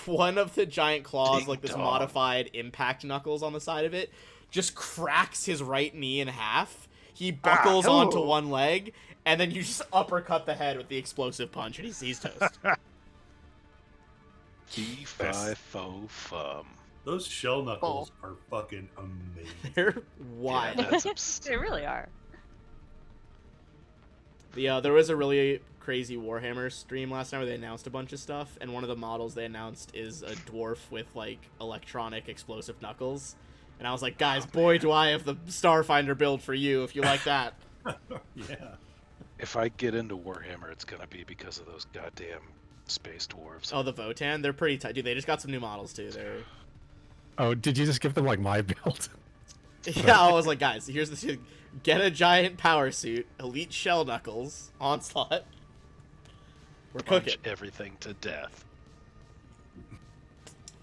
one of the giant claws, Ding like this dong. modified impact knuckles on the side of it, just cracks his right knee in half. He buckles onto hello. one leg, and then you just uppercut the head with the explosive punch, and he's toast. D5 faux fum. Those shell knuckles are fucking amazing. They're wild. Yeah, that's obs- They really are. There was a really crazy Warhammer stream last night where they announced a bunch of stuff, and one of the models they announced is a dwarf with like electronic explosive knuckles. And I was like, guys, boy, do I have the Starfinder build for you if you like that. Yeah. If I get into Warhammer, it's gonna be because of those goddamn space dwarves. Oh, the Votan, they're pretty tight. Dude, they just got some new models too. They're Oh, did you just give them like my build? yeah. I was like, guys, here's the thing. Get a giant power suit, elite shell knuckles, onslaught. We're Punch cooking. everything to death.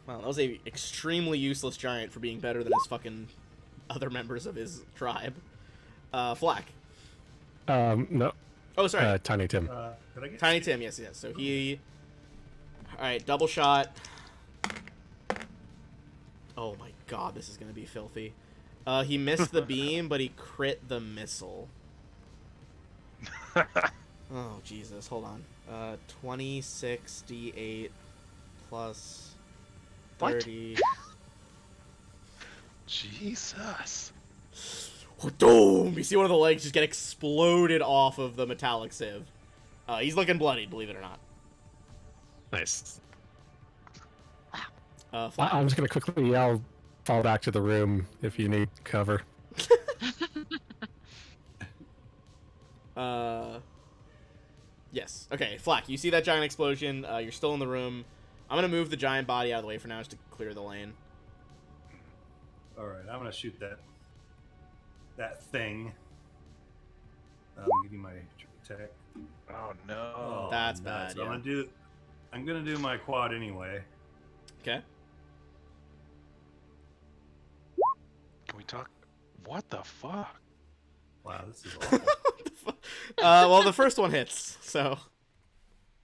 Wow, that was a extremely useless giant for being better than his fucking other members of his tribe. Flack. No. Oh, sorry. Tiny Tim. Did I get Tiny Tim, yes. So he... Alright, double shot. Oh my god, this is gonna be filthy. He missed the beam, but he crit the missile. Oh, Jesus. Hold on. 26 D8 plus 30. Jesus. Boom! You see one of the legs just get exploded off of the metallic sieve. He's looking bloodied, believe it or not. Nice. Flack. I'm just gonna quickly yell, fall back to the room if you need cover. Yes. Okay, Flack, you see that giant explosion. You're still in the room. I'm going to move the giant body out of the way for now just to clear the lane. All right, I'm gonna shoot that thing. I'm gonna give you my attack. Oh no. Oh, That's nuts. bad, yeah. I'm gonna do my quad anyway. Okay. Can we talk? What the fuck? Wow, this is awful. Well, the first one hits, so...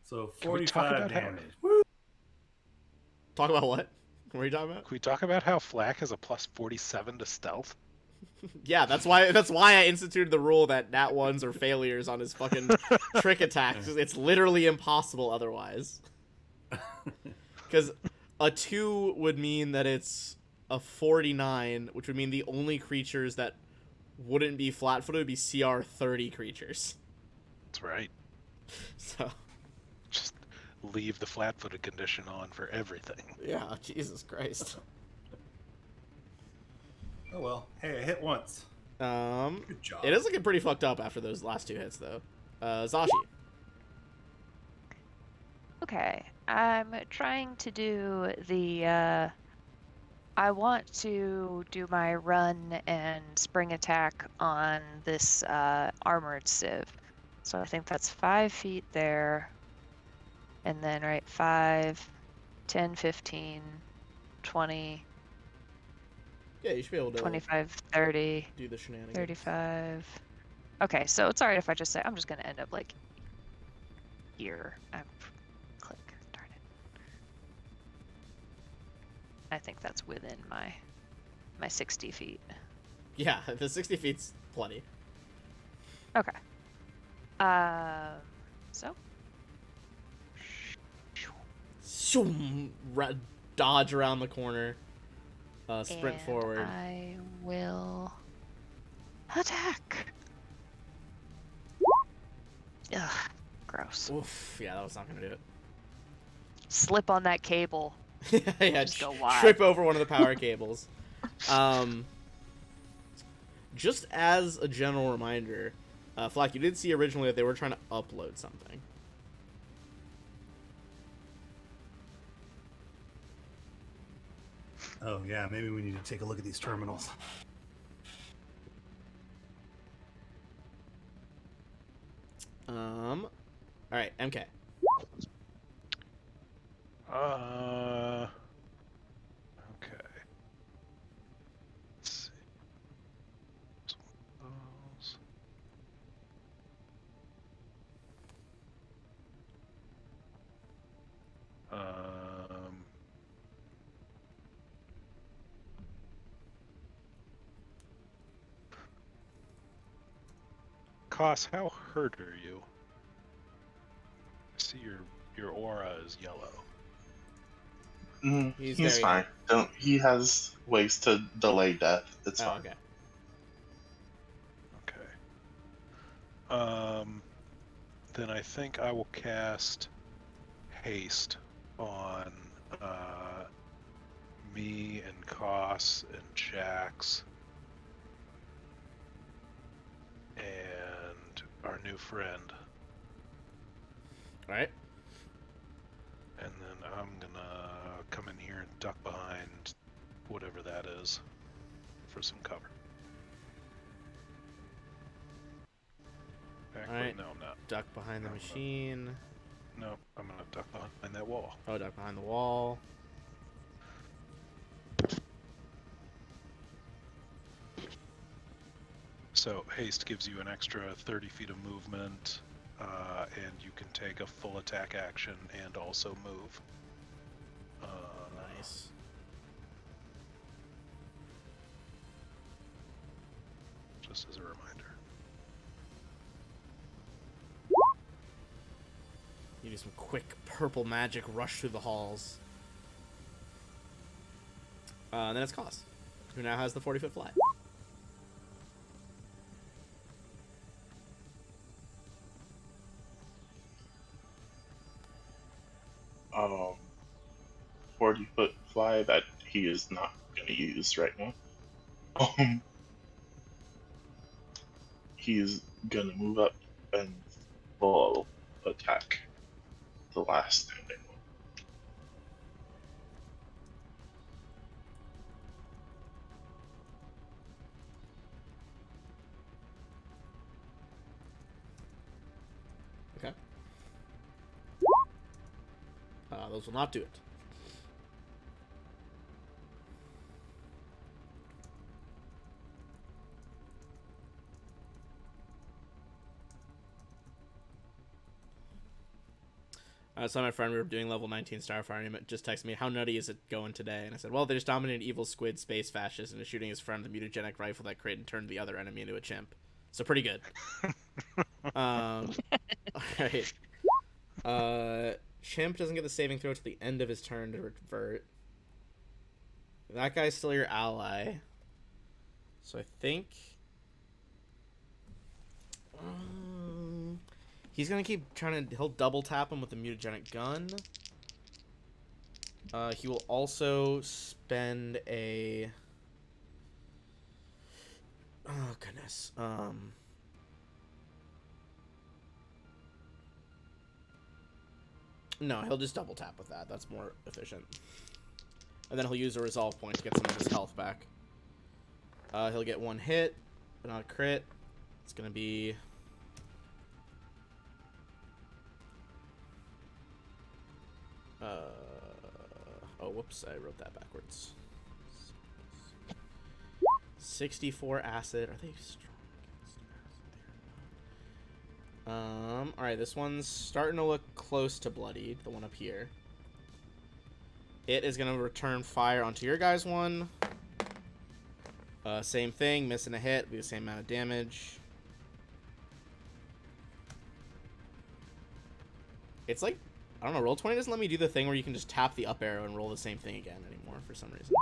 So Can we talk 45 about how- damage. Talk about what? What are you talking about? Can we talk about how Flack has a plus 47 to stealth? Yeah, that's why I instituted the rule that nat ones are failures on his fucking trick attacks. It's literally impossible otherwise. Because a 2 would mean that it's a 49, which would mean the only creatures that wouldn't be flat-footed would be CR 30 creatures. That's right. So, Just leave the flat-footed condition on for everything. yeah, Jesus Christ. Oh well. Hey, I hit once. Good job. It is looking pretty fucked up after those last 2 hits, though. Zashi. Okay, I'm trying to do the I want to do my run and spring attack on this armored civ. So I think that's 5 feet there. And then, right, 5, 10, 15, 20, Yeah, you should be able to 25, 30, do the shenanigans. 35. Okay, so it's alright if I just say, I'm just going to end up like here. Click, darn it. I think that's within my 60 feet. Yeah, the 60 feet's plenty. Okay. So Shoom, dodge around the corner. Sprint and forward. I will attack. Ugh, gross. Oof, yeah, that was not gonna do it. Slip on that cable. Yeah, Just go wide. trip over one of the power cables. Just as a general reminder, Flack, you did see originally that they were trying to upload something. Oh yeah, maybe we need to take a look at these terminals. All right, MK. Okay. Let's see. Those. Koss, how hurt are you? I see your aura is yellow. He's He's very fine. Don't. He has ways to delay death. It's Oh, fine. okay. Okay. Then I think I will cast haste on me and Koss and Jax and our new friend. All right. And then I'm gonna come in here and duck behind whatever that is for some cover. Actually, Alright. no, I'm not. Duck behind the machine. No, I'm gonna duck behind that wall. Oh, duck behind the wall. So haste gives you an extra 30 feet of movement, and you can take a full attack action and also move. Nice. Just as a reminder. You do some quick purple magic rush through the halls. And then it's Koss, who now has the 40-foot fly. Um, 40-foot fly that he is not going to use right now. He's going to move up and full attack the last standing one. Okay. Those will not do it. So my friend, we were doing level 19 Starfire, and he just texted me, how nutty is it going today? And I said, well, they just dominated evil squid space fascist and is shooting his friend with a mutagenic rifle that created and turned the other enemy into a chimp. So pretty good. Alright. Chimp doesn't get the saving throw to the end of his turn to revert. That guy's still your ally. So I think... he's gonna keep trying to... He'll double tap him with the mutagenic gun. He will also spend a... Oh, goodness. No, he'll just double tap with that. That's more efficient. And then he'll use a resolve point to get some of his health back. He'll get 1 hit, but not a crit. It's going to be... oh, whoops, I wrote that backwards. 64 acid. Are they strong against acid? Alright, this one's starting to look close to bloodied, the one up here. It is going to return fire onto your guys' one. Same thing, missing a hit, be the same amount of damage. It's like, I don't know, Roll20 doesn't let me do the thing where you can just tap the up arrow and roll the same thing again anymore for some reason.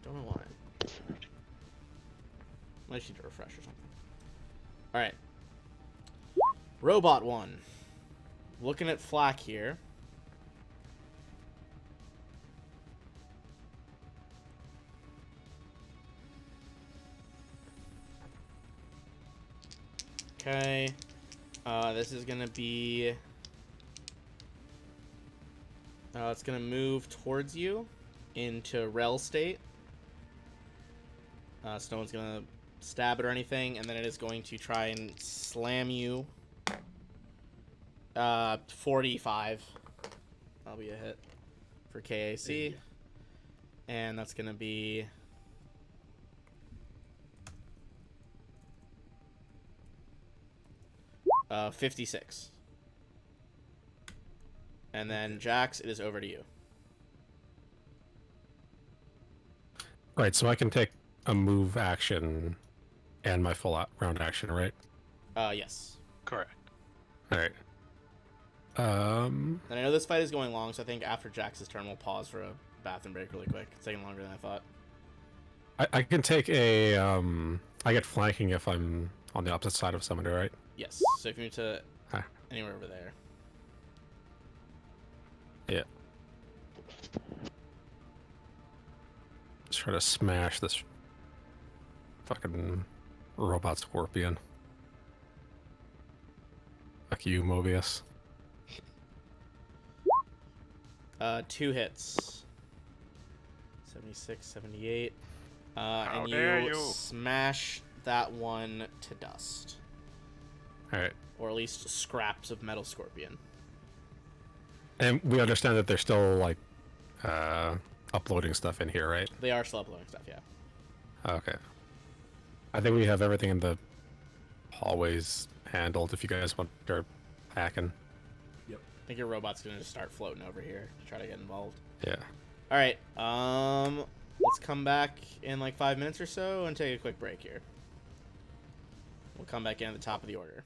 Don't know why. I just need to refresh or something. Alright. Robot 1. Looking at Flack here. Okay. This is gonna be... it's gonna move towards you into Rel state. So no one's gonna stab it or anything, and then it is going to try and slam you. 45. That'll be a hit for KAC. And that's gonna be... 56. And then Jax, it is over to you. Right, so I can take a move action and my full round action, right? Yes. Correct. All right. And I know this fight is going long, so I think after Jax's turn, we'll pause for a bathroom break really quick. It's taking longer than I thought. I can take a I get flanking if I'm on the opposite side of somebody, right? Yes. So if you need to anywhere over there. Yeah. Let's try to smash this fucking robot scorpion. Fuck you, Mobius. 2 hits. 76, 78. How And dare you you. smash that one to dust. Alright. Or at least scraps of metal scorpion. And we understand that they're still, like, uploading stuff in here, right? They are still uploading stuff, yeah. Okay. I think we have everything in the hallways handled if you guys want to start hacking. I think your robot's gonna just start floating over here to try to get involved. Yeah. Alright, let's come back in like 5 minutes or so and take a quick break here. We'll come back in at the top of the order.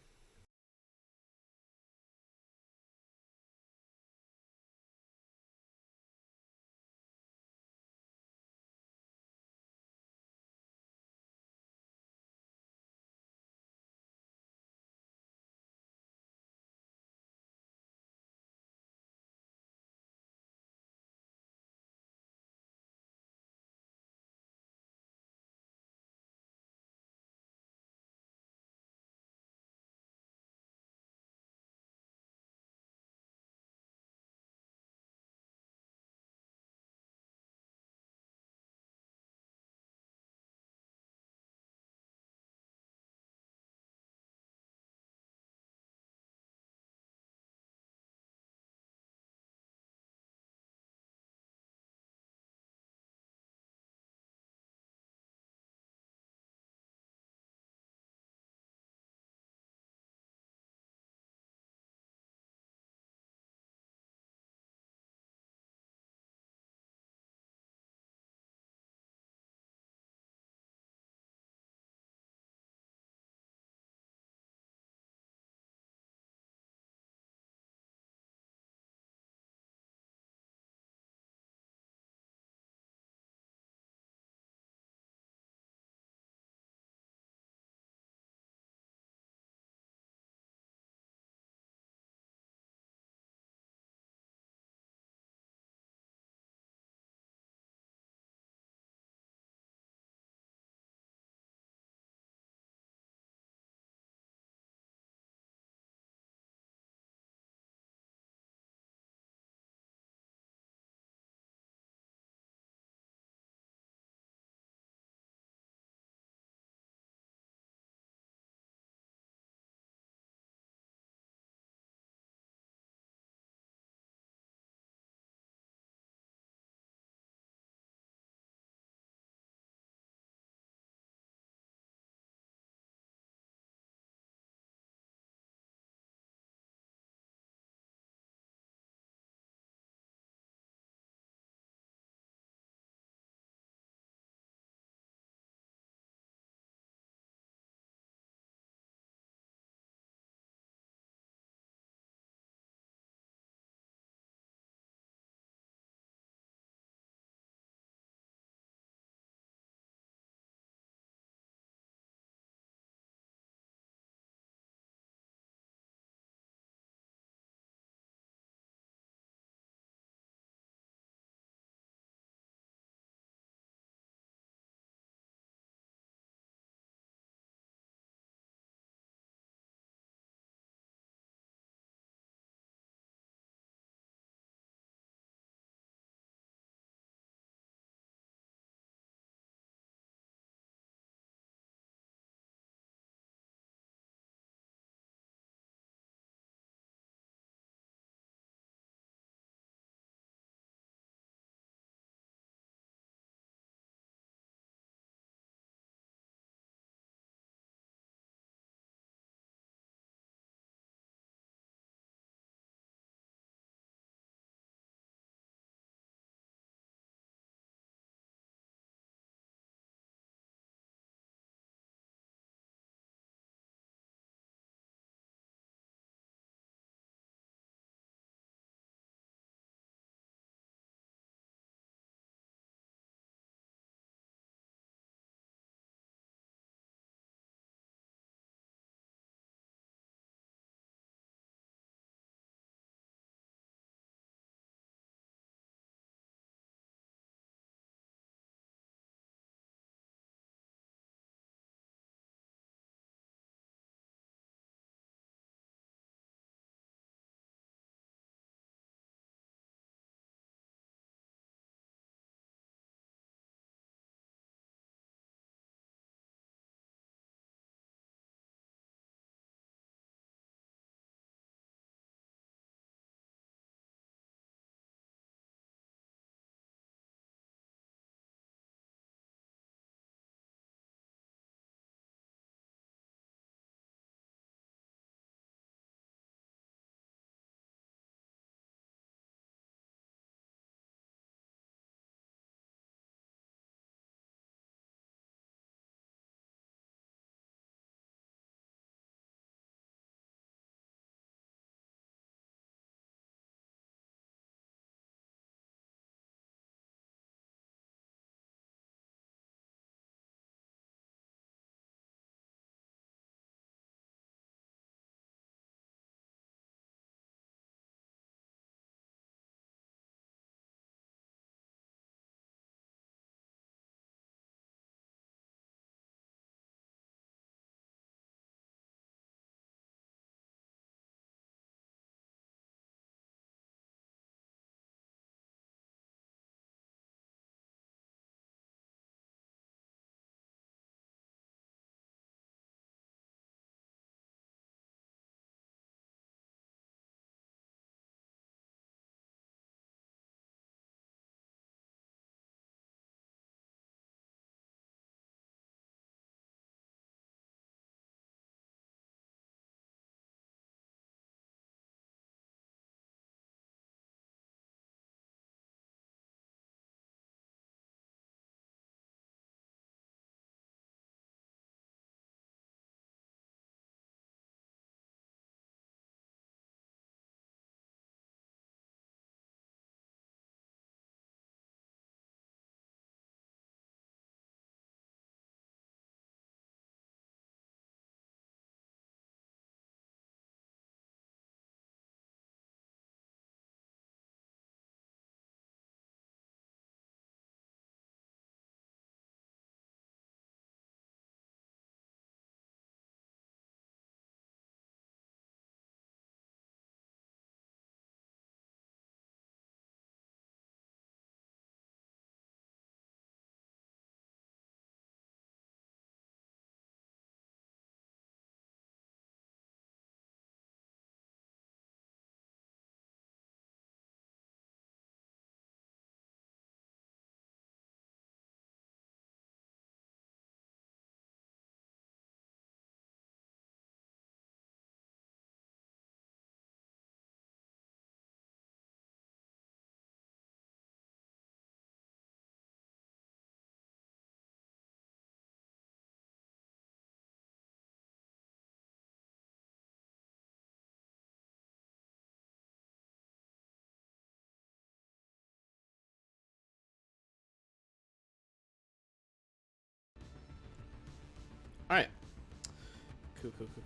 All right.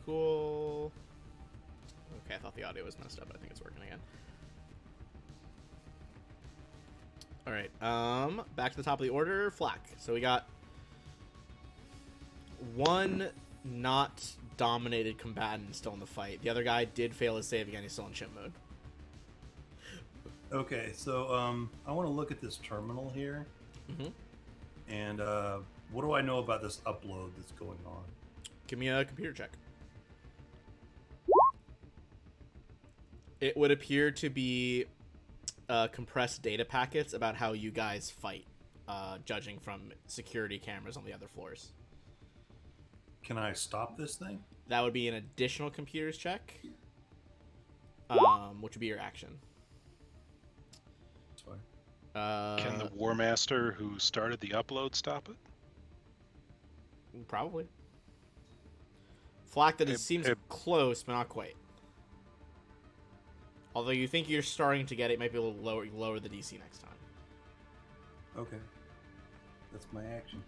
Cool. Okay, I thought the audio was messed up. I think it's working again. All right. Back to the top of the order. Flak. So we got one not dominated combatant still in the fight. The other guy did fail his save again. He's still in chimp mode. Okay, so I want to look at this terminal here, and what do I know about this upload that's going on? Give me a computer check. It would appear to be compressed data packets about how you guys fight, judging from security cameras on the other floors. Can I stop this thing? That would be an additional computers check, which would be your action. That's fine. Can the War Master who started the upload stop it? Probably. Flak, that it seems close, but not quite. Although you think you're starting to get it, might be a little lower the DC next time. Okay. That's my action.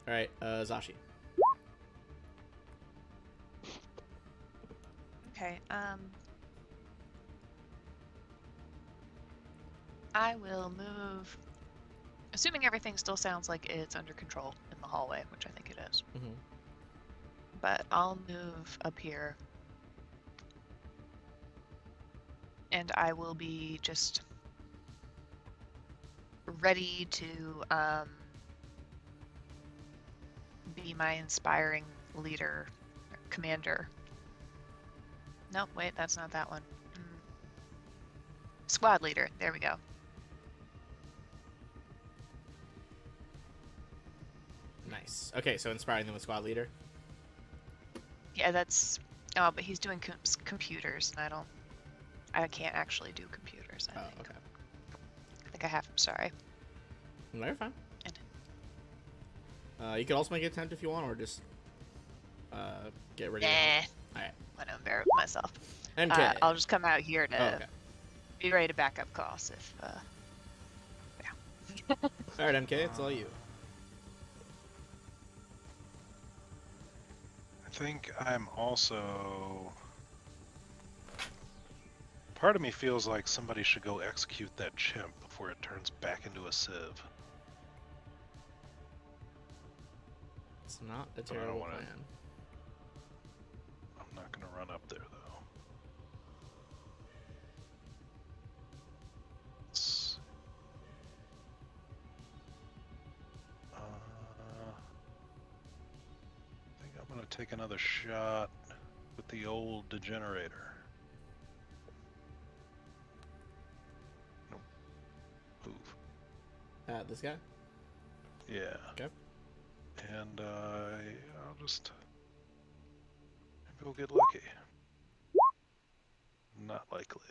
All right, Zashi. Okay, I will move, assuming everything still sounds like it's under control in the hallway, which I think it is. Mm-hmm. But I'll move up here. And I will be just ready to be my inspiring leader, commander. No, wait, that's not that one. Squad leader, there we go. Nice. Okay, so inspiring them with squad leader. Yeah, that's... Oh, but he's doing computers, and I can't actually do computers, I think. Okay. I think I have, sorry. No, you're fine. You could also make an attempt if you want, or just get ready. Nah. Alright. I don't embarrass myself. MK. I'll just come out here to okay. be ready to back up calls if, yeah. Alright, MK, it's all you. I think I'm also... Part of me feels like somebody should go execute that chimp before it turns back into a civ. It's not a I don't terrible wanna- plan. I'm not gonna run up there though. Let's... I think I'm gonna take another shot with the old degenerator. Nope. Move. This guy? Yeah. Okay. And I'll just maybe we'll get lucky. Not likely.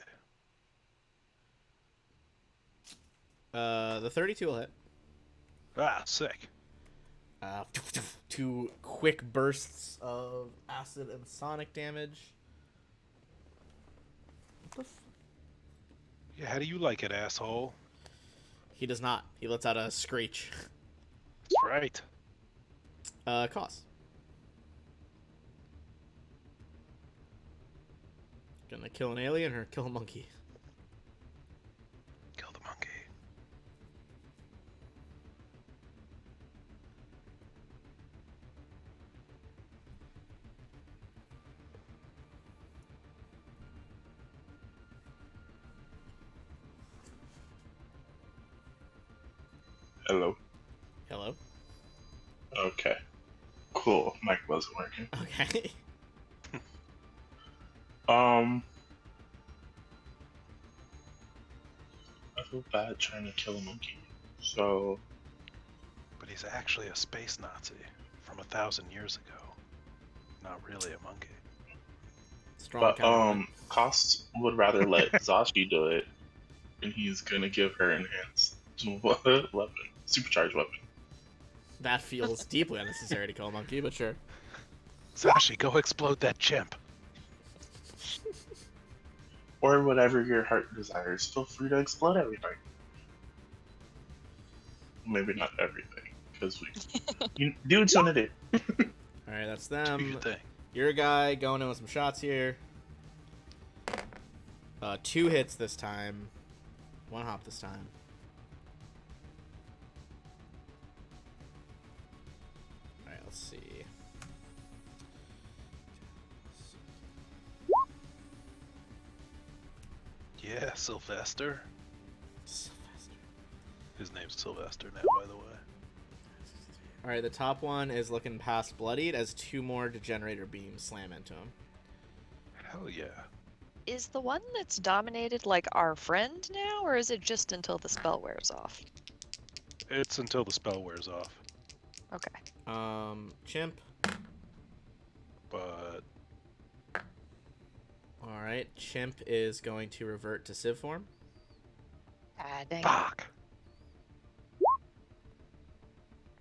The 32 will hit. Ah, sick. Two quick bursts of acid and sonic damage. What the Yeah, how do you like it, asshole? He does not. He lets out a screech. That's right. Cost. Gonna kill an alien or kill a monkey? Kill the monkey. Hello. Hello? Okay. Cool. Mic wasn't working. Okay. I feel bad trying to kill a monkey. So But he's actually a space Nazi from 1,000 years ago. Not really a monkey. Strong but counterpoint. Cost would rather let Zashi do it, and he's gonna give her enhanced weapon, supercharged weapon. That feels deeply unnecessary to kill a monkey, but sure. Zashi, go explode that chimp. Or whatever your heart desires. Feel free to explode everything. Maybe not everything, because we dudes want to do. All right, that's Do them. your thing. You're a guy going in with some shots here. 2 hits this time. 1 hop this time. All right, let's see. Yeah, Sylvester. Sylvester. His name's Sylvester now, by the way. All right, the top one is looking past bloodied as 2 more degenerator beams slam into him. Hell yeah. Is the one that's dominated like our friend now, or is it just until the spell wears off? It's until the spell wears off. Okay. Chimp. But All right, Chimp is going to revert to Civ form. Ah, dang. fuck.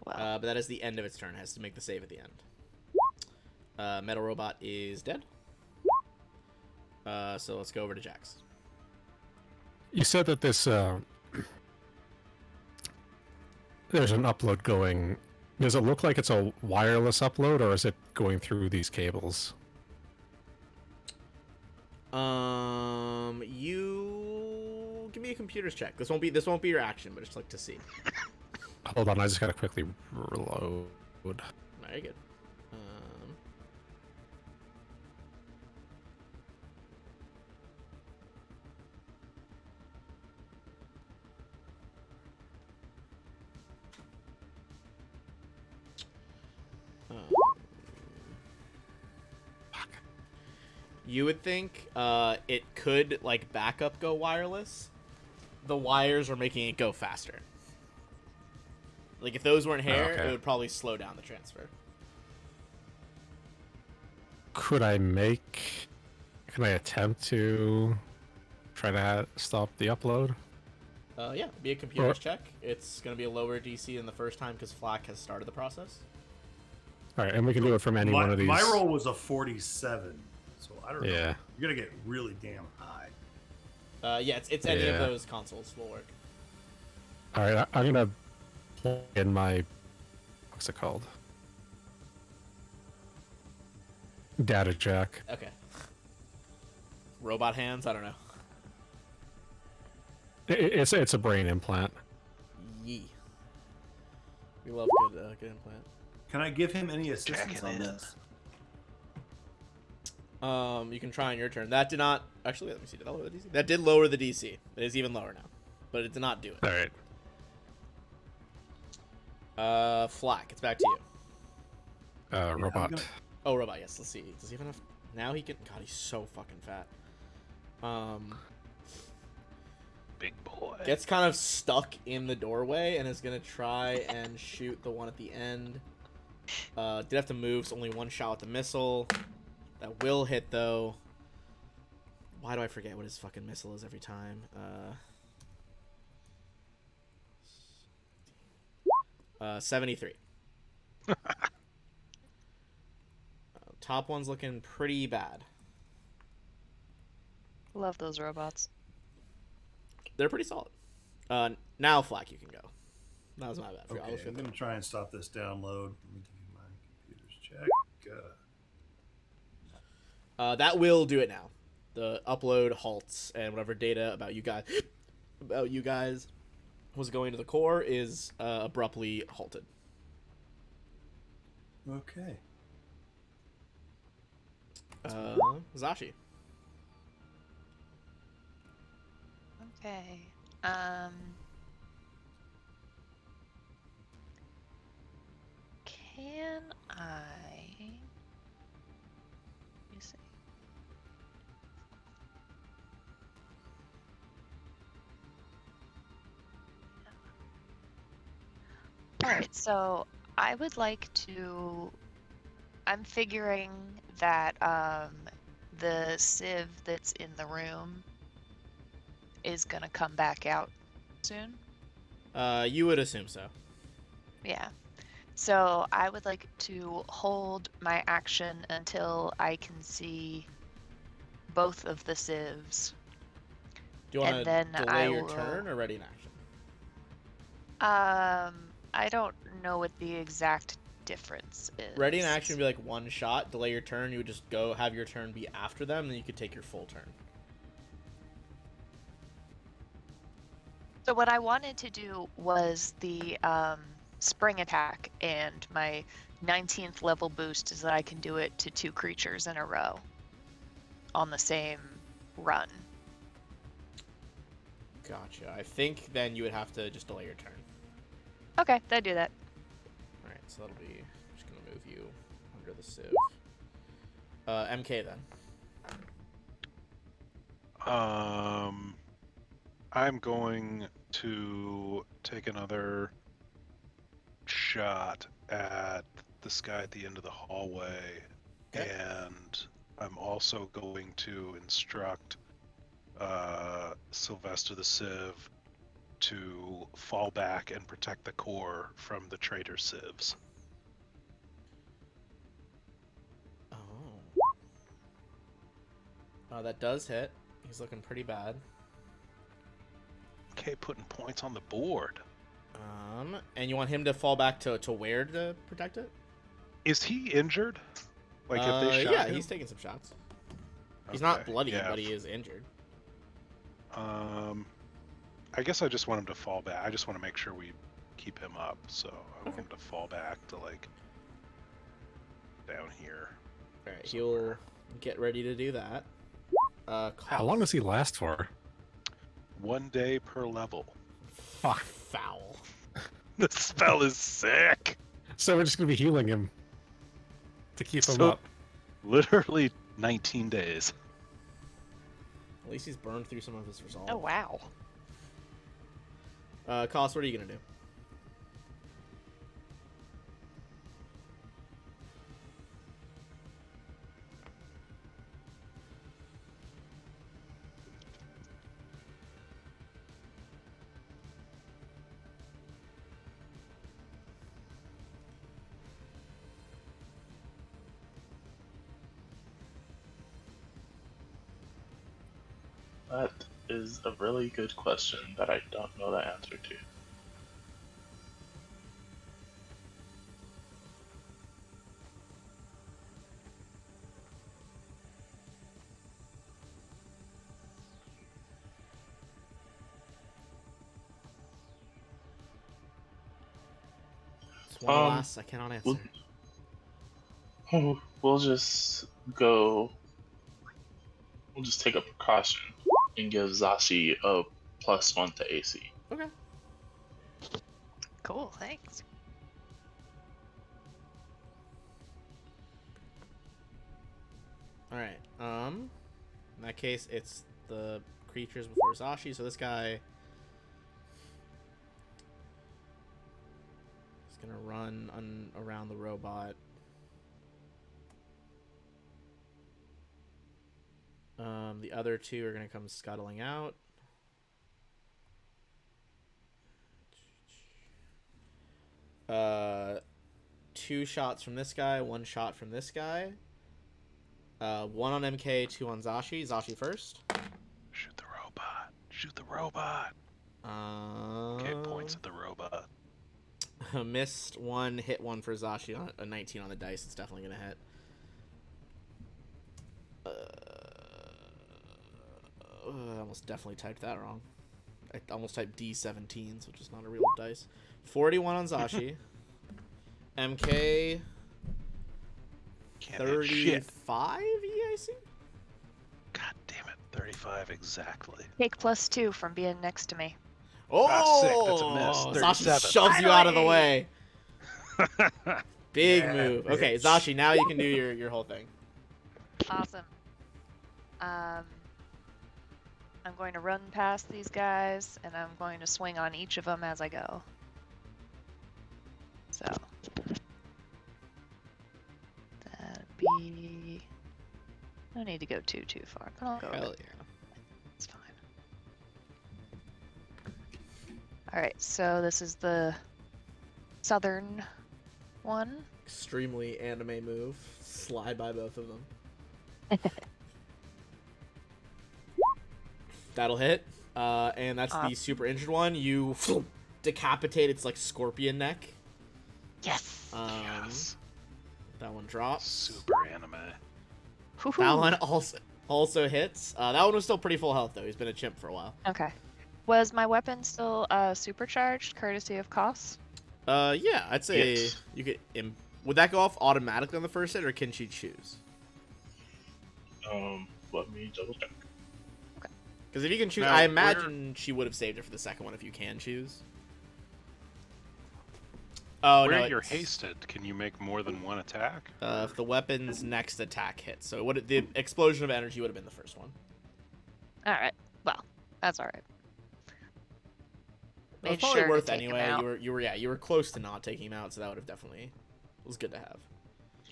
Well, But that is the end of its turn. It has to make the save at the end. Metal Robot is dead. So let's go over to Jax. You said that this there's an upload going. Does it look like it's a wireless upload, or is it going through these cables? You give me a computer's check. This won't be your action, but just like to see. Hold on, I just gotta quickly reload. Very good. You would think it could, like, backup go wireless. The wires are making it go faster. Like, if those weren't hair, okay. it would probably slow down the transfer. Can I attempt to try to stop the upload? Yeah, be a computer's check. It's going to be a lower DC than the first time because Flack has started the process. All right, and we can do it from any one of these. My roll was a 47, so I don't know. Yeah. You're gonna get really damn high. Yeah, it's any of Yeah. those consoles will work. All right, I'm gonna plug in my what's it called? Data jack. Okay. Robot hands? I don't know. It's a brain implant. Yee. We love good implant. Can I give him any assistance Jack it on in. this? You can try on your turn. That did not actually. Let me see. Did that lower the DC? That did lower the DC. It is even lower now, but it did not do it. All right. Flack. It's back to you. Robot. Oh, robot. Yes. Let's see. Does he have enough? Now he can. God, he's so fucking fat. Big boy. Gets kind of stuck in the doorway and is gonna try and shoot the one at the end. Did have to move. So only 1 shot with the missile. That will hit though. Why do I forget what his fucking missile is every time? 73. Top one's looking pretty bad. love those robots. They're pretty solid. Now, Flack, you can go. That was my bad. Okay, I'm gonna try and stop this download. Let me give you my computer's check. That will do it now. The upload halts, and whatever data about you guys was going to the core is abruptly halted. Okay. Zashi. Okay. Can I? Let me see. All right, so I would like to. I'm figuring that the sieve that's in the room is gonna come back out soon. You would assume so. Yeah. So I would like to hold my action until I can see both of the sieves. Do you want And to then delay I your will- turn or ready in action? I don't know what the exact difference is. Ready in action would be like one shot. Delay your turn. You would just go have your turn be after them, and then you could take your full turn. So what I wanted to do was the spring attack, and my 19th level boost is that I can do it to 2 creatures in a row on the same run. Gotcha. I think then you would have to just delay your turn. Okay, then do that. Alright, so that'll be... I'm just gonna move you under the sieve. MK then. I'm going to take another shot at this guy at the end of the hallway, Okay. and I'm also going to instruct Sylvester the Civ to fall back and protect the core from the traitor civs. Oh, that does hit. He's looking pretty bad. Okay, putting points on the board. And you want him to fall back to where to protect it? Is he injured? Like, if they shot yeah, him? he's taking some shots. He's not Okay, bloody, yeah. but he is injured. I guess I just want him to fall back. I just want to make sure we keep him up, so I want him to fall back to, like, down here. Alright, he'll get ready to do that. How long does he last for? 1 day per level. Fuck. Foul. The spell is sick! So we're just gonna be healing him to keep him So- up. Literally 19 days. At least he's burned through some of his resolve. Oh, wow. Koss, what are you gonna do? That is a really good question that I don't know the answer to. It's one last I cannot answer. We'll just go. We'll just take a precaution and give Zashi a +1 to AC. Okay. Cool, thanks. Alright, in that case, it's the creatures before Zashi, so this guy is gonna run around the robot. The other two are gonna come scuttling out. Two shots from this guy, one shot from this guy. One on MK, two on Zashi. Zashi first. Shoot the robot. Shoot the robot. Okay, points at the robot. Missed one, hit one for Zashi on a 19 on the dice. It's definitely gonna hit. I almost definitely typed that wrong. I almost typed D17s, which is not a real dice. 41 on Zashi. MK Can't hit shit. 35 EIC? God damn it. 35 exactly. Take +2 from being next to me. Oh, sick. That's a miss. Zashi 37. shoves you out of the Finally! way. Big Yeah, move. Okay, bitch. Zashi, now you can do your whole thing. Awesome. I'm going to run past these guys, and I'm going to swing on each of them as I go. So that'd be... No need to go too far, but I'll go. a Hell bit. yeah. It's fine. Alright, so this is the southern one. Extremely anime move. Slide by both of them. That'll hit. And that's the super injured one. You decapitate its like scorpion neck. Yes. Yes. That one drops. Super anime. Hoo-hoo. That one also hits. That one was still pretty full health though. He's been a chimp for a while. Okay. Was my weapon still supercharged, courtesy of Koss? Yeah, I'd say Yes. you could. Would that go off automatically on the first hit, or can she choose? Let me double check. Because if you can choose, Now, I imagine she would have saved it for the second one if you can choose. Oh Where no! you're it's- hasted, can you make more than one attack? If the weapon's next attack hits, so the explosion of energy would have been the first one. All right. Well, that's all right. It was Made probably sure to worth take him anyway. out. You were close to not taking him out, so that would have definitely was good to have.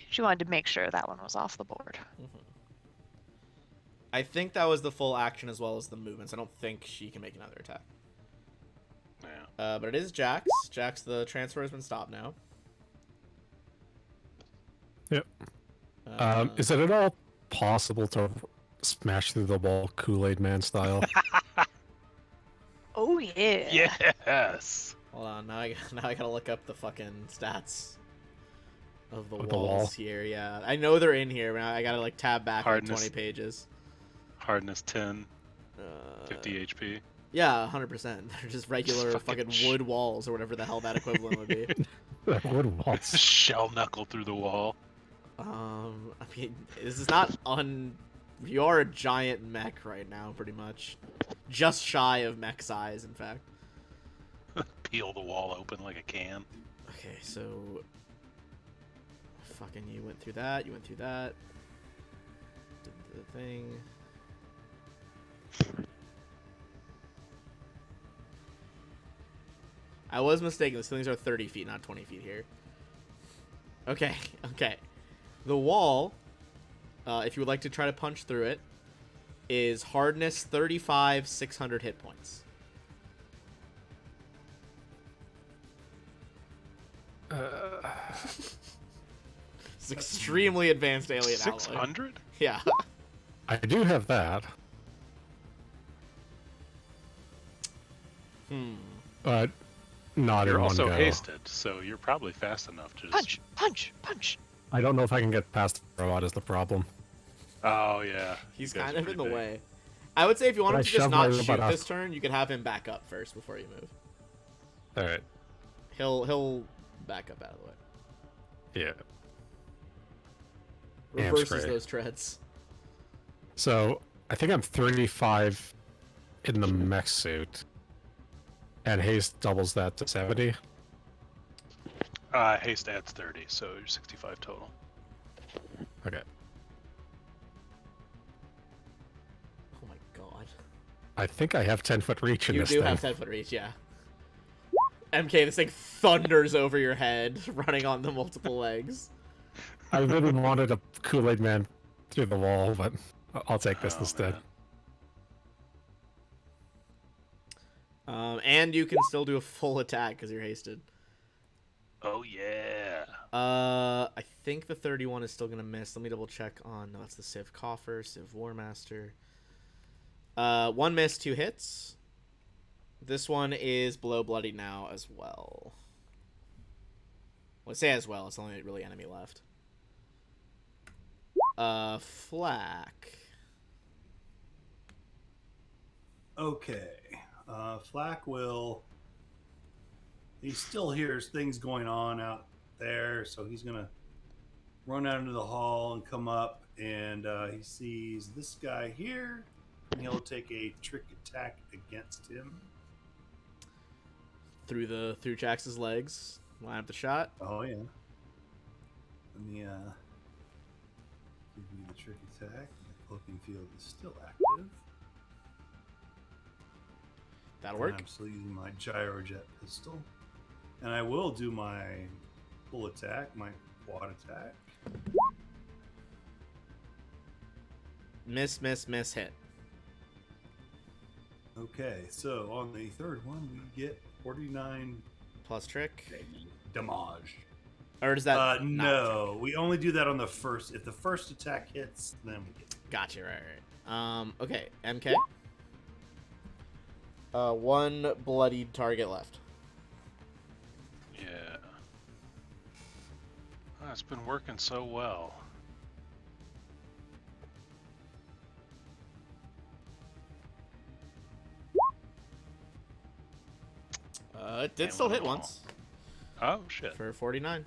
She wanted to make sure that one was off the board. I think that was the full action as well as the movements. I don't think she can make another attack. Yeah. But it is Jax. Jax, the transfer has been stopped now. Yep. Is it at all possible to smash through the wall Kool-Aid Man style? Oh yeah. Yes. Hold on, now I gotta look up the fucking stats of the Of the walls wall. here. Yeah, I know they're in here, but I gotta like tab back like Hardness. 20 pages. Hardness 10, Uh, 50 HP. Yeah, 100%. They're just regular Fucking fucking wood walls or whatever the hell that equivalent would be. Wood walls. Shell knuckle through the wall. I mean, this is not You are a giant mech right now, pretty much. Just shy of mech size, in fact. Peel the wall open like a can. Okay, so fucking you went through that. You went through that. Did the thing. I was mistaken. The ceilings are 30 feet, not 20 feet here. Okay, okay. The wall, if you would like to try to punch through it, is hardness 35, 600 hit points. It's extremely advanced alien alloy. 600? Yeah. I do have that, but not You're in one also go. hasted, so you're probably fast enough to just... Punch, punch, punch. I don't know if I can get past the robot is the problem. Oh, yeah. He's You guys kind are of in the pretty big. way. I would say if you want But him I to just shove my not robot shoot off. this turn, you could have him back up first before you move. Alright. He'll back up out of the way. Yeah. Damn Reverses spray. those treads. So, I think I'm 35 in the mech suit. And haste doubles that to 70. Haste adds 30, so you're 65 total. Okay. Oh my god. I think I have 10-foot reach in You this do thing. have 10-foot reach, yeah. MK, this thing thunders over your head, running on the multiple legs. I really wanted a Kool-Aid Man through the wall, but I'll take this Oh, instead. man. And you can still do a full attack because you're hasted. Oh, yeah. I think the 31 is still gonna miss. Let me double check on. No, it's the Civ Coffer, Civ Warmaster. 1 miss, 2 hits. This one is below bloody now as well. Well, I say as well. It's the only really enemy left. Flak. Okay. Flack will. He still hears things going on out there, so he's gonna run out into the hall and come up, and he sees this guy here, and he'll take a trick attack against him. Through Jax's legs. Line up the shot. Oh yeah. Let me give you the trick attack. The cloaking field is still active. That'll And work. I'm still using my gyrojet pistol. And I will do my full attack, my quad attack. Miss, miss, miss, hit. Okay, so on the third one, we get 49 Plus trick. damage. Or does that not No, we only do that on the first. If the first attack hits, then we get. Gotcha, right. Okay, MK. 1 bloodied target left. Yeah. It's been working so well. It did And still we hit roll. once Oh shit! for 49.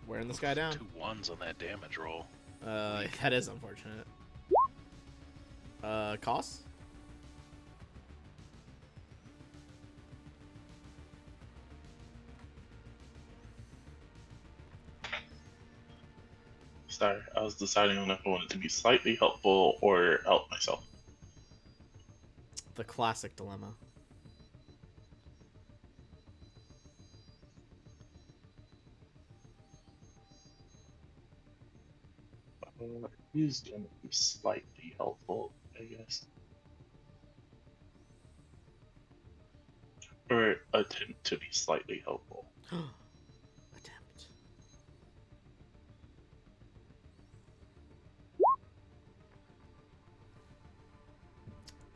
Wearing this guy down. 2 1s on that damage roll. That is unfortunate. Cost? Sorry, I was deciding on if I wanted to be slightly helpful or help myself. The classic dilemma. He's gonna be slightly helpful, I guess. Or attempt to be slightly helpful. Attempt.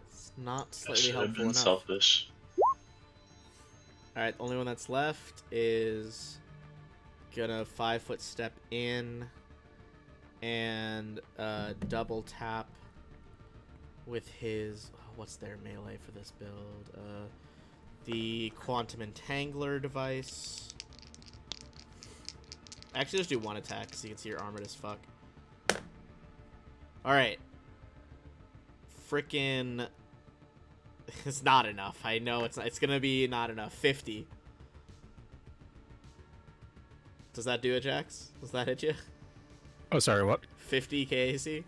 It's not I slightly should have helpful been enough. selfish. Alright, the only one that's left is gonna 5-foot step in and double tap with his what's their melee for this build? The Quantum Entangler device. Actually, just do one attack so you can see you're armored as fuck. Alright. Frickin' it's not enough. I know it's gonna be not enough. 50. Does that do it, Jax? Does that hit you? Oh, sorry, what? 50 KAC?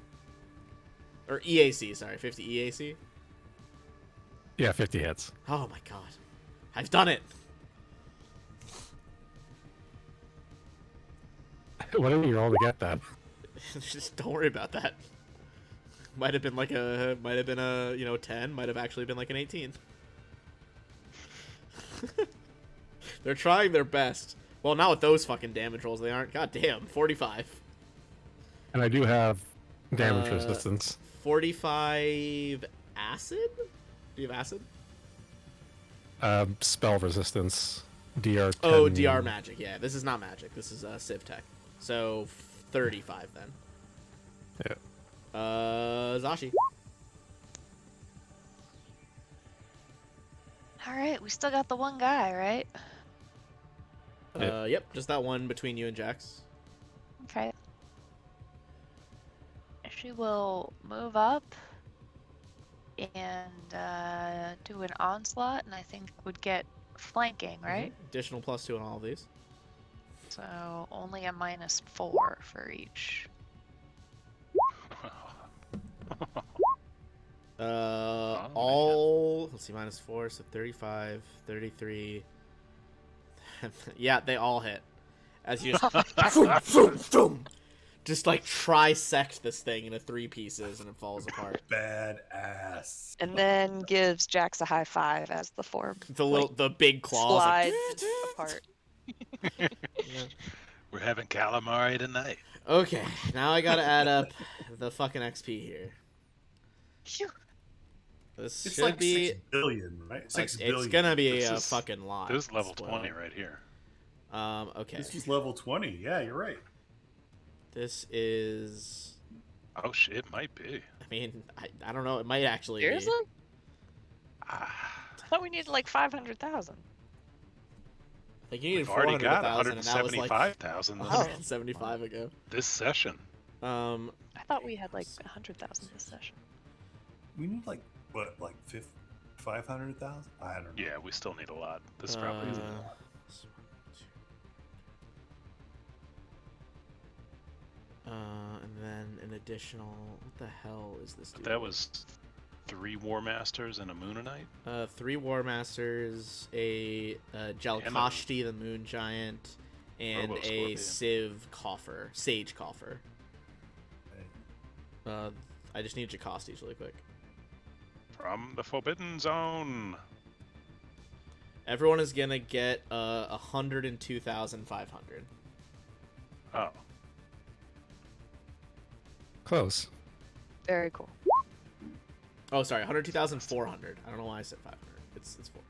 Or EAC, sorry. 50 EAC? Yeah, 50 hits. Oh my god. I've done it! What did you roll to get that? Just don't worry about that. Might have been a 10, might have actually been like an 18. They're trying their best. Well, not with those fucking damage rolls, they aren't. God damn, 45. And I do have damage resistance. 45 acid? Do you have acid? Spell resistance. DR 10. Oh, DR magic. Yeah, this is not magic. This is Civ Tech. So 35 then. Yeah. Zashi. Alright, we still got the one guy, right? Yep, just that one between you and Jax. Okay. She will move up and do an onslaught, and I think would get flanking, right? Additional +2 on all of these. So only a -4 for each. All let's see, -4, so 35, 33. Yeah, they all hit. As you just vroom, vroom, vroom. Just like trisect this thing into 3 pieces and it falls apart. Badass. And then gives Jax a high five as the form The big claws like, slides apart. yeah. We're having calamari tonight. Okay, now I gotta add up the fucking XP here. Phew. This It's should like be 6 billion, right? 6 billion. it's gonna be This a is- fucking lot. This is level Spoiler. 20 right here. Okay. This was level 20. Yeah, you're right. This is. Oh shit, it might be. I mean, I don't know. It might actually Seriously? be. Ah, I thought we needed like 500,000. I think you needed we've already got 400,000, and that was like 175,000 175 ago. this session. I thought we had like 100,000 this session. We need like, what, like 500,000? I don't know. Yeah, we still need a lot. This probably isn't. And then an additional. What the hell is this? But dude? that was 3 War Masters and a Moonanite. 3 War Masters, a Jalkashti, the Moon Giant, and Robo a Scorpion. Civ Coffer, Sage Coffer. Right. I just need Jakostis really quick. From the Forbidden Zone. Everyone is gonna get 102,500. Oh, Close. Very cool. Oh, sorry, 102,400. I don't know why I said 500. It's 4.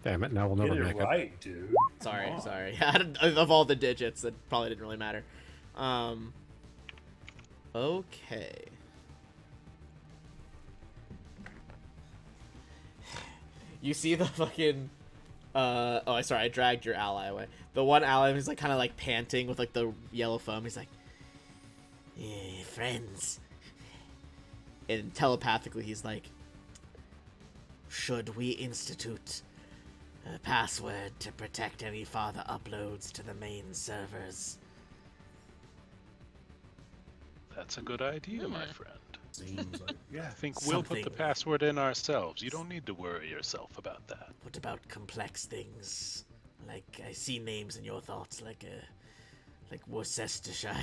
Damn it! Now we'll Get never it make it. right, dude. Sorry, Come on. sorry. Of all the digits, that probably didn't really matter. Okay. You see the fucking... oh, sorry, I dragged your ally away. The one ally who's like kind of like panting with like the yellow foam. He's like, friends. And telepathically, he's like, should we institute a password to protect any farther uploads to the main servers? That's a good idea, my friend. Seems like, yeah. I think we'll put the Something. password in ourselves. You don't need to worry yourself about that. What about complex things? Like, I see names in your thoughts, like Worcestershire.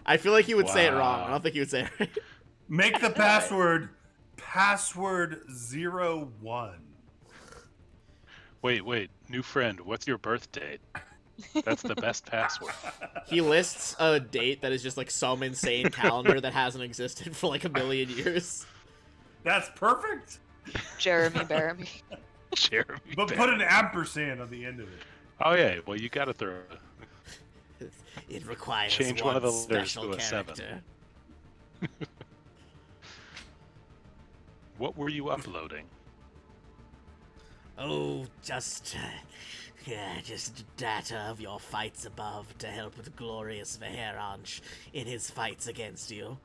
I feel like he would say it wrong. I don't think he would say it right. Make the password 01. Wait, new friend, what's your birth date? That's the best password. He lists a date that is just like some insane calendar that hasn't existed for like a million years. That's perfect. Jeremy Baramy. Jeremy. But put an ampersand on the end of it. Oh yeah, well you gotta throw. It requires Change one of the letters special to a 7. character. What were you uploading? Oh, just data of your fights above to help with glorious Vaheranch in his fights against you.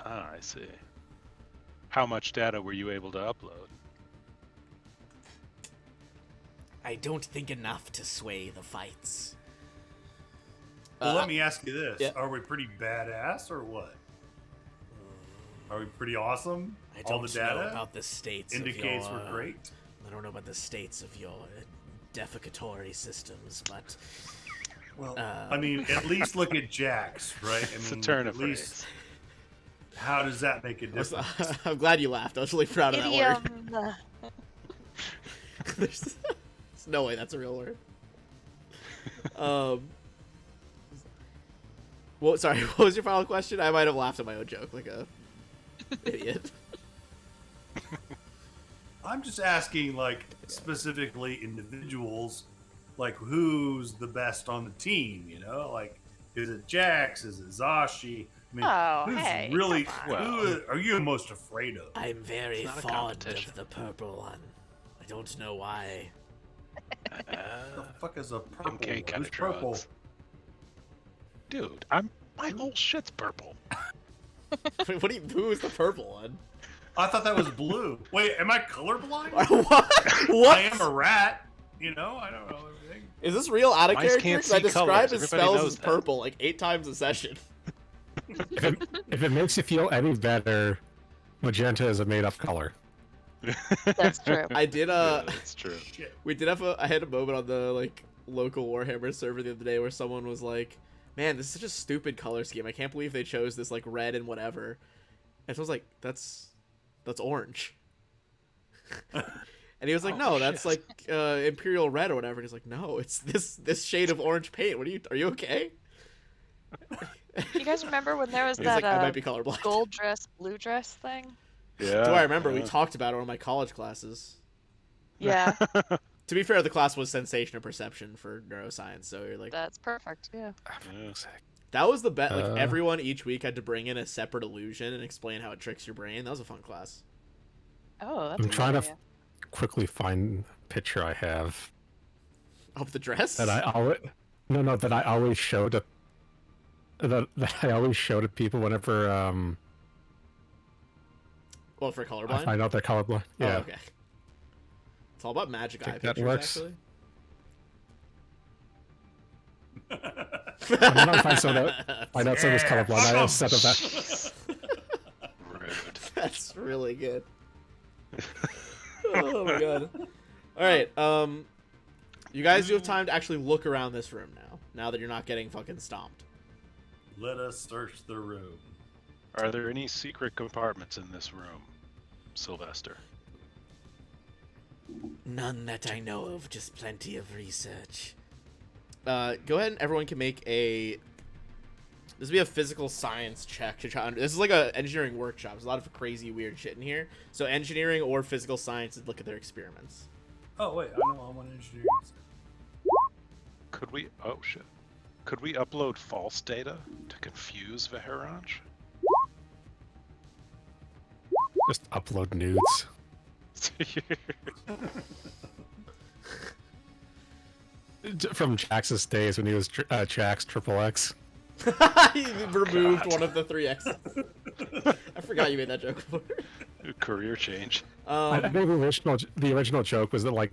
Ah, I see. How much data were you able to upload? I don't think enough to sway the fights. Well, let me ask you this. yeah. Are we pretty badass or what? Are we pretty awesome? I All don't the know data about the states indicates of your, we're great. I don't know about the states of your defecatory systems, but Well, I mean, at least look at Jax, right? I It's a mean, turn at of least phrase. how does that make a difference? I'm glad you laughed. I was really proud of that word. Idiom. There's no way that's a real word. Well, sorry. What was your final question? I might have laughed at my own joke, like a idiot. I'm just asking, like, specifically individuals, like, who's the best on the team, you know? Like, is it Jax? Is it Zashi? I mean, Oh, who's hey, really, come on. who are you most afraid of? I'm very It's not a fond competition. of the purple one. I don't know why. What the fuck is a purple? MK one? kind Who's of purple? drugs. Dude, my whole shit's purple. Who's the purple one? I thought that was blue. Wait, am I colorblind? What? What? I am a rat. You know, I don't know everything. Is this real out of Mice character? can't 'Cause I see describe colors. his Everybody spells knows as that. purple like 8 times a session. If it makes you feel any better, magenta is a made-up color. That's true. I did Yeah, that's true. Shit. we did have I had a moment on the like local Warhammer server the other day where someone was like, "Man, this is such a stupid color scheme. I can't believe they chose this like red and whatever." And so I was like, "That's orange." And he was like, Oh, "No, that's shit. like imperial red or whatever." And he's like, "No, it's this shade of orange paint. Are you okay?" You guys remember when there was He's that like, "I might be colorblind." gold dress, blue dress thing? Yeah. Do I remember? We yeah. talked about it in one of my college classes. Yeah, To be fair, the class was sensation and perception for neuroscience, so you're like, that's perfect. Yeah. Yeah. that was the best. Like Uh. everyone each week had to bring in a separate illusion and explain how it tricks your brain. That was a fun class. Oh, that's I'm a good trying to idea. quickly find a picture I have Of the dress? that I always that I always show to that I always show to people whenever Well, for I colorblind. find out they're colorblind. Oh, Yeah. okay. It's all about magic eye Think that pictures, works? actually. I'm gonna find someone that find out someone's colorblind. I have a set of that. Rude. That's really good. Oh my god. All right. You guys do have time to actually look around this room now. Now that you're not getting fucking stomped. Let us search the room. Are there any secret compartments in this room, Sylvester? None that I know of. Just plenty of research. Go ahead and everyone can make a This would be a physical science check to try. This is like a engineering workshop. There's a lot of crazy, weird shit in here. So engineering or physical science, look at their experiments. Oh wait, I know I want engineering. Could we? Oh shit. Could we upload false data to confuse Vaheranj? Just upload nudes. From Jax's days when he was Jax Triple X. He removed one of the 3 X's. I forgot you made that joke before. Career change. I think the original joke was that like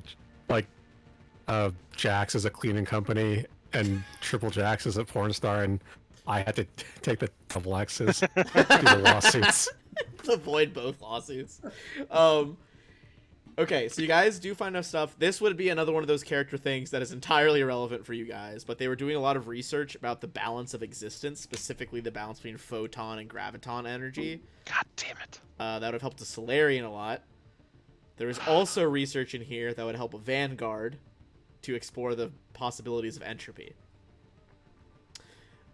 Jax is a cleaning company and Triple Jax is a porn star, and I had to take the double X's to the lawsuits. Avoid both lawsuits. Okay, so you guys do find enough stuff. This would be another one of those character things that is entirely irrelevant for you guys, but they were doing a lot of research about the balance of existence, specifically the balance between photon and graviton energy. God damn it. That would have helped the Solarian a lot. There is also research in here that would help Vanguard to explore the possibilities of entropy.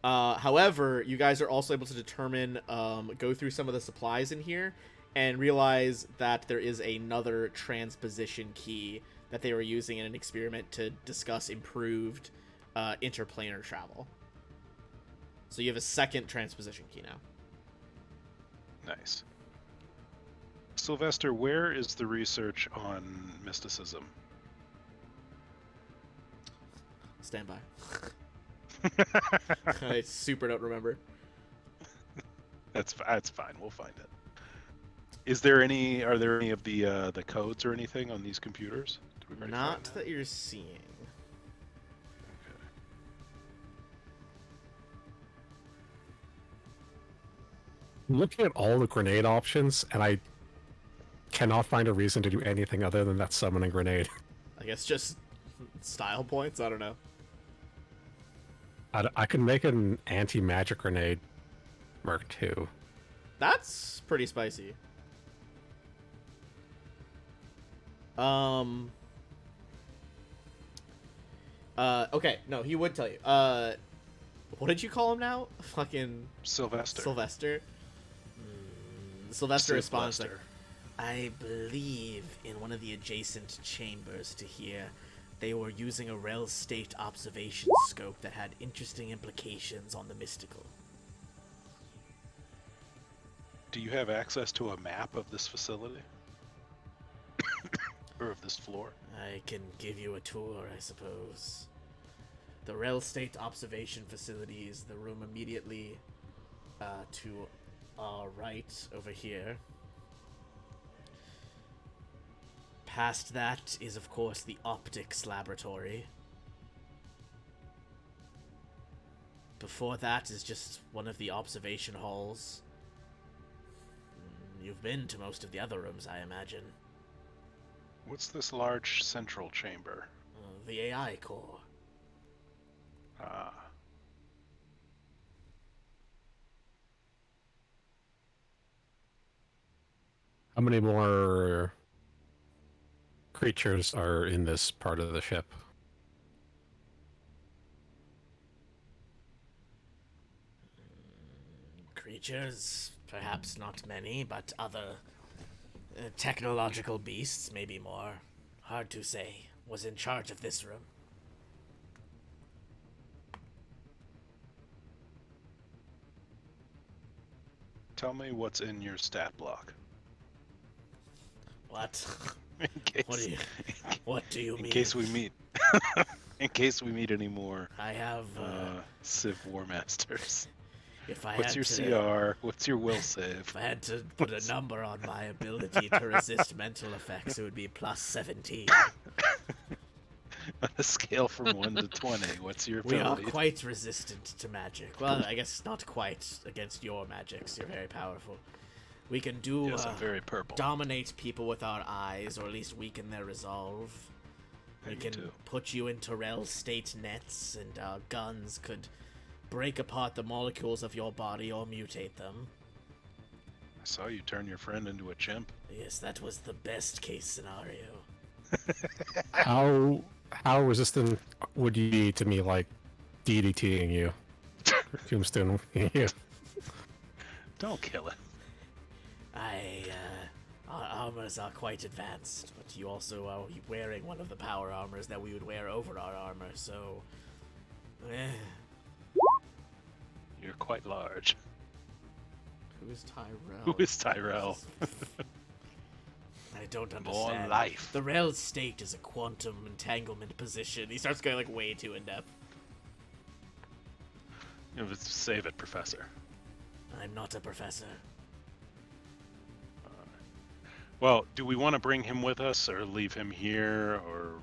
However, you guys are also able to determine, go through some of the supplies in here, and realize that there is another transposition key that they were using in an experiment to discuss improved interplanar travel. So you have a second transposition key now. Nice. Sylvester, where is the research on mysticism? Stand by. I super don't remember. That's fine. We'll find it. Are there any of the codes or anything on these computers? Did we already Not find that you're seeing. Okay. I'm looking at all the grenade options, and I cannot find a reason to do anything other than that summon a grenade. I guess just style points? I don't know. I can make an anti-magic grenade Merc 2. That's pretty spicy. Okay, no, he would tell you. What did you call him now? Fucking Sylvester. Sylvester? Sylvester responds like, Sylvester. I believe in one of the adjacent chambers to here, they were using a Rel State observation scope that had interesting implications on the mystical. Do you have access to a map of this facility? Or of this floor? I can give you a tour, I suppose. The Rel State observation facility is the room immediately to our right over here. Past that is, of course, the optics laboratory. Before that is just one of the observation halls. You've been to most of the other rooms, I imagine. What's this large central chamber? The AI core. Ah. How many more creatures are in this part of the ship? Creatures, perhaps not many, but other technological beasts, maybe more. Hard to say. Was in charge of this room. Tell me what's in your stat block. What? In case, What do you mean? in case we meet. In case we meet any more I have. Civ War Masters. If I What's had your to, CR? What's your will save? If I had to put a number on my ability to resist mental effects, it would be plus 17. On a scale from 1 to 20, what's your We are ability? quite resistant to magic. Well, I guess not quite against your magics. You're very powerful. We can do Yes, I'm very purple. dominate people with our eyes, or at least weaken their resolve. Yeah, We me can too. put you into Rel State nets, and our guns could break apart the molecules of your body or mutate them. I saw you turn your friend into a chimp. Yes, that was the best case scenario. How resistant would you be to me, like, DDTing you? Tombstone. Yeah. Don't kill it. Our armors are quite advanced, but you also are wearing one of the power armors that we would wear over our armor, so... You're quite large. Who is Tyrell? Who is Tyrell? I don't More understand. life. The rail state is a quantum entanglement position. He starts going like way too in depth. Save it, Professor. I'm not a professor. Well, do we want to bring him with us or leave him here, or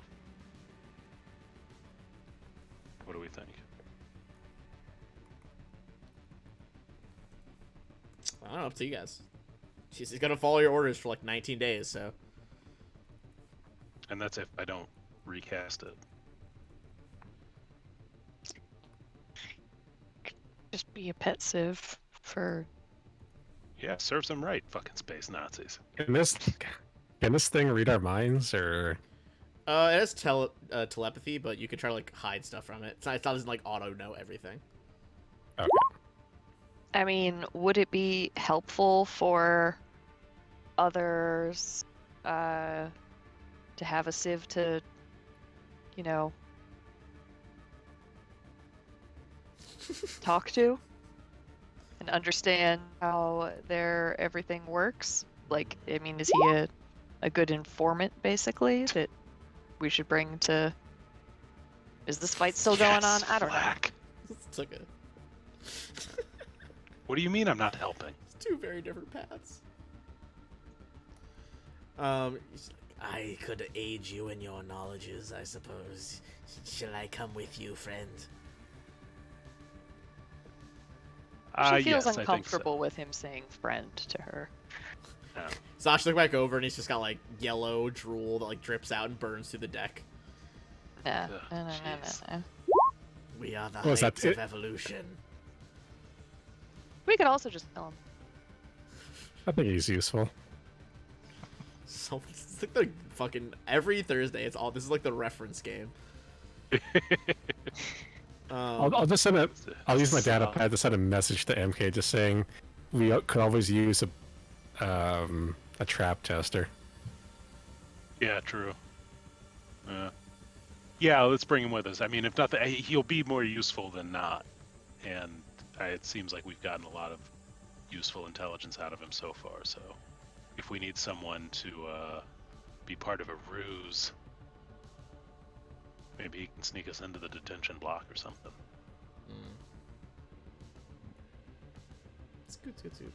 what do we think? I don't know, up to you guys. He's gonna follow your orders for like 19 days, so. And that's if I don't recast it. Just be a pet sieve for. Yeah, serves them right, fucking space Nazis. Can this thing read our minds, or? It has telepathy, but you can try to like hide stuff from it. It doesn't like auto know everything. Okay. I mean, would it be helpful for others to have a sieve to, you know, talk to and understand how their everything works? Like, I mean, is he a good informant, basically, that we should bring to... Is this fight still going on? I don't know. It's like a... What do you mean I'm not helping? It's two very different paths. He's like, I could aid you in your knowledges, I suppose. Shall I come with you, friend? She feels Yes, I think uncomfortable with him saying friend to her. so. No. Sasha look back over and he's just got like yellow drool that like drips out and burns through the deck. No, Ugh, no. jeez. We are the Oh, is that heights of it? evolution. We could also just kill him. I think he's useful. So it's like the fucking every Thursday. It's all this is like the reference game. I'll just send a. I'll use my data pad to send a message to MK, just saying we could always use a trap tester. Yeah, true. Yeah, let's bring him with us. I mean, if not, he'll be more useful than not. And it seems like we've gotten a lot of useful intelligence out of him so far. So, if we need someone to be part of a ruse, maybe he can sneak us into the detention block or something. It's good, it's good.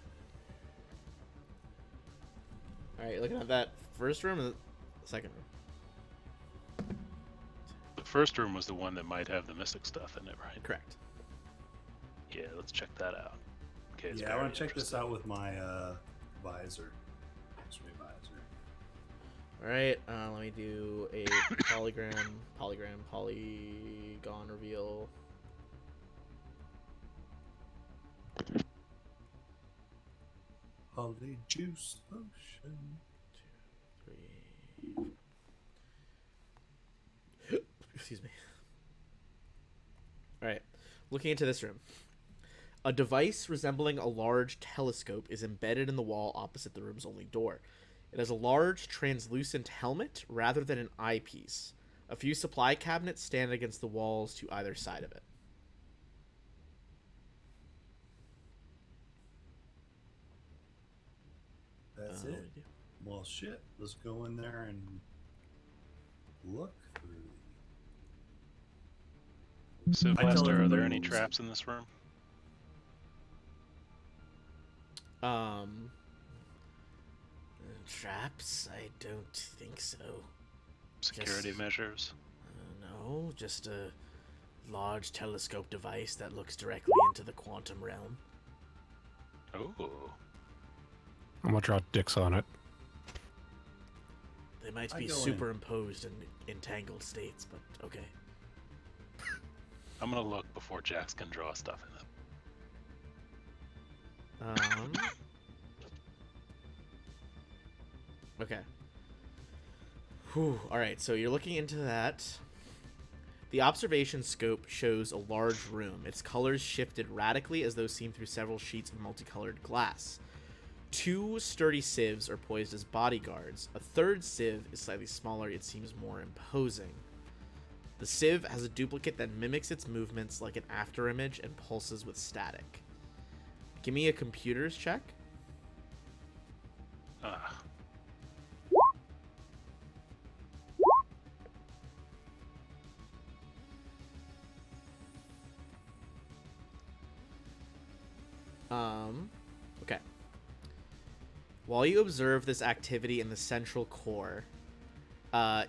Alright, looking at that first room and the second room. The first room was the one that might have the mystic stuff in it, right? Correct. Yeah, let's check that out. Okay, it's Yeah, I want to very check this interesting. out with my visor. X-ray visor. Alright, let me do a polygon reveal. Holy juice potion. 2, 3. Excuse me. Alright, looking into this room. A device resembling a large telescope is embedded in the wall opposite the room's only door. It has a large translucent helmet rather than an eyepiece. A few supply cabinets stand against the walls to either side of it. That's What it. do we do? Well, shit. Let's go in there and look through. So, I tell Lester, are there everybody any to- traps in this room? Traps? I don't think so. Security Just- measures? No, just a large telescope device that looks directly into the quantum realm. Oh. I'm gonna draw dicks on it. They might I be go in. superimposed in entangled states, but okay. I'm gonna look before Jax can draw stuff in it. Okay. Whew. All right, so you're looking into that. The observation scope shows a large room. Its colors shifted radically as though seen through several sheets of multicolored glass. 2 sturdy civs are poised as bodyguards. A third civ is slightly smaller, it seems more imposing. The civ has a duplicate that mimics its movements like an afterimage and pulses with static. Give me a computers check. Okay. While you observe this activity in the central core,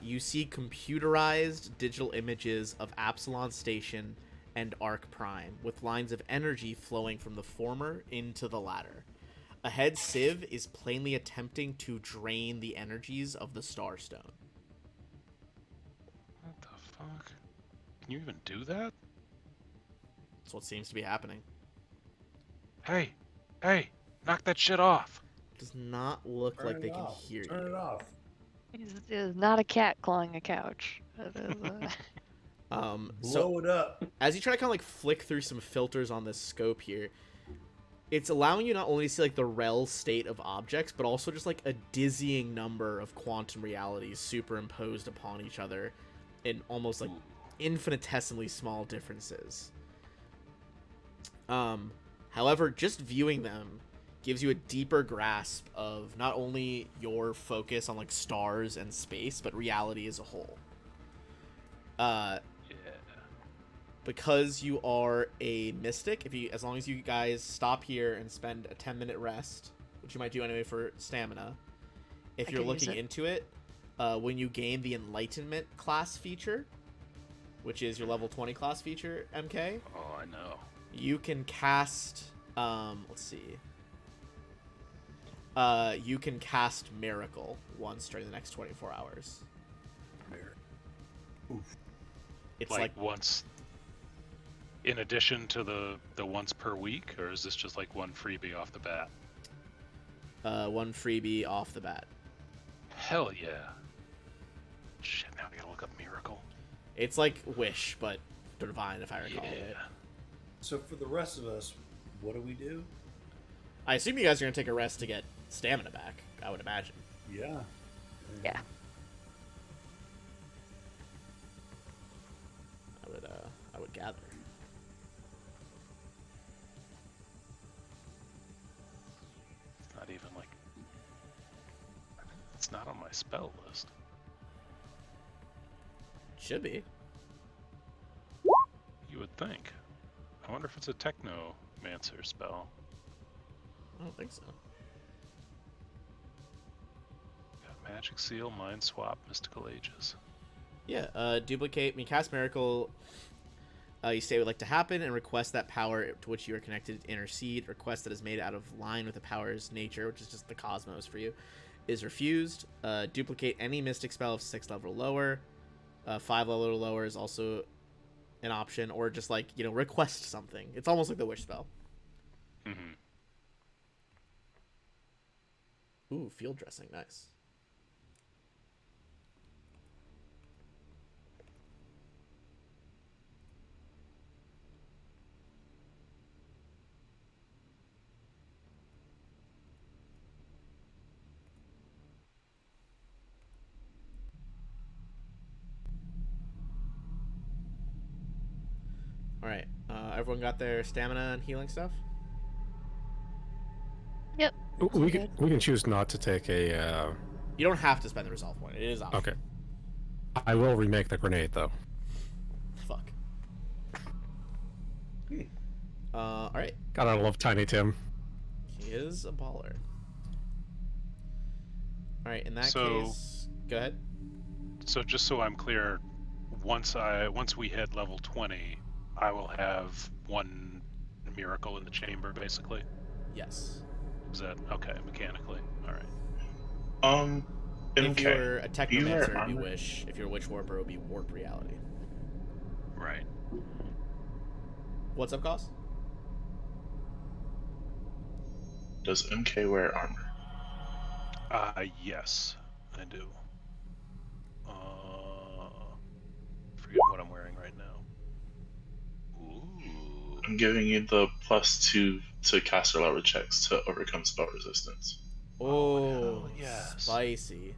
you see computerized digital images of Absalon Station and Ark Prime, with lines of energy flowing from the former into the latter. A head civ is plainly attempting to drain the energies of the Starstone. What the fuck? Can you even do that? That's what seems to be happening. Hey, knock that shit off. Does not look like they can hear Turn you. it off. It is not a cat clawing a couch. It is, So Blow it up. as you try to kind of like flick through some filters on this scope here, it's allowing you not only to see like the rel state of objects, but also just like a dizzying number of quantum realities superimposed upon each other in almost like infinitesimally small differences. However, just viewing them gives you a deeper grasp of not only your focus on like stars and space, but reality as a whole. Because you are a mystic, as long as you guys stop here and spend a 10-minute rest, which you might do anyway for stamina, if you're looking into it, when you gain the Enlightenment class feature, which is your level 20 class feature, MK. Oh, I know. You can cast, let's see. You can cast Miracle once during the next 24 hours. Oof. It's like once, in addition to the once per week, or is this just like one freebie off the bat? One freebie off the bat. Hell yeah. Shit, now I gotta look up Miracle. It's like Wish, but divine, if I recall it. So for the rest of us, what do we do? I assume you guys are going to take a rest to get stamina back, I would imagine. Yeah. yeah. I would gather. It's not even like... It's not on my spell list. Should be. You would think. I wonder if it's a Technomancer spell. I don't think so. Got Magic Seal, Mind Swap, Mystical Ages. Yeah, duplicate. Cast Miracle. You say it would like to happen and request that power to which you are connected intercede. Request that is made out of line with the power's nature, which is just the cosmos for you, is refused. Duplicate any mystic spell of 6 level or lower. 5 level or lower is also an option, or just like, request something. It's almost like the wish spell. Mm-hmm. Ooh, field dressing, nice. Alright, everyone got their stamina and healing stuff? Yep. We can choose not to take a. You don't have to spend the resolve point. It is optional. Okay. I will remake the grenade though. Fuck. Alright. Gotta love Tiny Tim. He is a baller. Alright, in that So- case... Go ahead. So just so I'm clear, once we hit level 20, I will have one miracle in the chamber, basically. Yes. Is that okay? Mechanically, all right. If you're a You Technomancer, are it'd be armor. Wish. If you're a Witch Warper, it would be Warp Reality. Right. What's up, Cos? Does MK wear armor? Yes, I do. Forget what I'm wearing right I'm giving you the +2 to caster level checks to overcome spell resistance. Oh, hell yes. spicy.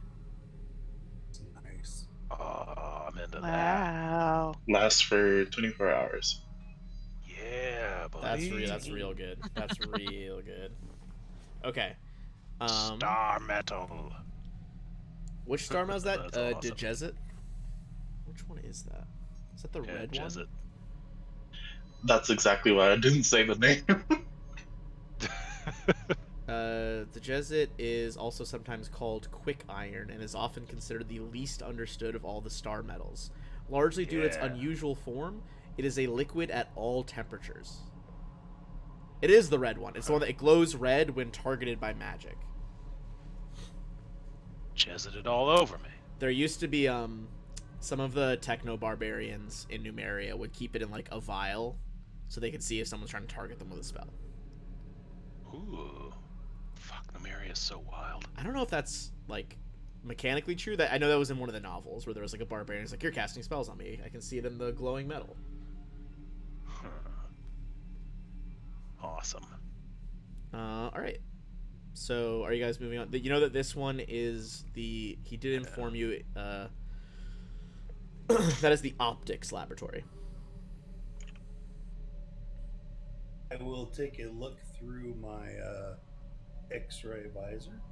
Nice. Oh, I'm into that. Wow. Lasts for 24 hours. Yeah, buddy. That's real good. That's real good. Okay. Star metal. Which star metal is that? That's awesome. Degesit? Which one is that? Is that the Yeah, red Jezzet. one? That's exactly why I didn't say the name. The Jesuit is also sometimes called quick iron and is often considered the least understood of all the star metals. Largely due to its Yeah. unusual form, it is a liquid at all temperatures. It is the red one. It's the one that it glows red when targeted by magic. Jezzeted all over me. There used to be some of the techno barbarians in Numeria would keep it in like a vial so they could see if someone's trying to target them with a spell. Ooh. Fuck, Numeria is so wild. I don't know if that's like mechanically true. That I know that was in one of the novels where there was like a barbarian who's like, "You're casting spells on me. I can see it in the glowing metal." Huh. Awesome. All right. So, are you guys moving on? You know that this one is the. He did inform you. That is the optics laboratory. I will take a look through my X-ray visor.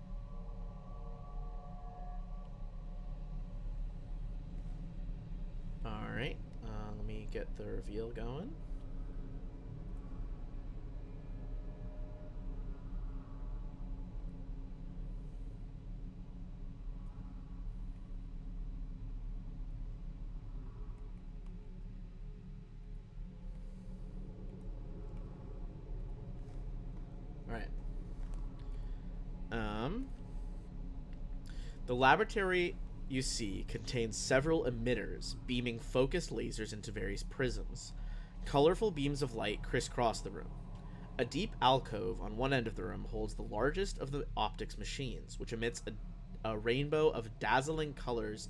All right. Let me get the reveal going. All right. The laboratory you see contains several emitters beaming focused lasers into various prisms. Colorful beams of light crisscross the room. A deep alcove on one end of the room holds the largest of the optics machines, which emits a rainbow of dazzling colors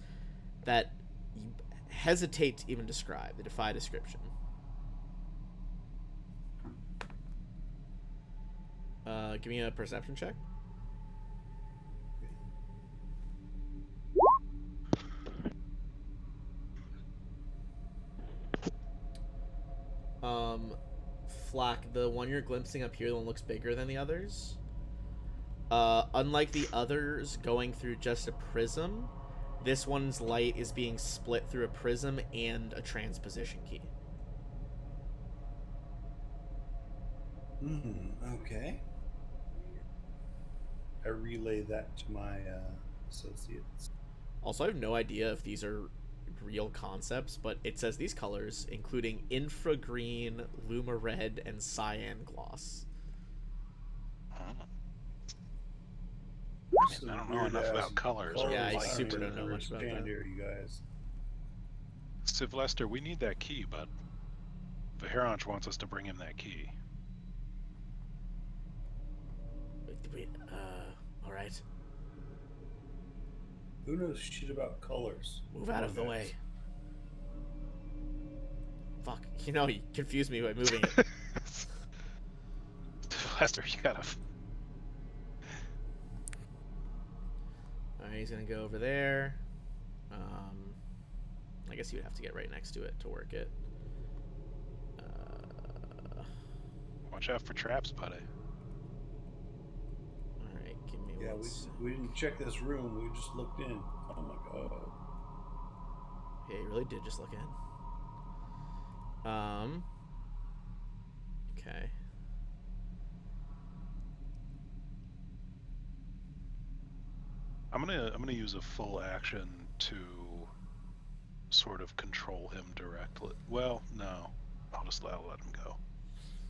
that you hesitate to even describe. They defy description. Give me a perception check. Flack, the one you're glimpsing up here, the one looks bigger than the others. Unlike the others going through just a prism, this one's light is being split through a prism and a transposition key. Okay. I relay that to my associates. Also, I have no idea if these are real concepts, but it says these colors, including infragreen, luma red, and cyan gloss. I don't know enough about colors. Yeah, I light. super don't know much about that. Here, you guys. Sylvester, we need that key, but Vaheronch wants us to bring him that key. Wait, all right. Who knows shit about colors? Move out of the way. Fuck, you know, you confused me by moving it. Sylvester, you gotta... Alright, he's gonna go over there. I guess you would have to get right next to it to work it. Watch out for traps, buddy. Alright, give me Yeah, one we didn't check this room. We just looked in. Oh my god. Yeah, you really did just look in. Okay. I'm gonna use a full action to sort of control him directly. Well, no. I'll let him go.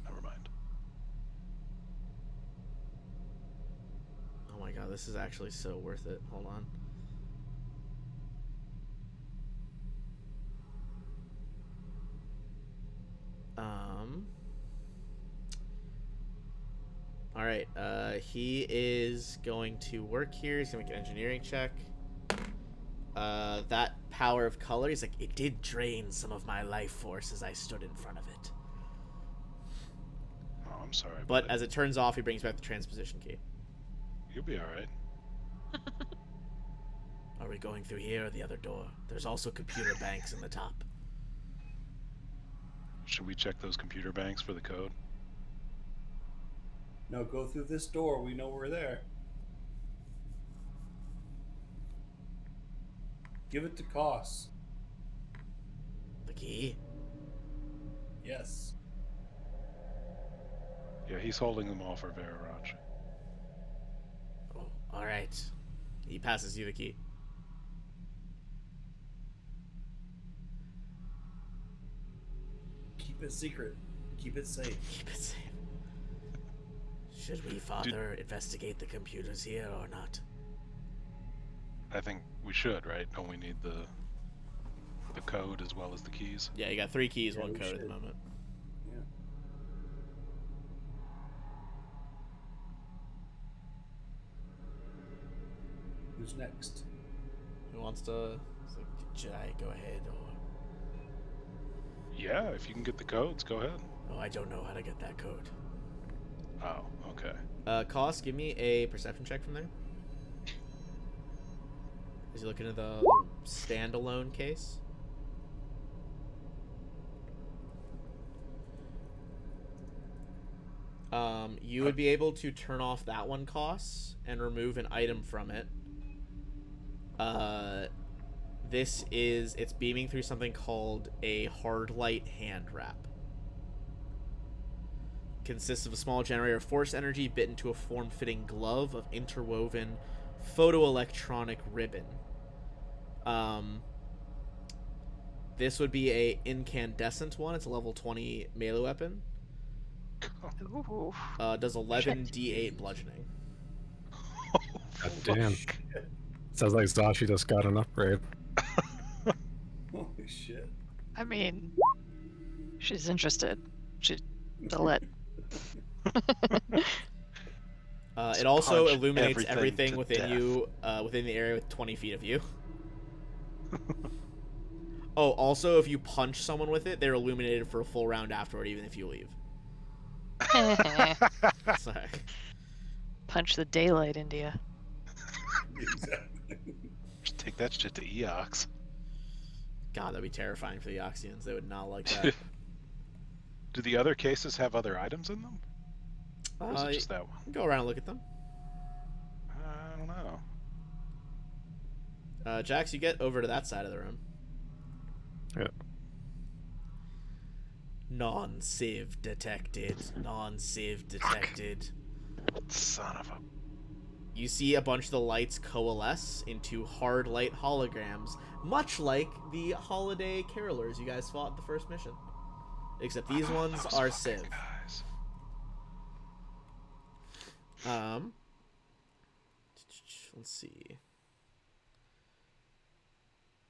Never mind. Oh my god, this is actually so worth it. Hold on. Alright, he is going to work here. He's gonna make an engineering check. That power of color, he's like, it did drain some of my life force as I stood in front of it. I'm sorry. But buddy. as it turns off, he brings back the transposition key. You'll be all right. Are we going through here or the other door? There's also computer banks in the top. Should we check those computer banks for the code? No, go through this door. We know we're there. Give it to Koss. The key? Yes. Yeah, he's holding them all for Veraraj. Oh, all right. He passes you the key. Keep it secret. Keep it safe. Keep it safe. Should we, Father, investigate the computers here or not? I think we should, right? Don't we need the code as well as the keys? Yeah, you got 3 keys, Yeah, 1 we code at the should. moment. Yeah. Who's next? Who wants to... Should I go ahead or... Yeah, if you can get the codes, go ahead. Oh, I don't know how to get that code. Oh, okay. Koss, give me a perception check from there. Is he looking at the standalone case? You would be able to turn off that one, Koss, and remove an item from it. It's beaming through something called a hard light hand wrap. Consists of a small generator of force energy bit into a form-fitting glove of interwoven photoelectronic ribbon. This would be a incandescent one. It's a level 20 melee weapon. Ooh. Does 11 d8 bludgeoning. God damn. Sounds like Zashi just got an upgrade. Holy shit. I mean, she's interested. They'll let. It also punch illuminates everything everything to within death. you, within the area with 20 feet of you. Oh, also, if you punch someone with it, they're illuminated for a full round afterward, even if you leave. Sorry. Punch the daylight into you. Exactly. Just take that shit to Eox. God, that'd be terrifying for the Oxians. They would not like that. Do the other cases have other items in them? Or is it just that one? Go around and look at them. I don't know. Jax, you get over to that side of the room. Yeah. Non-civ detected. Non-civ detected. Son of a... You see a bunch of the lights coalesce into hard light holograms, much like the holiday carolers you guys fought in the first mission. Except these ones Those are fucking civ. guys. Let's see.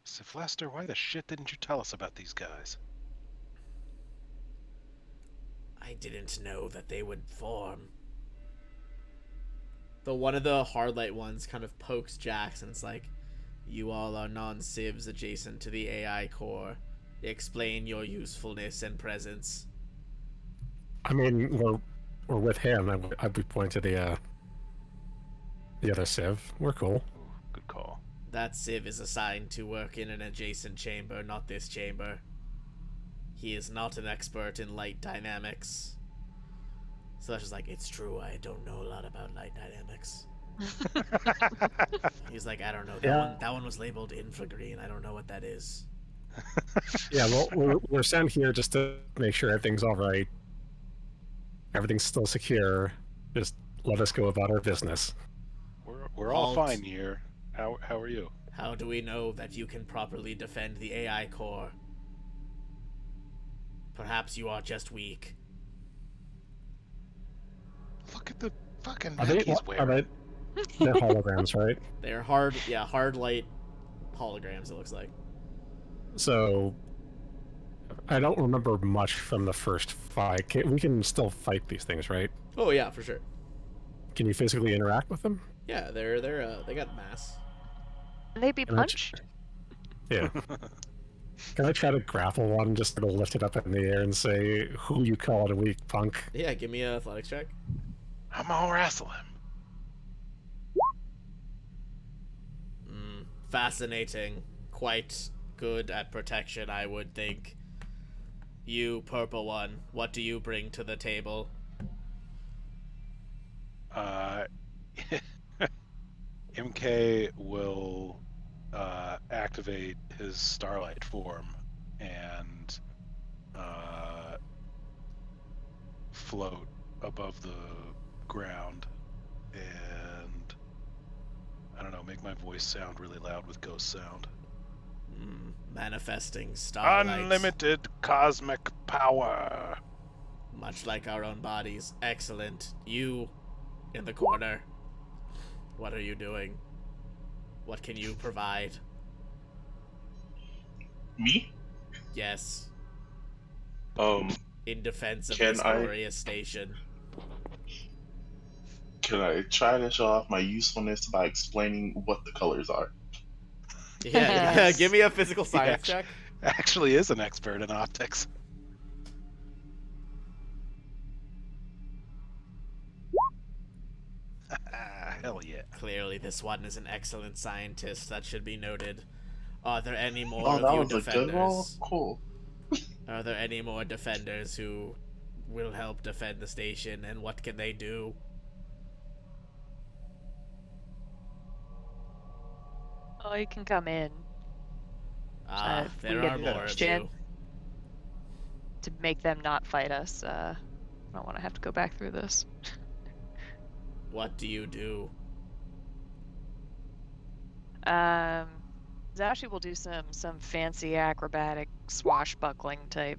Civ Lester, why the shit didn't you tell us about these guys? I didn't know that they would form. One of the hard light ones kind of pokes Jax, and it's like, you all are non-civs adjacent to the AI core. Explain your usefulness and presence. I mean, we're with him. I'd be pointing to the other Civ. We're cool. Ooh, good call. That civ is assigned to work in an adjacent chamber, not this chamber. He is not an expert in light dynamics. So that's just like, it's true, I don't know a lot about light dynamics. He's like, I don't know. That one was labeled infragreen. I don't know what that is. Yeah, well, we're sent here just to make sure everything's all right. Everything's still secure. Just let us go about our business. We're all Halt. fine here. How are you? How do we know that you can properly defend the AI core? Perhaps you are just weak. Look at the fucking Are neck they? he's Are wearing. they're holograms, right? They're hard light holograms, it looks like. So I don't remember much from the first fight. We can still fight these things, right? Oh yeah, for sure. Can you physically interact with them? Yeah, they got mass. Can they be Can I ch- punched? Yeah. Can I try to grapple one, just to lift it up in the air and say, "Who you call a weak punk?" Yeah, give me a athletics check. I'm gonna wrestle him. Fascinating. Quite good at protection, I would think. You, purple one, what do you bring to the table? MK will activate his starlight form and float above the ground and I don't know, make my voice sound really loud with ghost sound. Manifesting starlight. Unlimited cosmic power. Much like our own bodies. Excellent. You, in the corner. What are you doing? What can you provide? Me? Yes. In defense of Can this I- glorious station. Can I try to show off my usefulness by explaining what the colors are? Yeah, give me a physical science check. Actually is an expert in optics. Hell yeah. Clearly, this one is an excellent scientist. That should be noted. Are there any more Oh, of that you was a good roll? defenders? Cool. Are there any more defenders who will help defend the station, and what can they do? Oh, you can come in. If we There get are an more of chance you. to make them not fight us. I don't want to have to go back through this. What do you do? Zashi will do some fancy acrobatic swashbuckling type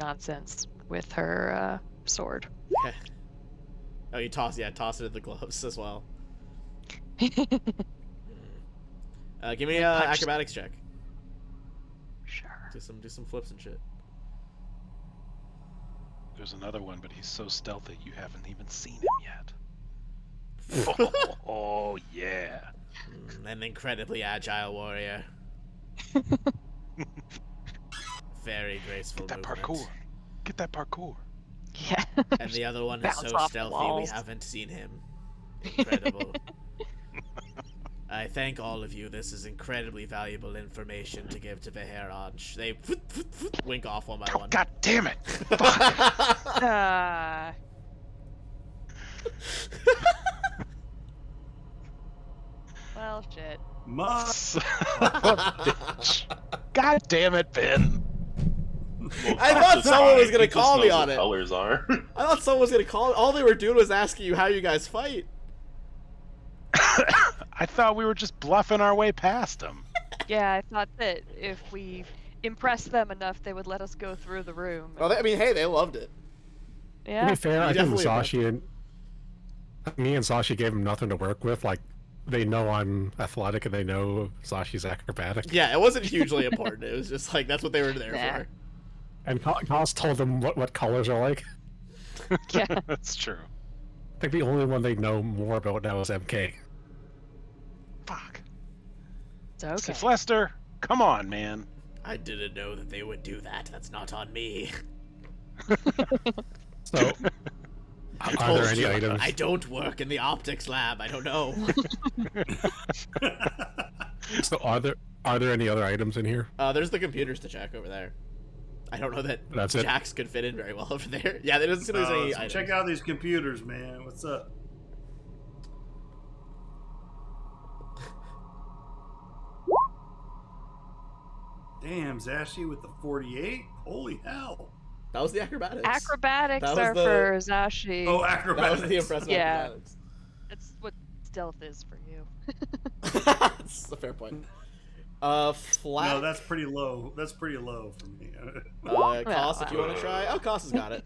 nonsense with her sword. Oh, you toss it at the gloves as well. Give me a Punch. acrobatics check. Sure. Do some flips and shit. There's another one, but he's so stealthy you haven't even seen him yet. Oh yeah. An incredibly agile warrior. Very graceful Get that movement. parkour. Get that parkour. Yeah. And the other one is Bounce so off the stealthy we walls. haven't seen him. Incredible. I thank all of you. This is incredibly valuable information to give to Beheranch. They wink off one by one. God damn it! Well, shit. Bitch. God damn it, Ben. Well, I thought just someone was fine. gonna He just call me knows on what it. Colors are. I thought someone was gonna call. All they were doing was asking you how you guys fight. I thought we were just bluffing our way past him. Yeah, I thought that if we impressed them enough, they would let us go through the room. Well, I mean, hey, they loved it. To Yeah. be fair, I think definitely Zashi and me and Zashi gave him nothing to work with. Like, they know I'm athletic and they know Zashi's acrobatic. Yeah, it wasn't hugely important. It was just like that's what they were there Nah. for. And Kos told them what colors are like. Yeah. That's true. I think the only one they know more about now is MK. Fuck. It's okay. Sif Lester, come on, man. I didn't know that they would do that. That's not on me. So, I are told there any you, items? I don't work in the optics lab. I don't know. So are there any other items in here? There's the computers to check over there. I don't know that That's it? Jax could fit in very well over there. Yeah, there doesn't seem there's any Let's items. check out these computers, man. What's up? Damn, Zashi with the 48? Holy hell. That was the acrobatics. Acrobatics That was are the- for Zashi. Oh, That acrobatics. was the impressive Yeah. acrobatics. That's what stealth is for you. That's a fair point. Flat. No, that's pretty low. That's pretty low for me. Koss, if you want to try. Oh, Koss has got it.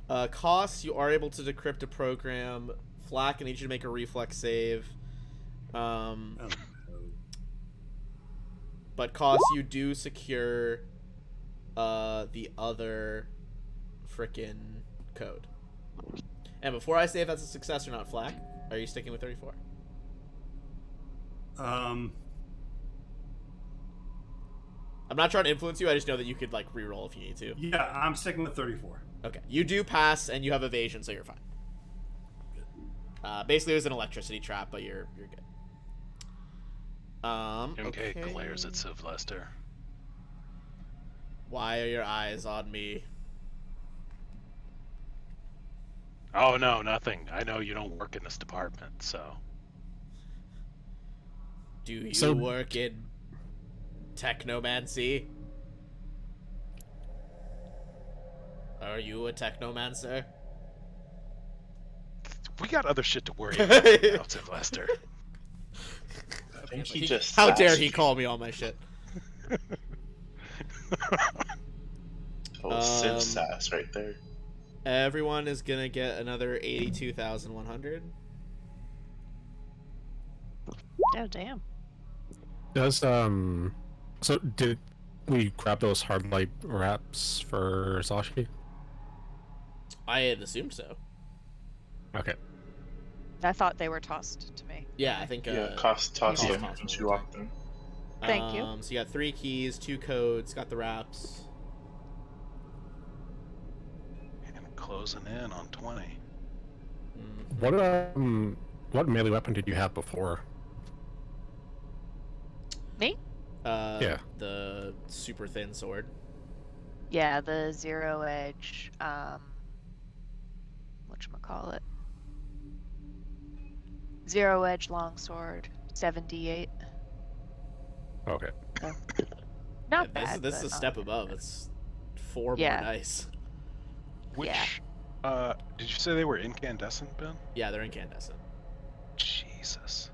Koss, you are able to decrypt a program. Flack, I need you to make a reflex save. Oh, But Koss, you do secure the other frickin' code. And before I say if that's a success or not, Flack, are you sticking with 34? I'm not trying to influence you. I just know that you could like reroll if you need to. Yeah, I'm sticking with 34. Okay, you do pass, and you have evasion, so you're fine. Basically, it was an electricity trap, but you're good. Okay, Okay. glares at Sylvester. Why are your eyes on me? Oh no, nothing. I know you don't work in this department, so. Do you So- work in technomancy? Are you a technomancer? We got other shit to worry about now, Sylvester. I think he just. How dare slashed he you. call me on my shit? Oh, Civ sass right there. Everyone is gonna get another 82,100. Oh, damn. Does so did we grab those hard light wraps for Sashi? I had assumed so. Okay. I thought they were tossed to me. Yeah, I think. Yeah, toss yeah. him when she walked in. Thank you. So you got 3 keys, 2 codes, got the wraps. And closing in on 20. What melee weapon did you have before? Me? Yeah. The super thin sword. Yeah, the zero edge, whatchamacallit? Zero edge longsword, 78. Okay. Not Yeah, bad. This is but a not step bad. above. It's 4 Yeah. more dice. Which, Yeah. did you say they were incandescent, Ben? Yeah, they're incandescent. Jesus.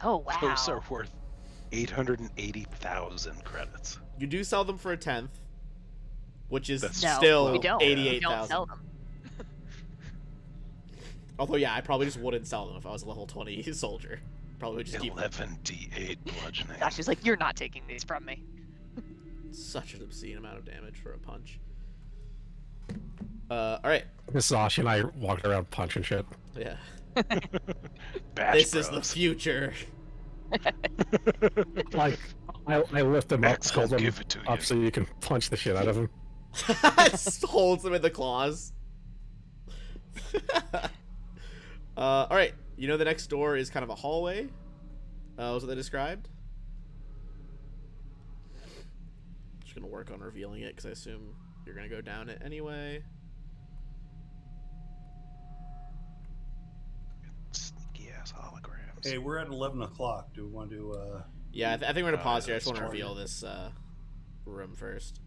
Oh, wow. Those are worth 880,000 credits. You do sell them for a 10th, which is That's No, still we don't. We don't 88,000. sell them. Although, yeah, I probably just wouldn't sell them if I was a level 20 soldier. Probably would just keep them. 11d8 bludgeoning. Gosh, she's like, you're not taking these from me. Such an obscene amount of damage for a punch. Alright. Sashi and I walked around punching shit. Yeah. Bash This is the Bros. future. Like, I lift him up, X hold will him give it to up you. so you can punch the shit out of him. Just holds him in the claws. Alright. You know the next door is kind of a hallway? Was what they described? Just gonna work on revealing it because I assume you're gonna go down it anyway. Sneaky ass holograms. Hey, we're at 11 o'clock. Do we want to? Yeah, I think we're gonna pause here. I just want to that's reveal this room first.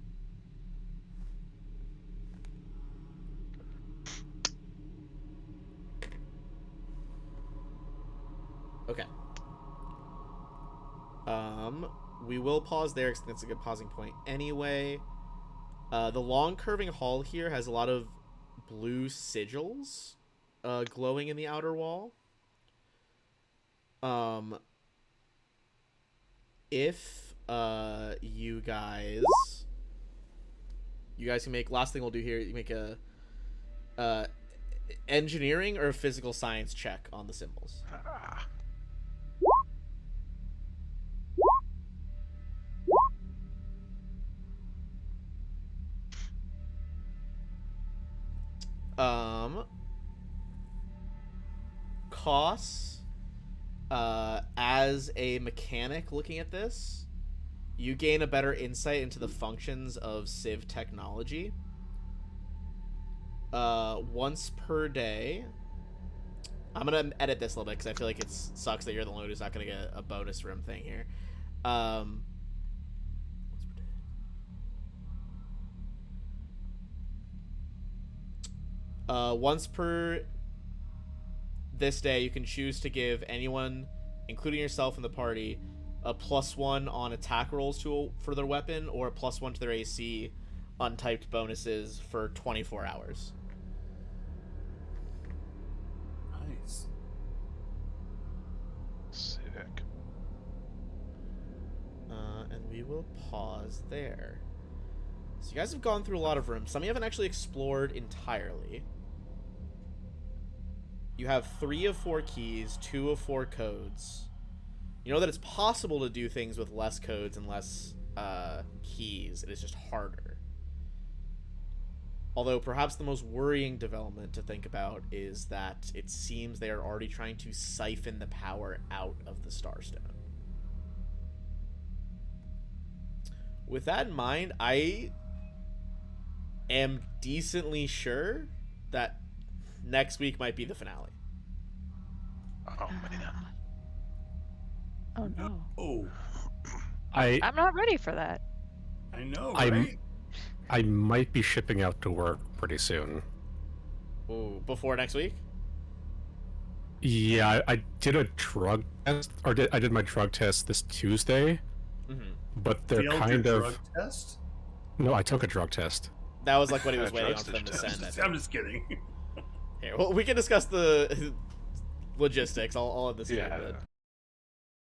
Okay. We will pause there because that's a good pausing point anyway. The long curving hall here has a lot of blue sigils glowing in the outer wall. If you guys can make, last thing we'll do here, you make a engineering or a physical science check on the symbols. Ah. Costs, as a mechanic looking at this, you gain a better insight into the functions of Civ technology. Once per day. I'm gonna edit this a little bit because I feel like it sucks that you're the one who's not gonna get a bonus room thing here. Once per this day, you can choose to give anyone, including yourself in the party, a +1 on attack rolls for their weapon, or a +1 to their AC untyped bonuses for 24 hours. Nice. Sick. And we will pause there. So you guys have gone through a lot of rooms. Some of you haven't actually explored entirely. You have 3 of 4 keys, 2 of 4 codes. You know that it's possible to do things with less codes and less keys. It is just harder. Although perhaps the most worrying development to think about is that it seems they are already trying to siphon the power out of the Starstone. With that in mind, I am decently sure that next week might be the finale. Oh man. Oh no. Oh, I'm not ready for that. I know, I'm- right? I might be shipping out to work pretty soon. Ooh, before next week? Yeah, I did a drug test, or I did my drug test this Tuesday, Mm-hmm. but they're Failed kind your of... drug test? No, I took a drug test. That was like what he was Yeah, waiting drugs on for them to test. send. I think. I'm just kidding. Here, well, we can discuss the logistics. I'll have this Yeah. here, but